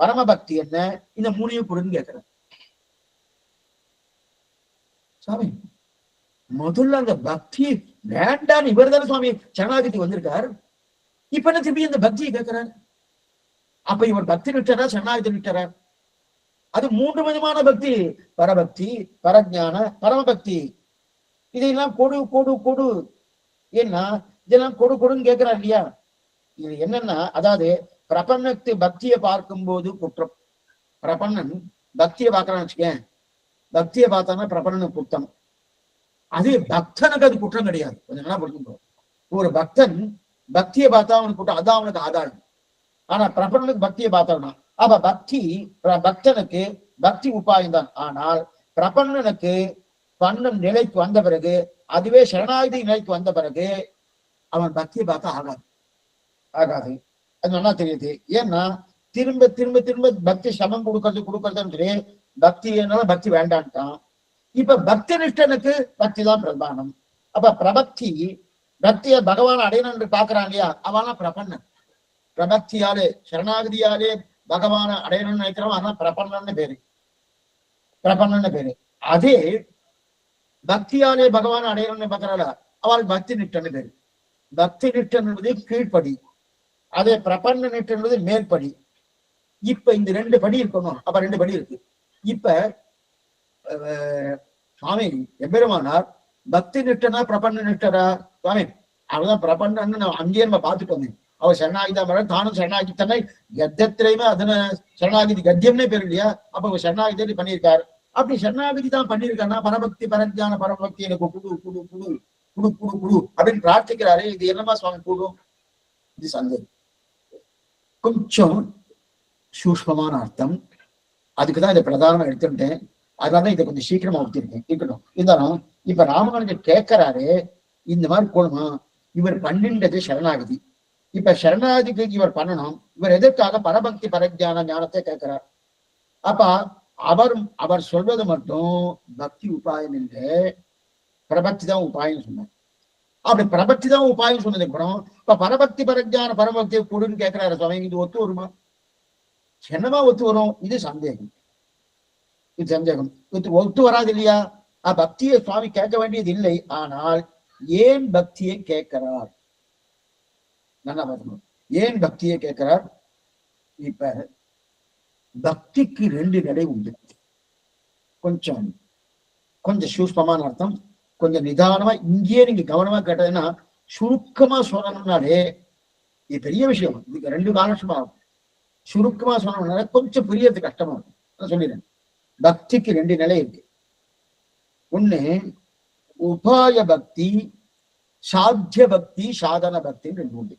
பரமபக்தி என்ன, இந்த மூணையும் புரிந்து கேட்கிறார் சுவாமி. முதல்ல அந்த பக்தி வேண்டான்னு இவர் தானே சுவாமி சரணாகதி வந்திருக்கார். இப்ப என்ன திரும்பி இந்த பக்தியை கேட்கிறார். அப்ப இவர் பக்தி நிட்டாரா சரணாகதி நிட்டாரா? அது மூன்று விதமான பக்தி, பரபக்தி, பரஜான, பரமபக்தி. இதையெல்லாம் கொடு கொடு கொடு. ஏன்னா இதெல்லாம் கொடுன்னு கேட்கிறார் இல்லையா. இது என்னன்னா, அதாவது பிரபன்னத்து பக்தியை பார்க்கும் போது குற்றம். பிரபன்னன் பக்தியை பார்க்கறான்னு வச்சுக்கேன், பக்தியை பார்த்தானா பிரபன்னனுக்கு குற்றம். அது பக்தனுக்கு அது குற்றம் கிடையாது. கொஞ்சம் நல்லா புரிஞ்சுக்கோ. ஒரு பக்தன் பக்தியை பார்த்தா அவனுக்கு குற்றம், அதான் அவனுக்கு ஆதாரம். ஆனா பிரபன்னனுக்கு பக்தியை பார்த்தானா, அப்ப பக்தனுக்கு பக்தி உபாயம் தான். ஆனால் பிரபன்னனுக்கு பண்ணம் நிலைக்கு வந்த பிறகு, அதுவே சரணாகதி நிலைக்கு வந்த பிறகு அவன் பக்தியை பார்த்தா ஆகாது. அது நல்லா தெரியுது. ஏன்னா திரும்ப திரும்ப திரும்ப பக்தி சமம் கொடுக்கறதுன்னு சொல்லி பக்தி என்னால பக்தி வேண்டான்ட்டான். இப்ப பக்தி நிஷ்டனுக்கு பக்தி தான் பிரதானம். அப்ப பக்திய பகவான் அடையணும் என்று பாக்குறான் இல்லையா, அவனா பிரபன்னன். பிரபக்தியாலே சரணாகதியாலே பகவான அடையணும்னு நினைக்கிறவன் ஆனா பிரபன்னன்னு பேரு. அதே பக்தியாலே பகவான் அடையணும்னு பாக்குறாள, அவள் பக்தி நிஷ்டன்னு பேரு. பக்தி நிஷ்டன் என்பது கீழ்ப்படி, அதே பிரபன்ன நிஷ்டன் என்பது மேற்படி. இப்ப இந்த ரெண்டு படி இருக்கணும். அப்ப ரெண்டு படி இருக்கு. இப்ப சுவாமி எம்பெருமானார் பக்தி நிஷ்டனா பிரபன்ன நிஷ்டரா? சுவாமி அவதான் பிரபன்னு அங்கேயே நம்ம பார்த்துட்டு வந்தேன். அவர் சரணாகிதா வர தானும் சரணாகி தன்னை கத்தியத்திலையுமே அதன சரணாகிதி கத்தியம்னே பேரு இல்லையா. அப்ப அவர் சரணாகிதி பண்ணியிருக்காரு. அப்படி சரணாகதி தான் பண்ணியிருக்காருன்னா பரபக்தி பரஜான பரமபக்தி எனக்கு குடு குடு குடு குடு குடு குடு அப்படின்னு பிரார்த்திக்கிறாரு. இது என்னமா சுவாமி கூடும்? இது சந்தேகம். கொஞ்சம் சூஷ்மமான அர்த்தம். அதுக்குதான் இதை பிரதானமா எடுத்துட்டேன். அதனால இதை கொஞ்சம் சீக்கிரமா ஒத்திருக்கேன். இருக்கட்டும். இருந்தாலும் இப்ப ராமானுஜர் கேட்கிறாரு, இந்த மாதிரி போடுமா, இவர் பன்னின்றது சரணாகதி. இப்ப சரணாகதிக்கு இவர் பண்ணணும். இவர் எதற்காக பரபக்தி பரஜான ஞானத்தை கேட்கிறார். அப்ப அவர் சொல்வது மட்டும் பக்தி உபாயம் என்று, பிரபக்தி தான் உபாயம் சொன்னார். அப்படி பிரபக்தி தான் உபாயம் சொன்னதுக்கு அப்புறம் இப்ப பரபக்தி பரஜான பரமபக்தியை கொடுன்னு கேட்கிறாரு சுவாமி. இது ஒத்து வருமா? என்னமா ஒத்து வரும்? இது சந்தேகம். ஒத்து வராது இல்லையா? பக்தியை சுவாமி கேட்க வேண்டியது இல்லை. ஆனால் ஏன் பக்தியை கேட்கிறார்? நல்லா பார்க்கணும். ஏன் பக்தியை கேட்கிறார்? இப்ப பக்திக்கு 2 நிலை உண்டு. கொஞ்சம் கொஞ்சம் சூஷ்மமான அர்த்தம், கொஞ்சம் நிதானமா இங்கேயே நீங்க கவனமா கேட்டதுன்னா, சுருக்கமா சொல்லணும்னாலே இது பெரிய விஷயம். இதுக்கு 2 காலட்சமா ஆகும். சுருக்கமா சொன்னோம்னால கொஞ்சம் புரியறது கஷ்டமா இருக்கும். நான் சொல்லிடுறேன். பக்திக்கு 2 நிலை இருக்கு. ஒண்ணு உபாய பக்தி, சாத்திய பக்தி, சாதன பக்தின்னு 2 உண்டு.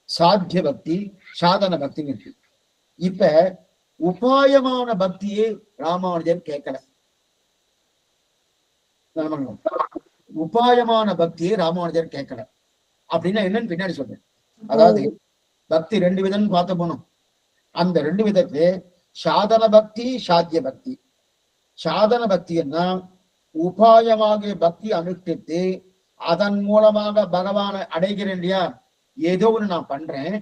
சாத்திய பக்தி, சாதன பக்தின்னு இருக்கு. இப்ப உபாயமான பக்தியே ராமானுஜர் கேட்கல. உபாயமான பக்தியை ராமானுஜர் கேட்கல அப்படின்னா என்னன்னு பின்னாடி சொல்றேன். அதாவது பக்தி 2 விதம் பார்த்த போனோம். அந்த 2 விதத்து சாதன பக்தி, சாத்திய பக்தி. சாதன பக்தி என்ன, உபாயமாக பக்தி அனுஷ்டித்து அதன் மூலமாக பகவானை அடைகிறேன் இல்லையா, ஏதோ ஒண்ணு நான் பண்றேன்,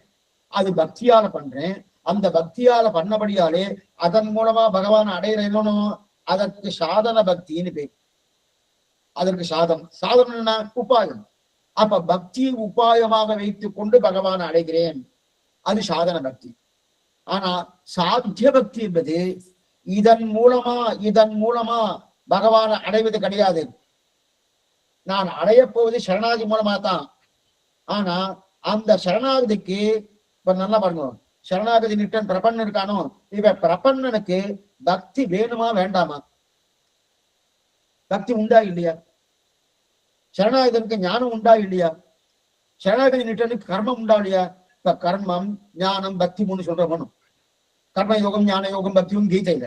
அது பக்தியால பண்றேன், அந்த பக்தியால பண்ணபடியாலே அதன் மூலமா பகவானை அடைகிறேன்னு அதற்கு சாதன பக்தின்னு பேர். அதற்கு சாதனம் என்ன, உபாயம். அப்ப பக்தியை உபாயமாக வைத்துக் கொண்டு பகவானை அடைகிறேன், அது சாதன பக்தி. ஆனா சாத்திய பக்தி என்பது இதன் மூலமா பகவானை அடைவது கிடையாது. நான் அடைய போவது சரணாகதி மூலமா தான். ஆனா அந்த சரணாகதிக்கு இப்ப நல்லா பாருங்க, சரணாகதி நிட்டன் பிரபன்னன் இருக்கானோ, இவ பிரபன்னனுக்கு பக்தி வேணுமா வேண்டாமா? பக்தி உண்டா இல்லையா? சரணாகதனுக்கு ஞானம் உண்டா இல்லையா? சரணாகதி நிட்டனுக்கு கர்மம் உண்டா இல்லையா? இப்ப கர்மம், ஞானம், பக்தி 3 சொல்றோம். கர்ம யோகம், ஞான யோகம், பக்தியும் கீதையில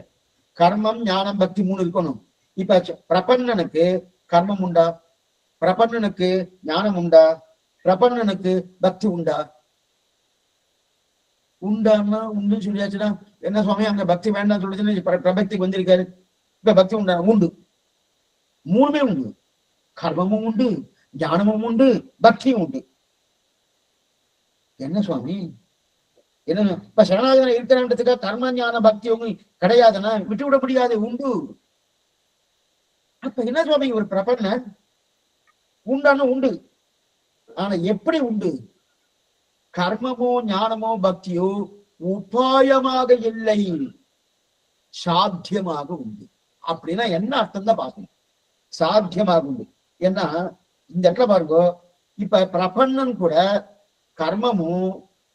கர்மம், ஞானம், பக்தி 3 இருக்கணும். இப்ப பிரபன்னனுக்கு கர்மம் உண்டா? பிரபன்னனுக்கு ஞானம் உண்டா? பிரபன்னனுக்கு பக்தி உண்டா? உண்டான்னா உண்டுன்னு சொல்லியாச்சுன்னா என்ன சுவாமி அங்க பக்தி வேண்டாம் சொல்லிச்சுன்னு பிரபக்திக்கு வந்திருக்காரு. இப்ப பக்தி உண்டா? உண்டு. 3மே உண்டு. கர்மமும் உண்டு, ஞானமும் உண்டு, பக்தியும் உண்டு. என்ன சுவாமி என்ன இப்ப சரணாகதனை இருக்கிறன்றதுக்காக கர்ம ஞான பக்தி கிடையாதுன்னா விட்டு விட முடியாது, உண்டு. அப்ப என்ன சுவாமி ஒரு பிரபன்ன உண்டான உண்டு. ஆனா எப்படி உண்டு? கர்மமோ ஞானமோ பக்தியோ உபாயமாக இல்லை, சாத்தியமாக உண்டு. அப்படின்னா என்ன அர்த்தம் தான் பார்க்கணும். சாத்தியமாக உண்டு. ஏன்னா இந்த இடத்துல பாருங்க, இப்ப பிரபன்னன் கூட கர்மமோ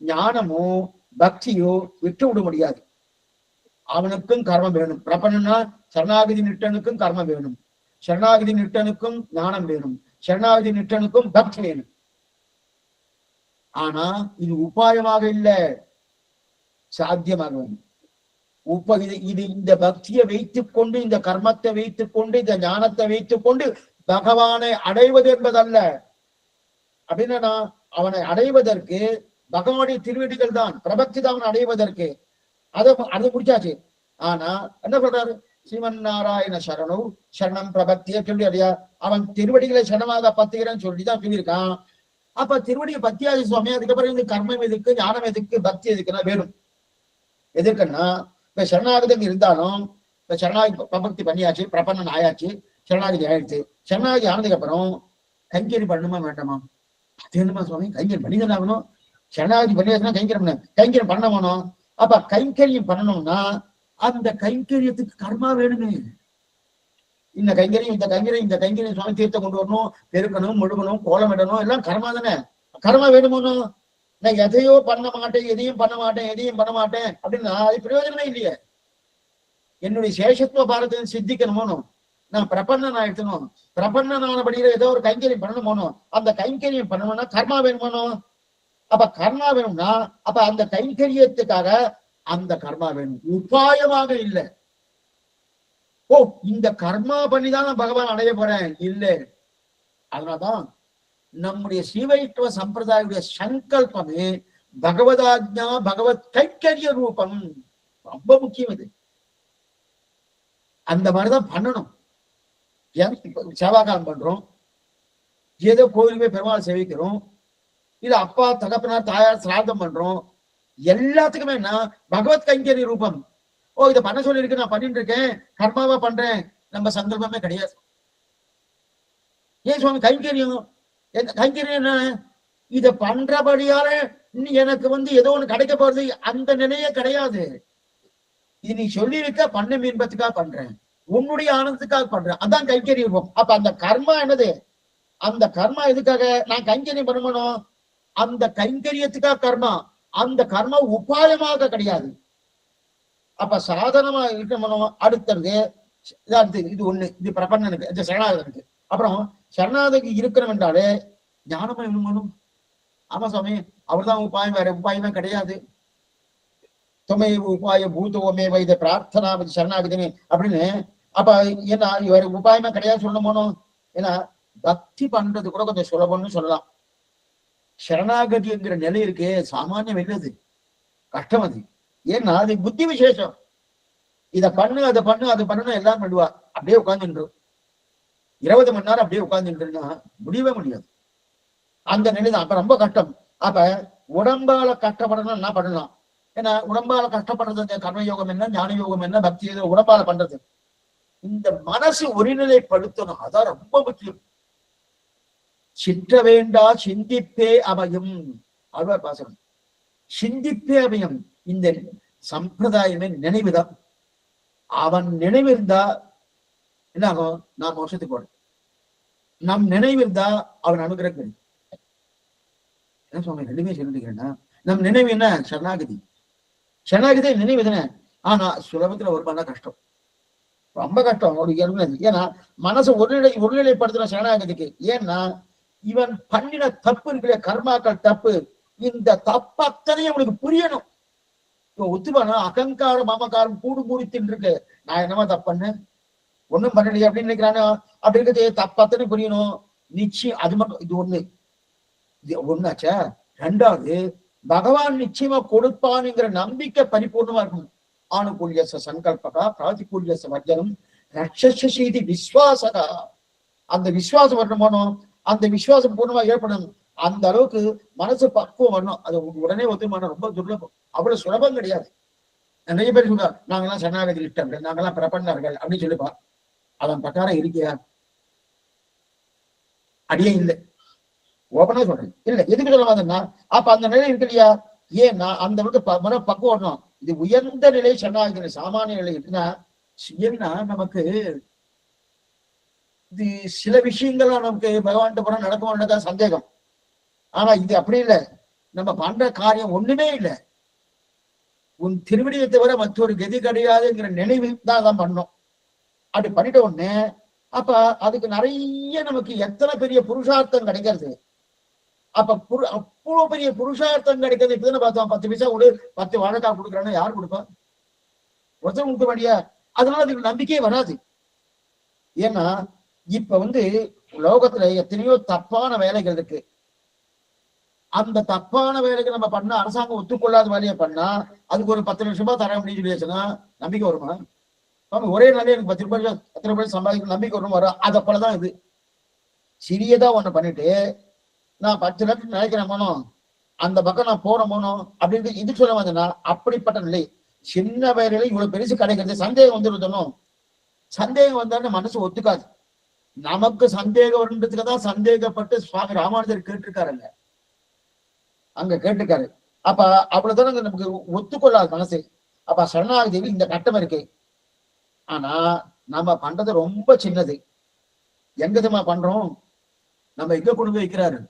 ஞானமோ பக்தியோ விட்டு விட முடியாது. அவனுக்கும் கர்மம் வேணும். பிரபன்னா சரணாகதி நிட்டனுக்கும் கர்மம் வேணும், சரணாகதி நிட்டனுக்கும் ஞானம் வேணும், சரணாகதி நிட்டனுக்கும் பக்தி வேணும். ஆனா இது உபாயமாக இல்லை, சாத்தியமாக வேணும். இது இந்த பக்தியை வைத்துக் கொண்டு, இந்த கர்மத்தை வைத்துக் கொண்டு, இந்த ஞானத்தை வைத்துக் கொண்டு பகவானை அடைவது என்பதல்ல. அப்படின்னா அவனை அடைவதற்கு பகவானுடைய திருவடிகள் தான், பிரபக்தி தான் அவனை அடைவதற்கு. அதை முடிச்சாச்சு. ஆனா என்ன சொல்றாரு? ஸ்ரீமன் நாராயண சரணம் சரணம் பிரபக்தியை சொல்லி அடையா, அவன் திருவடிகளை சரணமாக பத்துகிறேன்னு சொல்லிதான் சொல்லியிருக்கான். அப்ப திருவடியை பத்தியாச்சு சுவாமி. அதுக்கப்புறம் இந்த கர்மம் எதுக்கு, ஞானம் எதுக்கு, பக்தி எதுக்குன்னா வேணும். எதுக்குன்னா இப்ப சரணாகதி இருந்தாலும் இப்ப சரணாகதி பிரபக்தி பண்ணியாச்சு, பிரபன்னன் ஆயாச்சு, சரணாகதி ஆயிடுச்சு. சரணாகதி ஆனதுக்கு அப்புறம் கைங்கறி பண்ணணுமா வேண்டாமா? அது என்னமா சுவாமி கைங்கரி பண்ணிதான் ஆகணும்? சரணாகதி பண்ணியாச்சுன்னா கைங்கரியம் பண்ண வேணும். அப்ப கைங்கரியம் பண்ணணும்னா அந்த கைங்கரியத்துக்கு கர்மா வேணுமே. இந்த கைங்கரியம் சுவாமி தீர்த்தம் கொண்டு வரணும், பெருக்கணும், முழுகணும், கோலம் இடணும், எல்லாம் கர்மா தானே. கர்மா வேணுமோனோ? நான் எதையோ பண்ண மாட்டேன், எதையும் பண்ண மாட்டேன் அப்படின்னா அது பிரயோஜனமே இல்லையே. என்னுடைய சேஷத்துவ பாரத்தை சித்திக்கணுமோனோ, நான் பிரபன்னன் ஆயிடுத்தணும், பிரபன்னனானபடியில ஏதோ ஒரு கைங்கரியம் பண்ணணுமோனோ, அந்த கைங்கரியம் பண்ணணும்னா கர்மா வேணுமோனோ? அப்ப கர்மா வேணும்னா அப்ப அந்த கைங்கரியத்துக்காக அந்த கர்மா வேணும், உபாயமாக இல்லை. ஓ இந்த கர்மா பண்ணிதான் நான் பகவான் அடைய போறேன் இல்லை. அதனால்தான் நம்முடைய ஸ்ரீவைஷ்ணவ சம்பிரதாயுடைய சங்கல்பமே பகவதாஜ்ஞா பகவத் கைங்கரிய ரூபம். ரொம்ப முக்கியம் இது. அந்த மாதிரிதான் பண்ணணும். சேவாகாலம் பண்றோம், ஏதோ கோயிலுமே பெருமாள் சேவிக்கிறோம், இது அப்பா தகப்பனார் தாயார் சிராதம் பண்றோம், எல்லாத்துக்குமே என்ன பகவத் கைங்கரிய ரூபம். ஓ இதை பண்ண சொல்லி இருக்கு, நான் பண்ணிட்டு இருக்கேன், கர்மாவா பண்றேன், நம்ம சங்கல்பமே கிடையாது. ஏன் சுவாமி கைங்கரியம் என்ன? இதை பண்றபடியால எனக்கு ஏதோ ஒண்ணு கிடைக்க போறது, அந்த நிலையே கிடையாது. நீ சொல்லியிருக்க பண்ண மீன்பத்துக்காக பண்றேன், உன்னுடைய ஆனந்தத்துக்காக பண்றேன், அதான் கைங்கரியம். அப்ப அந்த கர்மா என்னது? அந்த கர்மா எதுக்காக நான் கைங்கரியம் பண்ணணும்? அந்த கைங்கரியத்துக்காக கர்மா. அந்த கர்மா உபாயமாக கிடையாது. அப்ப சாதனமா இருக்கணும். அடுத்தது இது ஒண்ணு, இது பிரபன்னனுக்கு, இது சரணாகதனுக்கு. அப்புறம் சரணாகதிக்கு இருக்கணும் என்றாலே ஞானமா வேணும். ஆமா சுவாமி, அவர்தான் உபாயம், வேற உபாயமே கிடையாது. தொமை உபாய பூதோமே வைத பிரார்த்தனா சரணாகதினி அப்படின்னு. அப்ப என்ன வேற உபாயமே கிடையாது சொல்ல போனோம். ஏன்னா பக்தி பண்றது கூட கொஞ்சம் சுலபம்னு சொல்லலாம். சரணாகதிங்கிற நிலை இருக்கு, சாமானியம் இல்லது, கஷ்டம் அது. ஏன்னா அது புத்தி விசேஷம். இதை பண்ணு, அதை பண்ணு, அது பண்ணணும் எல்லாம் பண்ணுவா. அப்படியே உட்கார்ந்துட்டு 20 மணி நேரம் அப்படியே உட்கார்ந்துட்டுன்னா முடியவே முடியாது. அந்த நிலைதான். அப்ப ரொம்ப கஷ்டம். அப்ப உடம்பால கஷ்டப்படணும் என்ன பண்ணலாம்? ஏன்னா உடம்பால கஷ்டப்படுறது கர்மயோகம் என்ன, ஞான யோகம் என்ன, பக்தி உடம்பால பண்றது. இந்த மனசு ஒருநிலைப்படுத்தணும், அதான் ரொம்ப முக்கியம். சிற்ற வேண்டா சிந்திப்பே அபயம், ஆழ்வார் பாசனம். சிந்திப்பே அபயம். இந்த சம்பிரதாயமே நினைவுதான். அவன் நினைவு இருந்தா என்ன ஆகும்? நான் மோட்சத்துக்கு போறேன். நம் நினைவு இருந்தா அவன் அனுகிரகம். என்ன சொல்றேன்? ரெண்டுமே சொல்லிக்கிறேன்னா, நம் நினைவு என்ன? சரணாகதி. சரணாகதி நினைவு தானே. ஆனா சுலபத்துல ஒரு பண்ண கஷ்டம், ரொம்ப கஷ்டம். ஏன்னா மனசு ஒருநிலைப்படுத்துற சரணாகதிக்கு. ஏன்னா இவன் பண்ணின தப்பு இருக்கிற கர்மாக்கள் தப்பு. இந்த தப்பு அத்தனையும் அவனுக்கு புரியணும். ஒத்துவானா? அகங்காரம் மமகாரம் கூடு மூடித்தின் இருக்கு. நான் என்னமா தப்பண்ணு, ஒண்ணும் பண்ணலையே அப்படின்னு நினைக்கிறானோ. அப்படி இருக்கிறது தப்பத்தனை புரியணும். நிச்சயம் அது மட்டும். இது ஒண்ணு, இது ஒண்ணாச்சா. ரெண்டாவது, பகவான் நிச்சயமா கொடுப்பானுங்கிற நம்பிக்கை பரிபூர்ணமா இருக்கணும். ஆணுகூல்யச சங்கல்பகா பிராதிகூல்யச வர்ஜனம் ரட்சசீதி விஸ்வாசகா. அந்த விசுவாசம் வரணும். அந்த விசுவாசம் பூர்ணமா ஏற்படணும். அந்த அளவுக்கு மனசு பக்குவம் வரணும். அது உடனே ஒத்துமான ரொம்ப துர்லபம், அவ்வளவு சுலபம் கிடையாது. நிறைய பேர் சொல்லுவா, நாங்கெல்லாம் சரணாகதி லிட்டர்கள், நாங்கெல்லாம் பிரபன்னர்கள் அப்படின்னு சொல்லிப்பா. அதன் பிரகாரம் இருக்கியா? அடியே இல்லை, ஓபனா சொல்றேன் இல்லை. எதுக்கு சொல்ல வந்தேன்னா, அப்ப அந்த நிலை இருக்கு இல்லையா? ஏன்னா அந்த மன பக்குவம் வரணும். இது உயர்ந்த நிலை சரணாகதி. சாமானிய நிலை எப்படின்னா, ஏன்னா நமக்கு இது சில விஷயங்கள்லாம் நமக்கு பகவான்கிட்ட போனா நடக்கும்னு சந்தேகம். ஆனா இது அப்படி இல்லை. நம்ம பண்ற காரியம் ஒண்ணுமே இல்லை, உன் திருவடியை தவிர மற்றொரு கதி கிடையாதுங்கிற நினைவு தான் பண்ணோம். அப்படி பண்ணிட்ட உடனே அப்ப அதுக்கு நிறைய நமக்கு எத்தனை பெரிய புருஷார்த்தம் கிடைக்கிறது. அப்ப அவ்வளவு பெரிய புருஷார்த்தம் கிடைக்கிறது. இப்பதானே பார்த்தோம், 10 பைசா கொடு, 10 வாழைக்காய் கொடுக்குறான்னு யார் கொடுப்பா? ஒருத்தர் கொடுக்க வேண்டிய. அதனால அதுக்கு நம்பிக்கையே வராது. ஏன்னா இப்ப லோகத்துல எத்தனையோ தப்பான வேலைகள் இருக்கு. அந்த தப்பான வேலைக்கு நம்ம பண்ண அரசாங்கம் ஒத்துக்கொள்ளாத வேலையை பண்ணா அதுக்கு ஒரு 10 லட்சம் ரூபாய் தர முடியும் சொல்லியாச்சுன்னா நம்பிக்கை வருமா? ஒரே நாளே எனக்கு 10 ரூபாய் சம்பாதிக்க நம்பிக்கை வரும் வரும். அதை போலதான் இது. சிறியதா ஒண்ணு பண்ணிட்டு நான் 10 லட்சம் நினைக்கிறேன் போனோம், அந்த பக்கம் நான் போன போனோம் அப்படின்னு இது சொல்ல வந்தேன்னா அப்படிப்பட்ட நிலை. சின்ன வேலையில இவ்வளவு பெருசு கிடைக்கிறது. சந்தேகம் வந்துருந்தோம். சந்தேகம் வந்தாலும் மனசு ஒத்துக்காது. நமக்கு சந்தேகம் வருன்றதுக்கு தான் சந்தேகப்பட்டு சுவாமி ராமானுஜர் கேட்டிருக்காருங்க, அங்க கேட்டிருக்காரு. அப்ப அவ்வளவுதான் நமக்கு ஒத்துக்கொள்ளாது மனசு. அப்ப சரணாகதி இந்த கட்டம் இருக்கு. ஆனா நம்ம பண்றது ரொம்ப சின்னது. எங்கதமா பண்றோம்? நம்ம எங்க கொண்டு போய் வைக்கிறாரு?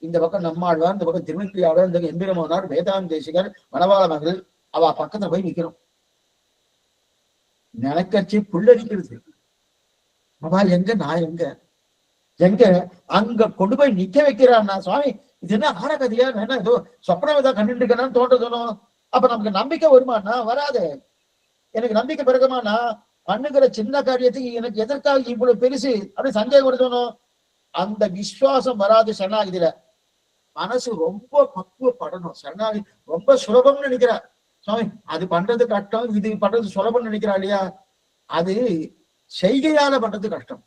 இந்த பக்கம் நம்மாழ்வார், இந்த பக்கம் திருமங்கிரியாளர், இந்த எம்பிரமோனார், வேதாந்த தேசிகர், மணவாள மகள், அவ பக்கத்துல போய் நிக்கிறோம். நினைக்கச்சி புல்லரிக்கிறது. அவா எங்க, நான் எங்க எங்க அங்க கொண்டு போய் நிக்க வைக்கிறான்னா சுவாமி இது என்ன ஆரகதியா, என்ன ஏதோ சொப்னம் ஏதாவது கண்டுட்டு இருக்கேன்னு தோன்றதுணும். அப்ப நமக்கு நம்பிக்கை வருமானா? வராது. எனக்கு நம்பிக்கை பிறகுமானா பண்ணுகிற சின்ன காரியத்துக்கு எனக்கு எதற்காக இவ்வளவு பெருசு அப்படின்னு சந்தேகம் வருதணும். அந்த விசுவாசம் வராது சரணாகதியில. மனசு ரொம்ப பக்குவப்படணும். சரணாகதி ரொம்ப சுலபம்னு நினைக்கிறார் சுவாமி. அது பண்றது கஷ்டம், இது பண்றது சுலபம்னு நினைக்கிறா இல்லையா? அது செய்கையால பண்றது கஷ்டம்.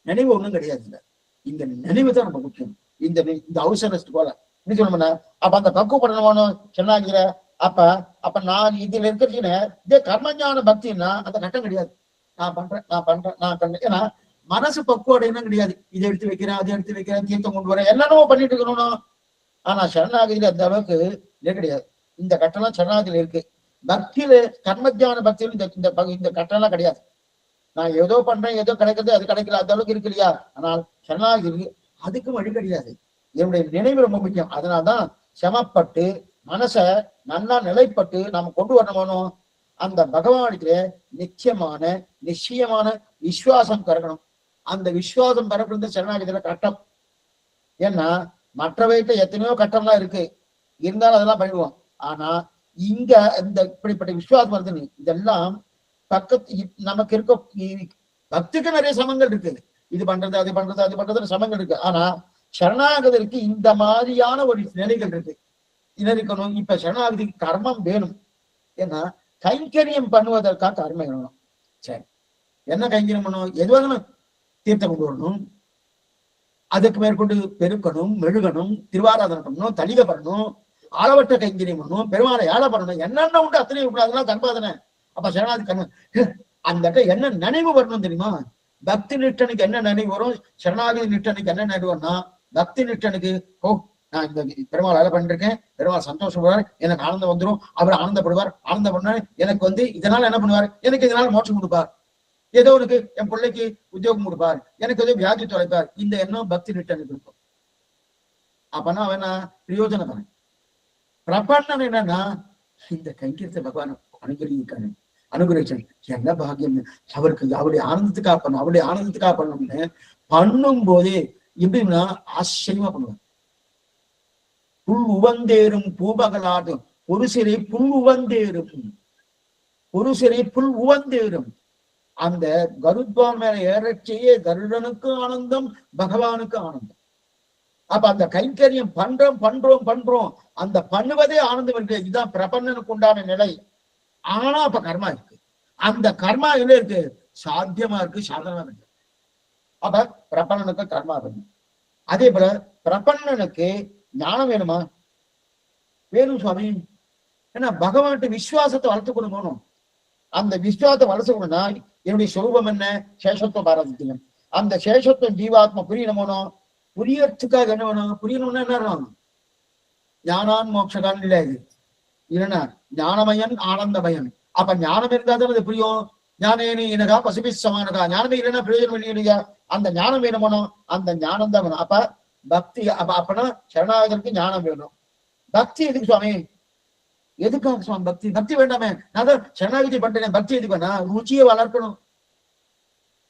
நினைவு ஒண்ணும் கிடையாது. இல்ல, இந்த நினைவு தான் ரொம்ப முக்கியம். இந்த அவசரஸ்ட் போல என்ன சொல்லணும்னா, அப்ப அந்த பக்குவப்படணும் சொன்னாங்கிற. அப்ப நான் இதுல இருக்கிறதுன்னு இதே கர்மஞான பக்தின்னா அந்த கட்டம் கிடையாது. நான் பண்றேன். ஏன்னா மனசு பக்குவம் அடையணும் கிடையாது. இதை எடுத்து வைக்கிறேன், அதை எடுத்து வைக்கிறேன், தீர்த்தம் கொண்டு வரேன், என்னென்னவோ பண்ணிட்டு இருக்கணும். ஆனா சரணாகதியில அந்த அளவுக்கு கிடையாது. இந்த கட்டம்லாம் சரணாகதியில இருக்கு. பக்தியில கர்மத்தியான பக்தியில இந்த கட்டணம் கிடையாது. நான் ஏதோ பண்றேன், ஏதோ கிடைக்கிறது, அது கிடைக்கல, அந்த அளவுக்கு இருக்கு இல்லையா? ஆனால் சரணாகதி அதுக்கும் வழி கிடையாது. என்னுடைய நினைவு ரொம்ப முக்கியம். அதனால்தான் செமப்பட்டு மனச நல்லா நிலைப்பட்டு நாம கொண்டு வரணும். அந்த பகவானுக்கு நிச்சயமான நிச்சயமான விசுவாசம் பிறக்கணும். அந்த விசுவாசம் பிறக்கிறது சரணாகதியில கட்டம். ஏன்னா மற்றவைகிட்ட எத்தனையோ கட்டம்லாம் இருக்கு, இருந்தாலும் அதெல்லாம் பண்ணிடுவோம். ஆனா இங்க இந்த இப்படிப்பட்ட விசுவாசம் வருதுன்னு இதெல்லாம் பக்கத்து நமக்கு இருக்க பக்திக்கு நிறைய சமங்கள் இருக்கு. இது பண்றது, அது பண்றது, அது பண்றதுன்னு சமங்கள் இருக்கு. ஆனா சரணாகதிக்கு இந்த மாதிரியான ஒரு நிலைகள் இருக்கு. இருக்கணும். இப்ப சரணாகதிக்கு கர்மம் வேணும். ஏன்னா கைங்கரியம் பண்ணுவதற்காக கர்மம் வேணும். சரி, என்ன கைங்கரியம் பண்ணணும்? எதுவாக தீர்த்தம் கொண்டு வரணும், அதுக்கு மேற்கொண்டு பெருக்கணும், மெழுகணும், திருவாராதனை பண்ணணும், தலிகை பண்ணணும், அளவற்ற கைங்கரியம் பண்ணணும், பெருமாளை ஏழை பண்ணணும், என்னென்ன உண்டு அத்தனையும் உண்டு. அதெல்லாம் கர்மாதனை. அப்ப சரணாகதி கர்மம். அந்த என்ன நினைவு வரணும் தெரியுமா? பக்தி நிட்டனுக்கு என்ன நினைவு வரும்? சரணாகதி நிட்டனுக்கு என்ன நினைவு வரும்னா, பக்தி நிட்டனுக்கு நான் இந்த பெருமாள் வேலை பண்ணிருக்கேன், பெருமாள் சந்தோஷப்படுவார், எனக்கு ஆனந்தம் வந்துடும், அவர் ஆனந்தப்படுவார், ஆனந்தம் பண்ணாரு, எனக்கு இதனால என்ன பண்ணுவார், எனக்கு இதனால மோட்சம் கொடுப்பார், ஏதோ உனக்கு என் பிள்ளைக்கு உத்தியோகம் கொடுப்பார், எனக்கு ஏதோ வியாதி தொலைப்பார். இந்த எண்ணம் பக்தி நிட்டனுக்கு இருக்கும். அப்பனா அவன் பிரயோஜனம் பிரபண்ணன் என்னன்னா இந்த கைங்கரியத்தை பகவான் அனுகிரகிச்சான். என்ன பாக்கியம்! அவருக்கு அவருடைய ஆனந்தத்துக்காக பண்ணணும், அவருடைய ஆனந்தத்துக்காக பண்ணணும்னு பண்ணும் போதே எப்படின்னா ஆச்சரியமா பண்ணுவார். புல் உவந்தேறும் பூபகலாடும் ஒரு சிறை புல் உவந்தேறும், ஒரு சிறை புல் உவந்தேறும். அந்த கருத்வான் மேல ஏறச்செய்ய கருடனுக்கு ஆனந்தம், பகவானுக்கு ஆனந்தம். அப்ப அந்த கைங்கரியம் பண்றோம் அந்த பண்ணுவதே ஆனந்தம் இருக்கு. இதுதான் பிரபன்னனுக்கு உண்டான நிலை. ஆனா அப்ப கர்மா இருக்கு. அந்த கர்மா என்ன இருக்கு? சாத்தியமா இருக்கு, சாதனமா இருக்கு. அப்ப பிரபன்னனுக்கு கர்மா வேணும். அதே போல பிரபன்னனுக்கு ஞானம் வேணுமா? வேணும் சுவாமி. ஏன்னா பகவான்கிட்ட விசுவாசத்தை வளர்த்து கொடுக்கணும். அந்த விசுவாசத்தை வளர்த்துக்கணும்னா என்னுடைய சொரூபம் என்ன? சேஷத்துவ பாரதத்தியம். அந்த சேஷத்துவம் ஜீவாத்மா புரியணுமோ? புரியறதுக்காக என்ன வேணும்? புரியணும்னா என்ன வேணும்? ஞானான் மோட்சகான் இல்லை. இது இல்லைன்னா ஞானமயன் ஆனந்தமயன். அப்ப ஞானம் இருந்தாதான் அது புரியும். ஞானேனி எனகா பசுபி சமானகா. ஞானமே இல்லைன்னா பிரயோஜனம் பண்ணிடுங்க. அந்த ஞானம் வேணுமோ? அந்த ஞானம் தான் வேணும். அப்ப பக்தி அப்பனா சரணாகதற்கு ஞானம் வேணும். பக்தி எதுக்கு சுவாமி? எதுக்காக சுவாமி பக்தி? பக்தி வேண்டாமே, நான் தான் சரணாகதி பண்றேன். பக்தி எதுக்கு வேணா? ருச்சியை வளர்க்கணும்.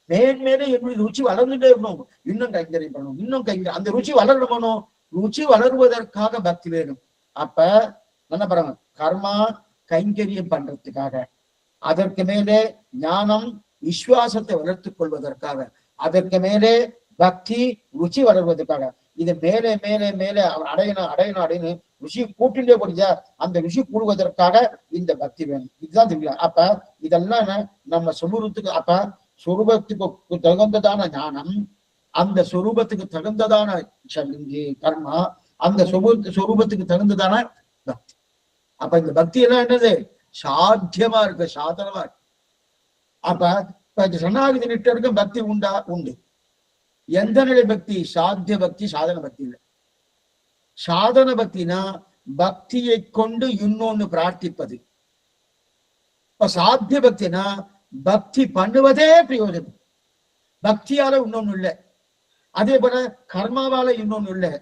மேன்மேலே எப்படி ருச்சி வளர்ந்துட்டே இருக்கணும். இன்னும் கைங்கரியம் பண்ணணும், இன்னும் கைங்கரியம். அந்த ருச்சி வளரணும். ருச்சி வளருவதற்காக பக்தி வேணும். அப்ப என்ன பண்றாங்க? கர்மா கைங்கரியம் பண்றதுக்காக, அதற்கு மேலே ஞானம் விசுவாசத்தை வளர்த்துக் கொள்வதற்காக, அதற்கு மேலே பக்தி ருச்சி வளர்வதற்காக. இது மேலே மேலே மேலே அவர் அடையணும் ருசி கூட்டிலே போடுச்சா, அந்த ருசி கூடுவதற்காக இந்த பக்தி வேணும். இதுதான் தெரியல. அப்ப இதெல்லாம் நம்ம சொரூபத்துக்கு, அப்ப சொரூபத்துக்கு தகுந்ததான ஞானம், அந்த சொரூபத்துக்கு தகுந்ததான கர்மா, அந்த சொரூபத்துக்கு தகுந்ததான பக்தி. அப்ப இந்த பக்தி எல்லாம் என்னது? சாத்தியமா இருக்கு, சாதனமா இருக்கு. அப்ப சரணாகதி நிட்டருக்கும் பக்தி உண்டு. எந்த நிலை பக்தி? சாத்திய பக்தி, சாதன பக்தி இல்லை. சாதன பக்தினா பக்தியை கொண்டு இன்னொன்னு பிரார்த்திப்பது. இப்ப சாத்திய பக்தினா பக்தி பண்ணுவதே பிரயோஜனம். பக்தியால இன்னொன்னு இல்லை. அதே போல கர்மாவால இன்னொன்னு இல்லை,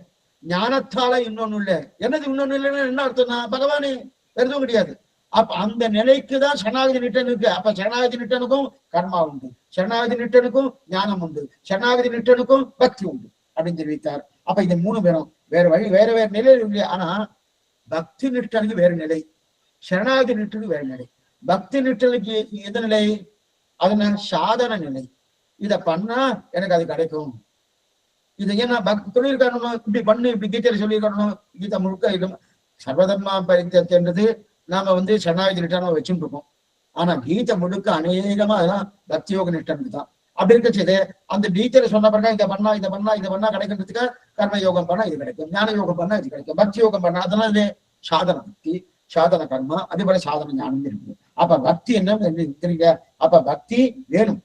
ஞானத்தால இன்னொன்னு இல்லை. என்னது இன்னொன்னு இல்லைன்னா என்ன அர்த்தம்னா பகவானே எதுவும் கிடையாது. அப்ப அந்த நிலைக்குதான் சரணாகதி நிட்டன் இருக்கு. அப்ப சரணாகதி நிட்டனுக்கும் கர்மா உண்டு, சரணாகதி நிட்டனுக்கும் ஞானம் உண்டு, சரணாகதி நிட்டனுக்கும் பக்தி உண்டு அப்படின்னு தெரிவித்தார். அப்ப இது மூணு வேணும். வேற வழி, வேற வேற நிலையில் இல்லை. ஆனா பக்தி நிட்டனுக்கு வேறு நிலை, சரணாகதி நிட்டனுக்கு வேறு நிலை. பக்தி நிட்டனுக்கு எது நிலை? அது சாதன நிலை. இத பண்ணா எனக்கு அது கிடைக்கும். இது ஏன்னா தொழில்காரணும், இப்படி பண்ணு, இப்படி கீதையில சொல்லியிருக்கணும். கீதை முழுக்க சர்வதர்மா பரித்தன்றது நாம சரணாகதி நிட்டனை வச்சுட்டு இருக்கோம். ஆனா கீதை முழுக்க அநேகமா அதெல்லாம் பக்தியோக நிட்டனுக்கு தான். அப்படி இருக்கச்சது அந்த கீதையில சொன்ன பிறகு இதை பண்ணா கிடைக்கிறதுக்கு கர்ம யோகம் பண்ணா இது கிடைக்கும், ஞான யோகம் பண்ணா இது கிடைக்கும், பக்தி யோகம் பண்ணா அதெல்லாம் இது சாதன பக்தி, சாதன கர்மா, அதே போல சாதன ஞானம் இருக்கு. அப்ப பக்தி என்ன தெரியுங்க? அப்ப பக்தி வேணும்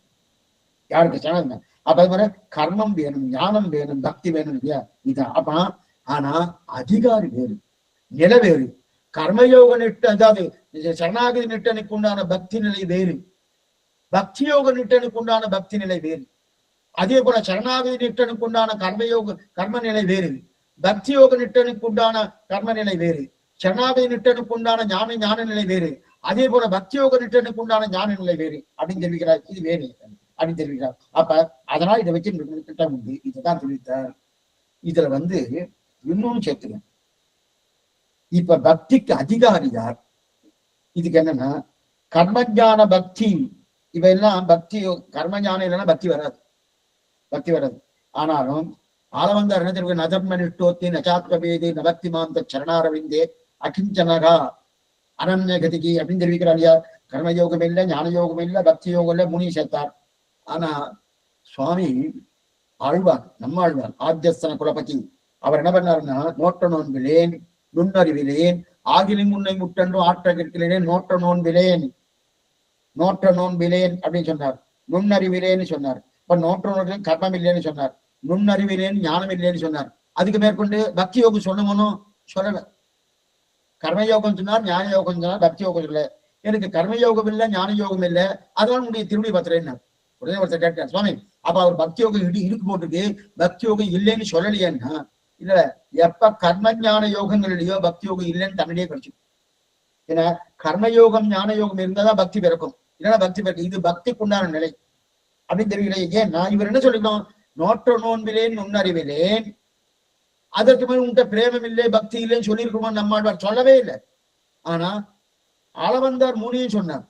யாருக்கு? சரண. அப்ப அது மாதிரி கர்மம் வேணும், ஞானம் வேணும், பக்தி வேணும் இல்லையா? இதான். அப்ப ஆனா அதிகாரி வேறு, நிலை வேறு. கர்மயோக நிட்டு, அதாவது சரணாகதி நிட்டனுக்கு உண்டான பக்தி நிலை வேறு, பக்தி யோக நிட்டனுக்கு உண்டான பக்தி நிலை வேறு. அதே போல சரணாகதி நிட்டனுக்கு உண்டான கர்மயோக கர்ம நிலை வேறு, பக்தி யோக நிட்டனுக்கு உண்டான கர்ம நிலை வேறு, சரணாகதி நிட்டனுக்கு உண்டான ஞான நிலை வேறு, அதே போல பக்தி யோக நிட்டனுக்கு உண்டான ஞான நிலை வேறு அப்படின்னு தெரிவிக்கிறார். இது வேறு அப்படின்னு தெரிவிக்கிறார். அப்ப அதனால இதை வச்சு திட்டம் உண்டு, இதைதான் தெரிவித்தார். இதுல இன்னொன்னு சேர்த்துக்கேன். இப்ப பக்திக்கு அதிகாரி யார்? இதுக்கு என்னன்னா கர்மஞான பக்தி, இவையெல்லாம் பக்தி கர்மஞானம் இல்லைன்னா பக்தி வராது. ஆனாலும் ஆளவந்தார் என்ன தெரியும், நதர்மனிஷ்டோத்தி நச்சாத்மவேதி நபக்தி மாந்த சரணாரவிந்தே அகிஞ்சனகா அனன்ய கதிகி அப்படின்னு தெரிவிக்கிறார் இல்லையா. கர்மயோகம் இல்லை, ஞான யோகம் இல்லை, பக்தி யோகம் இல்லை, முனி சேர்த்தார். ஆனா சுவாமி ஆழ்வார், நம்மாழ்வார் ஆத்தியஸ்தன குலபதி, அவர் என்ன பண்ணாருன்னா, நோட்ட நோன்பிலேன் நுண்ணறிவிலேன் ஆகிலும் உன்னை முட்டன்று ஆற்ற கேட்கிறேன், நோட்ட நோன்பிலேன் அப்படின்னு சொன்னார். நுண்ணறிவிலேன்னு சொன்னார். இப்ப நோட்ட நோன்பிலேன் கர்மம் இல்லைன்னு சொன்னார், நுண்ணறிவிலேன் ஞானம் இல்லைன்னு சொன்னார். அதுக்கு மேற்கொண்டு பக்தி யோகம் சொல்லணும்னு சொல்லல. கர்மயோகம் சொன்னார், ஞான யோகம் சொன்னார், பக்தி யோகம் சொல்ல. எனக்கு கர்மயோகம் இல்லை, ஞான யோகம் இல்லை, அதனால உடைய திருவடி பத்திரேன்னு உடனே ஒருத்தர் கேட்டார், சுவாமி அப்ப அவர் பக்தி யோகம் இருக்கு போட்டுருக்கு, பக்தி யோகம் இல்லைன்னு சொல்லலையேன்னா, இல்ல எப்ப கர்ம ஞான யோகங்கள் இல்லையோ பக்தி யோகம் இல்லைன்னு தன்னிடையே கிடைச்சு. ஏன்னா கர்மயோகம் ஞான யோகம் இருந்தாதான் பக்தி பிறக்கும், இல்லைன்னா பக்தி பிறக்கும். இது பக்திக்கு உண்டான நிலை அப்படின்னு தெரியல. ஏன்னா இவர் என்ன சொல்லிக்கணும், நோற்ற நோன்பிலேன் நுண்ணறிவிலேன், அதற்கு மேல் உன்கிட்ட பிரேமம் இல்லை பக்தி இல்லைன்னு சொல்லியிருக்கோம் நம்மாழ்வார் சொல்லவே இல்லை. ஆனா ஆளவந்தார் மூணையும் சொன்னார்,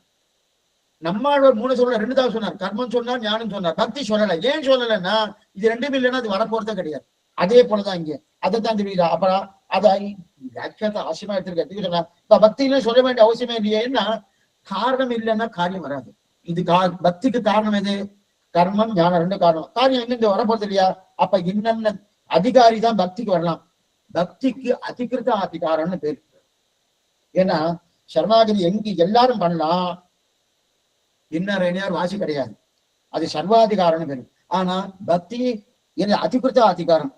நம்மாழ்வார் மூணு சொல்ல, ரெண்டு தான் சொன்னார். கர்மம் சொன்னார், ஞானம் சொன்னார், பக்தி சொல்லலை. ஏன் சொல்லலைன்னா இது ரெண்டுமே இல்லைன்னா அது வரப்போறதே கிடையாது. அதே போலதான் இங்க அதைத்தான் தெரியுதா. அப்புறம் அதை ஆசியமா எடுத்திருக்க சொன்னா, இப்ப பக்தியில சொல்ல வேண்டிய அவசியமே இல்லையேன்னா, காரணம் இல்லைன்னா காரியம் வராது. இது பக்திக்கு காரணம் எது? கர்மம் ஞானம் ரெண்டு காரணம். காரியம் எங்க வரப்போறது இல்லையா. அப்ப என்னென்ன அதிகாரி தான் பக்திக்கு வரலாம். பக்திக்கு அதிகிருத்த அதிகாரம்னு பேரு. ஏன்னா சரணாகதி எல்லாரும் பண்ணலாம், இன்னார் வாசி கிடையாது, அது சர்வாதிகாரம்னு பேரு. ஆனா பக்தி அதிகிருத்த அதிகாரம்,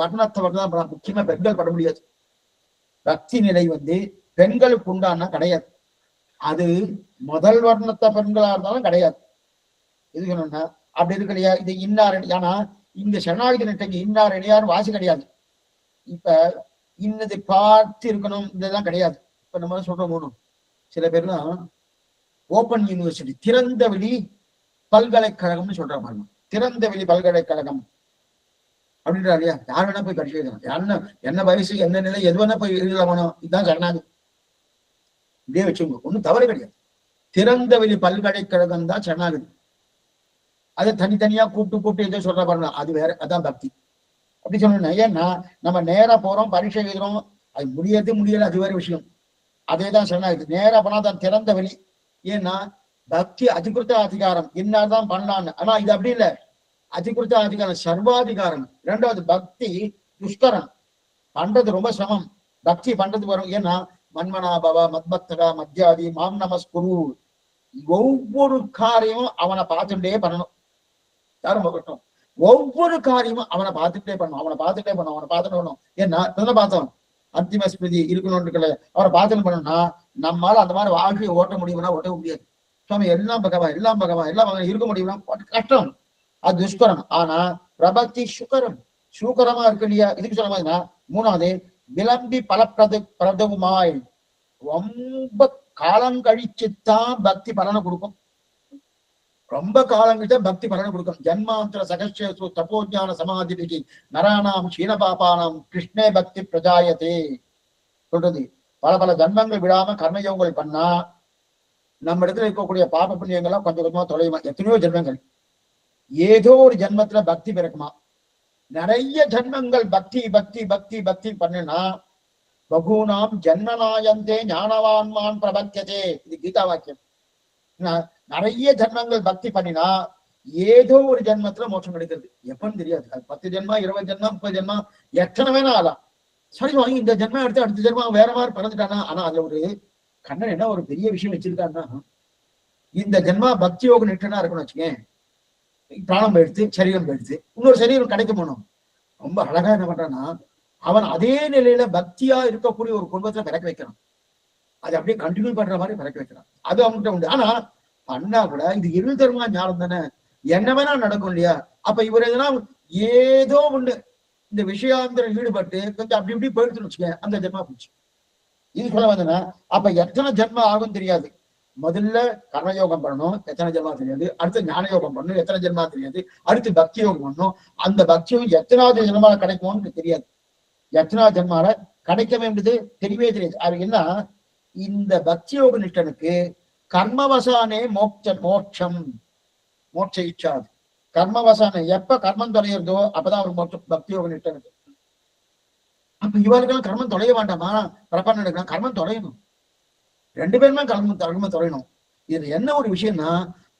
வர்ணத்தை தான் முக்கியமா பெண்கள் பட முடியாது. பக்தி நிலை பெண்களுக்கு உண்டான கிடையாது. அது முதல் வர்ணத்தை பெண்களா இருந்தாலும் கிடையாது. எது சொன்னா அப்படி இருக்கு இல்லையா. இது இன்னார், ஆனா இந்த சரணாகதி நிலைக்கு இன்னார் இணையாரும் வாசி கிடையாது. இப்ப இன்னது பார்த்து இருக்கணும் இதெல்லாம் கிடையாது. இப்ப நம்ம சொல்றோம், சில பேர்லாம் ஓப்பன் யூனிவர்சிட்டி திறந்த வெளி பல்கலைக்கழகம்னு சொல்ற மாதிரி, திறந்த வெளி பல்கலைக்கழகம் அப்படின்றாரு இல்லையா. யார் வேணா போய் படிச்சு எழுதலாம், என்ன வயசு என்ன நிலை எது வேணா போய் எழுதலாமோ. இதுதான் சரணாகதி. இதே வச்சுங்க, ஒன்றும் தவறு கிடையாது. திறந்த வெளி பல்கலைக்கழகம் தான் சரணாகதி. அதை தனித்தனியா கூப்பிட்டு எதோ சொல்ற பாருங்க, அது வேற, அதான் பக்தி அப்படி சொல்லணும். ஏன்னா நம்ம நேரா போறோம், பரீட்சை எழுதுறோம், அது முடியல, அது வேற விஷயம். அதேதான் சரணாகதி. நேரா போனா தான் திறந்த வெளி. ஏன்னா பக்தி அதிகிருத்த அதிகாரம், இன்னார்தான் பண்ணலான்னு. ஆனா இது அப்படி இல்லை. அதிகிருத்த அதிகாரம் சர்வாதிகாரம். இரண்டாவது பக்தி துஷ்கரம், பண்றது ரொம்ப சிரமம். பக்தி பண்றது வரும். ஏன்னா மன்மனாபவ மத்பக்தகா மத்தியாதி மாம் நமஸ்குரு, ஒவ்வொரு காரியமும் அவனை பார்த்துட்டே பண்ணணும். யாரும் கட்டும், ஒவ்வொரு காரியமும் அவனை பார்த்துட்டே பண்ணணும், அவனை பார்த்துட்டு பண்ணணும். ஏன்னா பார்த்தோம் அந்திம ஸ்மிருதி இருக்கணும்னு இருக்கல, அவரை பார்த்துட்டு பண்ணணும்னா நம்மளால அந்த மாதிரி வாழ்க்கையை ஓட்ட முடியும்னா ஓட்ட முடியாது. சுவாமி எல்லாம் பகவான் இருக்க முடியும்னா கஷ்டம், அது துஷ்கரம். ஆனா பிரபக்தி சுகரமா இருக்கு இல்லையா. இதுக்கு சொல்ல மாதிரினா மூணாவது விளம்பி பிரதவுமாய், ரொம்ப காலம் கழிச்சுத்தான் பக்தி பலனை கொடுக்கும். ரொம்ப காலம் கழிச்சா பக்தி பலனை கொடுக்கும். ஜன்மாந்திர சகஸ்யசு தபோஜான சமாதிபிகி நராணாம் சீனபாபானாம் கிருஷ்ணே பக்தி பிரஜாயத்தே சொல்றது. பல ஜன்மங்கள் விடாம கர்மயோகங்கள் பண்ணா நம்ம இடத்துல இருக்கக்கூடிய பாப புண்ணியங்கள்லாம் கொஞ்சம் கொஞ்சமா தொலையுமா. எத்தனையோ ஜென்மங்கள், ஏதோ ஒரு ஜென்மத்துல பக்தி பிறக்குமா. நிறைய ஜென்மங்கள் பக்தி பக்தி பக்தி பக்தி பண்ணுனா பகூனாம் ஜன்மநாயந்தே ஞானவான்மான் பிரபத்தியதே, இது கீதா வாக்கியம். நிறைய ஜென்மங்கள் பக்தி பண்ணினா ஏதோ ஒரு ஜென்மத்துல மோட்சம் கிடைக்கிறது. எப்பன்னு தெரியாது. அது 10 ஜென்மா 20 ஜென்மா 30 ஜென்மா எத்தனை வேணா ஆகலாம். சரி வாங்கி இந்த ஜென்மம் எடுத்து அடுத்த ஜென்மா வேற மாதிரி பறந்துட்டானா. ஆனா அதுல ஒரு கண்ணன் என்ன ஒரு பெரிய விஷயம் வச்சிருக்கான்னா, இந்த ஜென்மா பக்தி யோக நிட்டனா இருக்கணும் வச்சுக்கேன். பிராணம் எடுத்து சரீரம் எடுத்து இன்னொரு சரீரம் கிடைக்க போனோம். ரொம்ப அழகா என்ன பண்றான்னா, அவன் அதே நிலையில பக்தியா இருக்கக்கூடிய ஒரு குடும்பத்துல பிறக்க வைக்கிறான். அதை அப்படியே கண்டினியூ பண்ற மாதிரி பறக்க வைக்கிறான். அது அவங்ககிட்ட உண்டு. ஆனா பண்ணா கூட இது இருள் தருமா ஞானம் தானே, என்ன வேணா நடக்கும் இல்லையா? அப்ப இவர் எதுனா ஏதோ ஒண்ணு இந்த விஷயாந்திரம் ஈடுபட்டு கொஞ்சம் அப்படி இப்படி போயிடுச்சுன்னு வச்சுக்க, அந்த ஜென்மா போச்சு. இது சொல்ல வந்தேன்னா, அப்ப எத்தனை ஜென்மா ஆகும் தெரியாது. முதல்ல கர்மயோகம் பண்ணணும், எத்தனை ஜென்மா தெரியாது. அடுத்து ஞான யோகம் பண்ணணும், எத்தனை ஜென்மா தெரியாது. அடுத்து பக்தி யோகம் பண்ணணும், அந்த பக்தியும் எத்தனாவது ஜென்மால கிடைக்கும்னு தெரியாது. எத்தனாவது ஜென்மால கிடைக்க வேண்டியது தெரியவே தெரியாது. அது என்ன, இந்த பக்தி யோக நிஷ்டனுக்கு கர்மவசானே மோட்சம் மோட்ச இச்சாது. கர்மவசானே எப்ப கர்மம் தொலைகிறதோ அப்பதான் அவர் மோட்சம் பக்தி யோக நிஷ்டனுக்கு. அப்ப இவர்களுக்கு கர்மம் தொலைய வேண்டாமா? பிரபன்னனுக்கு கர்மம் தொலையணும். ரெண்டு பேருமே கர்மம் தொலையணும். இது என்ன ஒரு விஷயம்னா,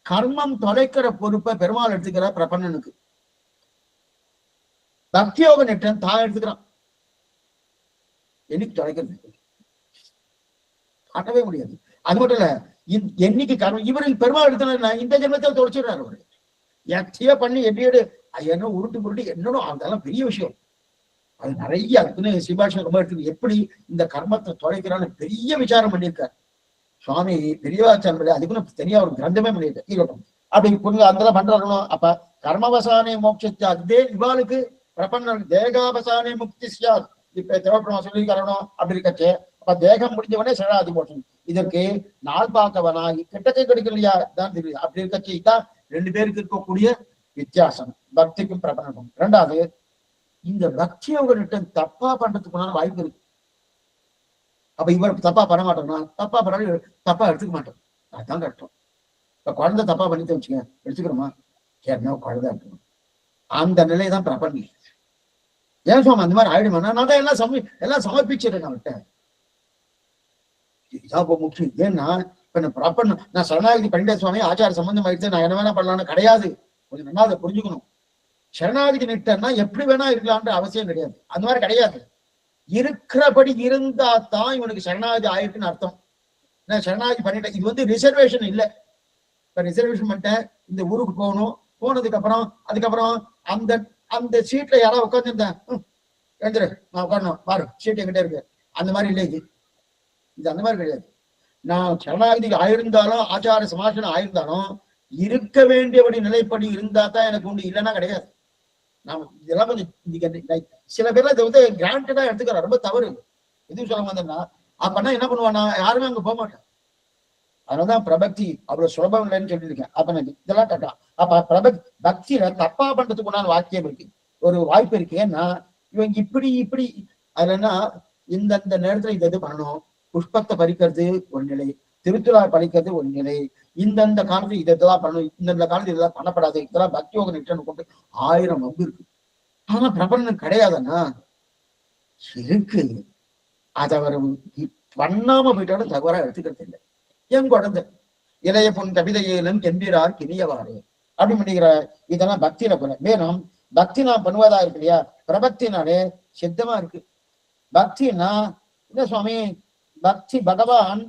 கர்மம் தொலைக்கிற பொறுப்பை பெருமாள் எடுத்துக்கிற பிரபன்னனுக்கு, பக்தியோக நிஷ்டன் தான் எடுத்துக்கிறான். என்னைக்கு தொலைக்கிறது காட்டவே முடியாது. அது மட்டும் இல்ல, என்னைக்கு கர்மம் இவருக்கு பெருமாள் எடுத்தா இந்த ஜென்மத்தில் தொலைச்சிடுறாரு. அவரு எத்தையோ பண்ணி எட்டியோடு என்ன உருட்டு என்னன்னு அதெல்லாம் பெரிய விஷயம். அது நிறைய அதுக்குன்னு சிபாஷன் ரொம்ப எடுத்து எப்படி இந்த கர்மத்தை தொலைக்கிறான்னு பெரிய விசாரம் பண்ணியிருக்காரு சுவாமி பெரியவாச்சாரிய. அதுக்குன்னு தனியா ஒரு கிரந்தமே பண்ணியிருக்காரு. அப்படி கொஞ்சம் அதெல்லாம் பண்றாங்களோ. அப்ப கர்மவசானே மோட்சத்தை அதே இவாளுக்கு பிரபன்ன தேகாவசானே முக்தி சியாது. இப்ப தேவப்படமா சொல்லியிருக்காரணும். அப்படி இருக்கச்சு அப்ப தேகம் முடிஞ்சவனே சரணாகதி மோட்சம். இதற்கு நாள் பார்க்கவனா கிட்டத்தை கிடைக்கலையா தான் தெரியுது. அப்படி இருக்கச்சு இதான் ரெண்டு பேருக்கு இருக்கக்கூடிய வித்தியாசம், பக்திக்கும் பிரபனக்கும். ரெண்டாவது, இந்த பக்தி யோக நிட்டம் தப்பா பண்றதுக்குனால வாய்ப்பு இருக்கு. அப்ப இவர் தப்பா பண்ண மாட்டோம்னா தப்பா பண்ணாலும் தப்பா எடுத்துக்க மாட்டோம். அதுதான் கஷ்டம். இப்ப குழந்தை தப்பா பண்ணிட்டு வச்சுக்க எடுத்துக்கிறோமா? ஏன்னா குழந்தை இருக்கணும். அந்த நிலையை தான் பிரபண்ணி. ஏன் சுவாமி அந்த மாதிரி ஆயிடுமா? நான் தான் எல்லாம் சமர்ப்பிச்சிடுறேன் அவர்கிட்ட. இதுதான் இப்ப முக்கியம். ஏன்னா இப்ப நான் பிரபண்ண நான் சரணாகதி பண்ணிட்டேன் சுவாமி, ஆச்சார சம்பந்தம் ஆயிடுச்சு, நான் என்ன வேணா பண்ணலாம்னு கிடையாது. கொஞ்சம் நல்லா அதை புரிஞ்சுக்கணும். சரணாகதி நிட்டன்னா எப்படி வேணா இருக்கலாம்ன்ற அவசியம் கிடையாது. அந்த மாதிரி கிடையாது. இருக்கிறபடி இருந்தா தான் இவனுக்கு சரணாகதி ஆயிருக்குன்னு அர்த்தம். நான் சரணாகதி பண்ணிட்டேன், இது வந்து ரிசர்வேஷன் இல்லை. இப்ப ரிசர்வேஷன் பண்ணிட்டேன், இந்த ஊருக்கு போகணும், போனதுக்கு அதுக்கப்புறம் அந்த அந்த சீட்ல யாராவது உட்காந்துருந்தேன், எழுந்துரு நான் உட்காரணும் பாரு சீட் என்கிட்ட இருக்கு, அந்த மாதிரி இல்லை. இது அந்த மாதிரி கிடையாது. நான் சரணாகதிக்கு ஆயிருந்தாலும் ஆச்சார சமாசனம் ஆயிருந்தாலும் இருக்க வேண்டியபடி நிலைப்படி இருந்தா தான் எனக்கு உண்டு, இல்லைன்னா கிடையாது. நாம இதெல்லாம் கொஞ்சம் சில பேர்ல இதை வந்து கிராண்டடா எடுத்துக்கிறோம், ரொம்ப தவறு. எதுவும் சொல்ல வந்தேன்னா அப்பனா என்ன பண்ணுவானா, யாருமே அங்க போக மாட்டேன். அதனாலதான் பிரபக்தி அவ்வளவு சுலபம் இல்லைன்னு சொல்லியிருக்கேன். அப்ப இதெல்லாம் கட்டா. அப்ப பக்தியில தப்பா பண்றதுக்கு உண்டான வாக்கியம் இருக்கு, ஒரு வாய்ப்பு இருக்கு. ஏன்னா இவங்க இப்படி அதுலன்னா இந்த நேரத்துல இது பண்ணணும், புஷ்பத்தை பறிக்கிறது ஒரு நிலை, திருத்துழா பறிக்கிறது ஒரு நிலை, இந்தந்த காலத்துல இதெல்லாம் பண்ணணும், இந்தந்த காலத்துல இதெல்லாம் பண்ணப்படாது, இதெல்லாம் பக்தியோக நிட்டன்னு கொண்டு 1000 வம்பு இருக்கு. ஆனா பிரபலன் கிடையாதுன்னா இருக்கு. அதை அவர் பண்ணாம போயிட்டாலும் தவறா எடுத்துக்கிறது இல்லை. என் குழந்தை இளைய பொன் கவிதையிலும் கெம்பிரார் கிரியவாறு அப்படி பண்ணிக்கிற இதெல்லாம் பக்தியில போல. வேணும் பக்தி நான் பண்ணுவதா இருக்கு இல்லையா, பிரபக்தினாலே சித்தமா இருக்கு. பக்தின்னா என்ன சுவாமி, பக்தி பகவான்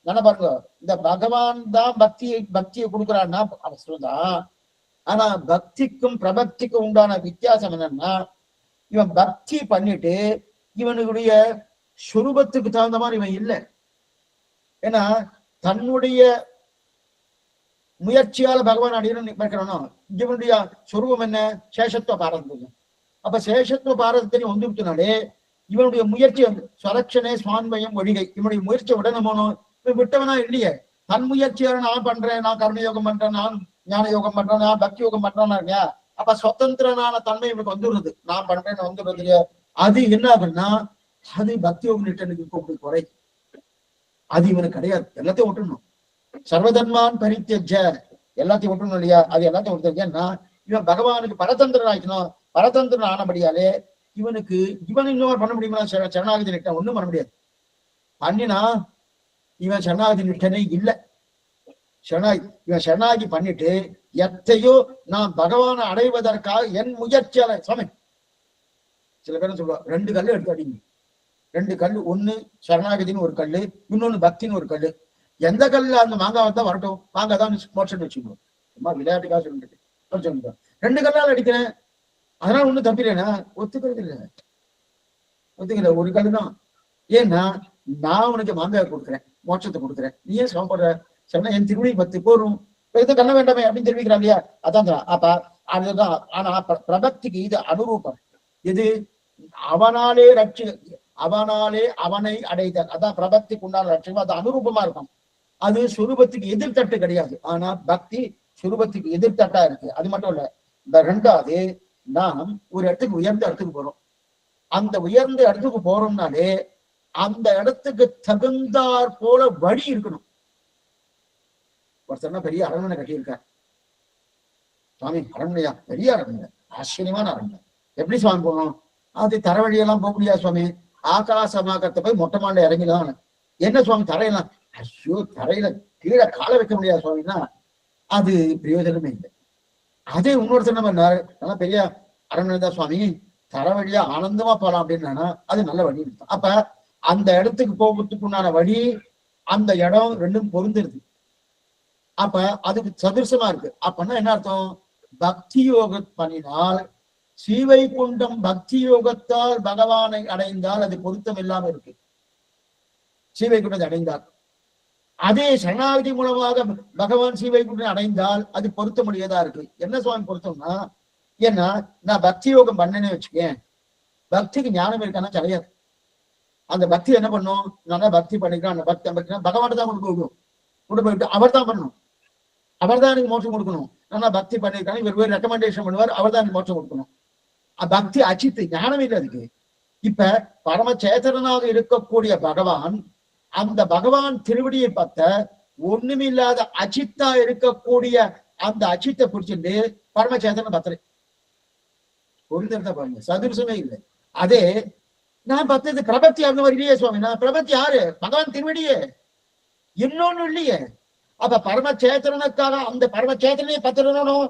தானே பாருங்க, இந்த பகவான் தான் பக்தியை கொடுக்குறான்னா அவசரம் தான். ஆனா பக்திக்கும் பிரபக்திக்கும் உண்டான வித்தியாசம் என்னன்னா, இவன் பக்தி பண்ணிட்டு இவனுடைய சுரூபத்துக்கு தகுந்த மாதிரி இவன் இல்லை. ஏன்னா தன்னுடைய முயற்சியால பகவான் அடையணும்னு நினைக்கிறானோ, இவனுடைய சொரூபம் என்ன, சேஷத்துவ பாரதம். அப்ப சேஷத்துவ பாரதத்தை வந்துவிட்டனாலே இவனுடைய முயற்சி வந்து ஸ்வரட்சணே சுவான்மயம் ஒழிகை, இவனுடைய முயற்சியை உடனே போனோம். இவன் விட்டவனா இல்லையே, தன் முயற்சியால நான் பண்றேன், நான் கர்மயோகம் பண்றேன், நான் ஞான யோகம் பண்றேன், நான் பக்தி யோகம் பண்றேன்னா இல்லையா, அப்ப சுதந்திரனான தன்மை இவனுக்கு வந்துடுறது, நான் பண்றேன்னு வந்துடுறது இல்லையா. அது என்ன ஆகுன்னா, அது பக்தி யோகம் நிட்டனுக்கு இருக்கக்கூடிய குறை. அது இவனுக்கு கிடையாது. எல்லாத்தையும் விட்டுணும். சர்வதர்மான் பரித்தியஜ, எல்லாத்தையும் விட்டுணும் இல்லையா, அது எல்லாத்தையும் விட்டு. ஏன்னா இவன் பகவானுக்கு பரதந்திரன் ஆயிக்கணும். பரதந்திரன் ஆனபடியாலே இவன் இன்னொரு பண்ண முடியுமா? சரணாகதி நிட்டன் ஒண்ணும் பண்ண முடியாது. பண்ணினா இவன் சரணாகதி நிட்டனே இல்லை. இவன் சரணாகி பண்ணிட்டு எத்தையோ நான் பகவானை அடைவதற்காக என் முயற்சியால சுவாமி, சில பேரும் சொல்லுவா 2 கல்லு எடுத்து அடிங்க. 2 கல்லு, ஒண்ணு சரணாகதின்னு ஒரு கல்லு, இன்னொன்னு பக்தின்னு ஒரு கல்லு. எந்த கல்லுல அந்த மாங்காய் தான் வரட்டும், மாங்காய் தான் மோட்சம் வச்சுக்கணும். சும்மா விளையாட்டுக்காக சொல்லிட்டு 2 கல்லால் அடிக்கிறேன், அதனால ஒண்ணும் தப்பில்லைன்னா ஒத்துக்கிறது இல்லை. ஒரு கல்லு தான். ஏன்னா நான் உனக்கு மாங்காய் கொடுக்குறேன், மோட்சத்தை கொடுக்குறேன், நீ ஏன் சிரமப்படுற சொன்னா என் திருவடி பத்து போரும் எதுவும் கண்ண வேண்டாமே அப்படின்னு தெரிவிக்கிறான் இல்லையா? அதான் அப்ப அதுதான். ஆனா பிரபக்திக்கு இது அனுரூபம். இது அவனாலே அவனாலே அவனை அடைதல், அதான் பிரபக்திக்கு உண்டான லட்சியம். அது அனுரூபமா இருக்கும். அது சுரூபத்துக்கு எதிர்த்தட்டு கிடையாது. ஆனா பக்தி சுரூபத்துக்கு எதிர்த்தட்டா இருக்கு. அது மட்டும் இல்ல, இந்த ரெண்டாவது நாம் ஒரு இடத்துக்கு உயர்ந்த இடத்துக்கு போறோம். அந்த உயர்ந்த இடத்துக்கு போறோம்னாலே அந்த இடத்துக்கு தகுந்தாற் போல வழி இருக்கணும். ஒருத்தர் பெரிய அரண்மனை கட்டியிருக்கார். சுவாமி அரண்மனையா? பெரிய அரண்மனை, ஆச்சரியமான அரண்மனை. எப்படி சுவாமி போகணும்? அது தர வழியெல்லாம் போக முடியாது சுவாமி. ஆகாசமாக்கத்தை போய் மொட்டை மாண்ட இறங்கிதான். என்ன சுவாமி தரையெல்லாம்? ஐயோ தரையில கீழே காலை வைக்க முடியாது சுவாமின்னா அது பிரயோஜனமே இல்லை. அதே இன்னொருத்தர் நம்ம நல்லா பெரிய அரண்மனை தான் சுவாமி, தர வழியா ஆனந்தமா போலாம் அப்படின்னா அது நல்ல வழி. அப்ப அந்த இடத்துக்கு போகிறதுக்கு உண்டான வழி, அந்த இடம் ரெண்டும் பொருந்துருது. அப்ப அதுக்கு சதுர்சமா இருக்கு. அப்பன்னா என்ன அர்த்தம்? பக்தி யோக பண்ணினால், ஸ்ரீவைகுண்டம் பக்தி யோகத்தால் பகவானை அடைந்தால் அது பொருத்தம் இல்லாம இருக்கு. ஸ்ரீவைகுண்டத்தை அடைந்தால், அதே சரணாகதி மூலமாக பகவான் ஸ்ரீவைகுண்டம் அடைந்தால் அது பொருத்தமுடையதா இருக்கு. என்ன சுவாமி பொருத்தம்னா, ஏன்னா நான் பக்தி யோகம் பண்ணேன்னு வச்சுக்கேன், பக்திக்கு ஞானம் இருக்கானா கிடையாது. அந்த பக்தி என்ன பண்ணும்? நல்லா பக்தி பண்ணிக்கலாம். அந்த பக்தி பகவான் தான் கொண்டு போயிட்டு அவர் தான் பண்ணணும். அவர் தான் எனக்கு மோட்சம் கொடுக்கணும். நல்லா பக்தி பண்ணிருக்காங்க, இவர் பேர் ரெக்கமெண்டேஷன் பண்ணுவார், அவர் தான் எனக்கு மோட்சம் கொடுக்கணும். பக்தி அச்சித்து, ஞானம் இல்லை அதுக்கு. இப்ப பரமச்சேதனாக இருக்கக்கூடிய பகவான், அந்த பகவான் திருவடியை பார்த்த ஒண்ணுமில்லாத அச்சித்தா இருக்கக்கூடிய அந்த அச்சித்தை பிடிச்சிட்டு பரமச்சேதன பத்திரை பொருந்தா பாருங்க, சதுர்சமே இல்லை. அதே நான் பார்த்தது பிரபத்தி அந்த மாதிரி இல்லையே சுவாமி. நான் பிரபத்தி யாரு? பகவான் திருவடியே, இன்னொன்னு இல்லையே. அப்ப பரமச்சேதனுக்காக அந்த பரமச்சேதனையை பத்திரணும்.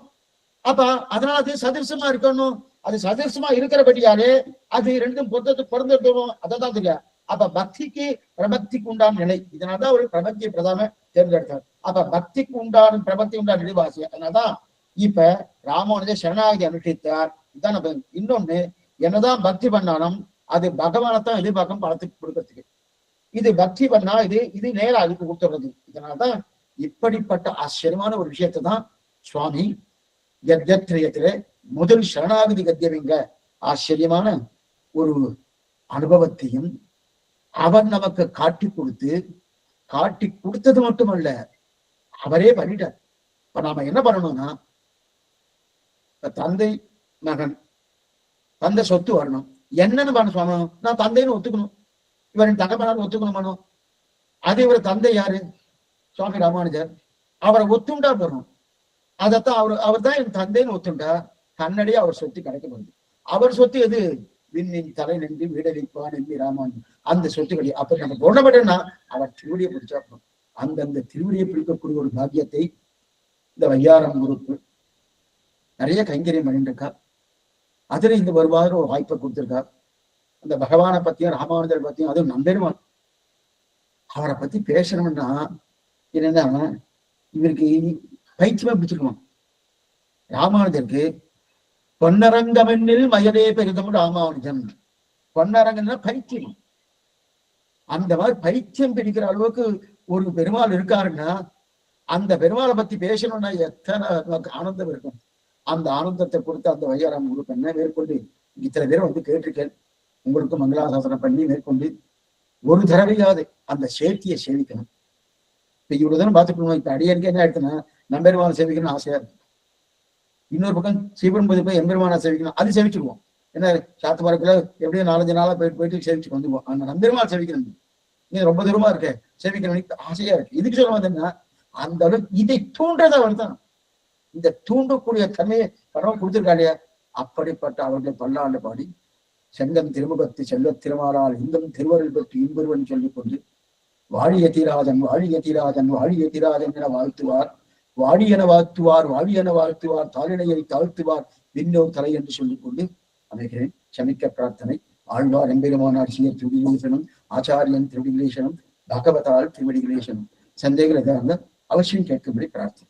அப்ப அதனால அது சதிர்சமா இருக்கணும். அது சதிர்சமா இருக்கிறபடியாலே அது ரெண்டும் பொருந்தணும். அதான் தெரியாது. அப்ப பக்திக்கு பிரபக்திக்கு உண்டான நிலை. இதனால்தான் ஒரு பிரபக்தியை பிரதான தேர்ந்தெடுத்தார். அப்ப பக்திக்கு உண்டான பிரபக்தி உண்டான நிலைவாசி. அதனாலதான் இப்ப ராமானுஜர் சரணாகதி அனுஷ்டித்தார். இதான் நம்ம இன்னொன்னு, என்னதான் பக்தி பண்ணாலும் அது பகவானைத்தான் எதிர்பார்க்கும் பலத்துக்கு கொடுக்கறதுக்கு. இது பக்தி பண்ணா இது நேரா அதுக்கு கொடுத்துடுறது. இதனால்தான் இப்படிப்பட்ட ஆச்சரியமான ஒரு விஷயத்தை தான் சுவாமி கத்தியத்திரயத்திலே முதல் சரணாகதி கத்தியவிங்க ஆச்சரியமான ஒரு அனுபவத்தையும் அவன் நமக்கு காட்டி கொடுத்தது மட்டுமல்ல, அவரே பண்ணிட்டார். இப்ப நாம என்ன பண்ணணும்னா, தந்தை மகன், தந்தை சொத்து வரணும். என்னன்னு பண்ண சுவாமி? நான் தந்தைன்னு ஒத்துக்கணும். இவரின் தகப்பனார் ஒத்துக்கணும். அதே இவர் தந்தை யாரு? சுவாமி ராமானுஜர். அவரை ஒத்துண்டா போறோம். அதத்தான் அவர் தான் என் தந்தைன்னு ஒத்துண்டா தன்னடியே அவர் சொத்து கிடைக்கப்படுது. அவர் சொத்து எது? விண்ணின் தலை நின்று வீடளிப்பான் என்று ராமானுஜன். அந்த சொத்து கிடையாது. அப்ப நம்ம குணப்பட்டா அவர் திருவடியை பிடிச்சா போறோம். அந்தந்த திருவடியை பிடிக்கக்கூடிய ஒரு பாக்கியத்தை இந்த வையாரம் குரூப் நிறைய கைங்கரியம் பண்ணிட்டு இருக்கா. அதுல இந்த வருவாரு ஒரு வாய்ப்பை கொடுத்திருக்கா. அந்த பகவானை பத்தியும் ராமானுஜர் பத்தியும், அதுவும் நம்பெருமான் அவரை பத்தி பேசணும்னா என்னன்னா இவருக்கு பைத்தியமா பிடிச்சிருக்கணும். ராமானுஜருக்கு பொன்னரங்கமென்னில் மயலே பெரிதும் ராமானுஜன். பொன்னரங்கன்னா பைத்தியம். அந்த மாதிரி பைத்தியம் பிடிக்கிற அளவுக்கு ஒரு பெருமாள் இருக்காருன்னா அந்த பெருமாளை பத்தி பேசணும்னா எத்தனை ஆனந்தம் இருக்கும். அந்த ஆனந்தத்தை கொடுத்து அந்த வையாரம் குரூப் என்ன மேற்கொண்டு இத்தனை பேரை வந்து கேட்டிருக்கேன். உங்களுக்கு மங்களாசாசனம் பண்ணி மேற்கொண்டு ஒரு தடவையாவது அந்த சேர்த்தியை சேவிக்கணும். இப்ப இவ்வளவு தானே பார்த்துக்கணும். இப்ப அடியனுக்கு என்ன ஆயிடுச்சுன்னா நம்பெருமான சேவிக்கணும்னு ஆசையா இருக்கு. இன்னொரு பக்கம் சிவன்பதி போய் எம்பெருமானா சேவிக்கணும், அது சேவிச்சுக்குவோம். ஏன்னா சாத்து மரத்துல எப்படியும் 4-5 நாளா போயிட்டு சேவிச்சு வந்துவோம். அந்த நம்பெருமாள் சேவிக்கணும். நீ ரொம்ப தூரமா இருக்க, சேவிக்கணும் ஆசையா இருக்கு. இதுக்கு சொல்ல வந்தேன்னா அந்த அளவுக்கு இதை தூண்டுறதா வருதான். இந்த தூண்டக்கூடிய தன்மையை பரவ கொடுத்திருக்காளையா. அப்படிப்பட்ட அவர்களை பல்லாண்டு பாடி செங்கம் திருமுகத்து செல்வ திருமாலால் இங்கும் திருவருள் பெற்று இன்புருவன் சொல்லிக் கொண்டு வாழிய தீராதன் வாழிய தீராதன் வாழிய தீராதன் என வாழ்த்துவார். வாழியென வாழ்த்துவார் வாழியென வாழ்த்துவார் தாளினையை தாழ்த்துவார் விண்ணோர் தலை என்று சொல்லிக் கொண்டு அமைகிறேன். சமிக்க பிரார்த்தனை. ஆழ்வார் எம்பெருமானார் சீர் திருவிகளேசனும் ஆச்சாரியன் திருவிகளேசனும் பகவதால் திருவடிகளேசனும். சந்தேகங்கள் எதாவது அவசியம் கேட்கும்படி பிரார்த்தனை.